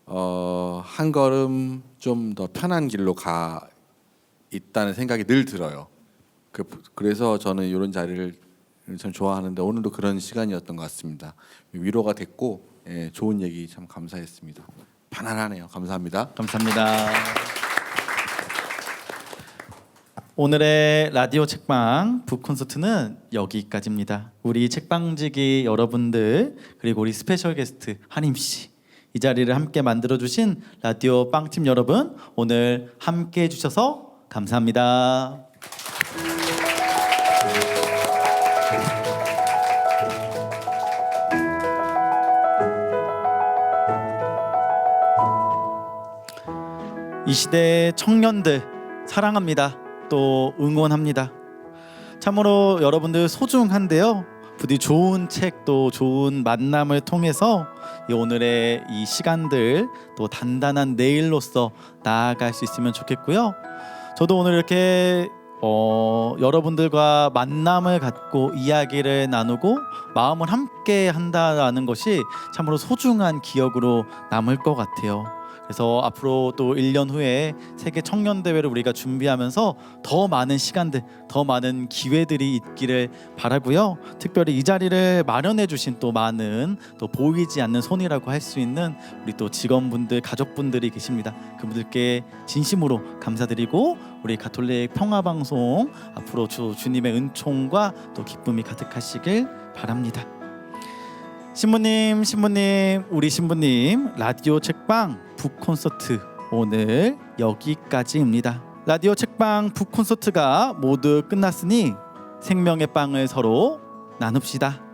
한 걸음 좀 더 편한 길로 가 있다는 생각이 늘 들어요. 그래서 저는 이런 자리를 참 좋아하는데 오늘도 그런 시간이었던 것 같습니다. 위로가 됐고 좋은 얘기 참 감사했습니다. 편안하네요. 감사합니다.
감사합니다. 오늘의 라디오 책방 북콘서트는 여기까지입니다. 우리 책방지기 여러분들 그리고 우리 스페셜 게스트 한임 씨, 이 자리를 함께 만들어주신 라디오 빵팀 여러분, 오늘 함께 해주셔서 감사합니다. 이 시대의 청년들 사랑합니다. 또 응원합니다. 참으로 여러분들 소중한데요. 부디 좋은 책 또 좋은 만남을 통해서 오늘의 이 시간들 또 단단한 내일로서 나아갈 수 있으면 좋겠고요. 저도 오늘 이렇게 여러분들과 만남을 갖고 이야기를 나누고 마음을 함께 한다는 것이 참으로 소중한 기억으로 남을 것 같아요. 그래서 앞으로 또 1년 후에 세계 청년 대회를 우리가 준비하면서 더 많은 시간들, 더 많은 기회들이 있기를 바라고요. 특별히 이 자리를 마련해 주신 또 많은 또 보이지 않는 손이라고 할 수 있는 우리 또 직원분들, 가족분들이 계십니다. 그분들께 진심으로 감사드리고 우리 가톨릭 평화방송 앞으로 주님의 은총과 또 기쁨이 가득하시길 바랍니다. 신부님, 우리 신부님, 라디오 책방 북콘서트 오늘 여기까지입니다. 라디오 책방 북콘서트가 모두 끝났으니 생명의 빵을 서로 나눕시다.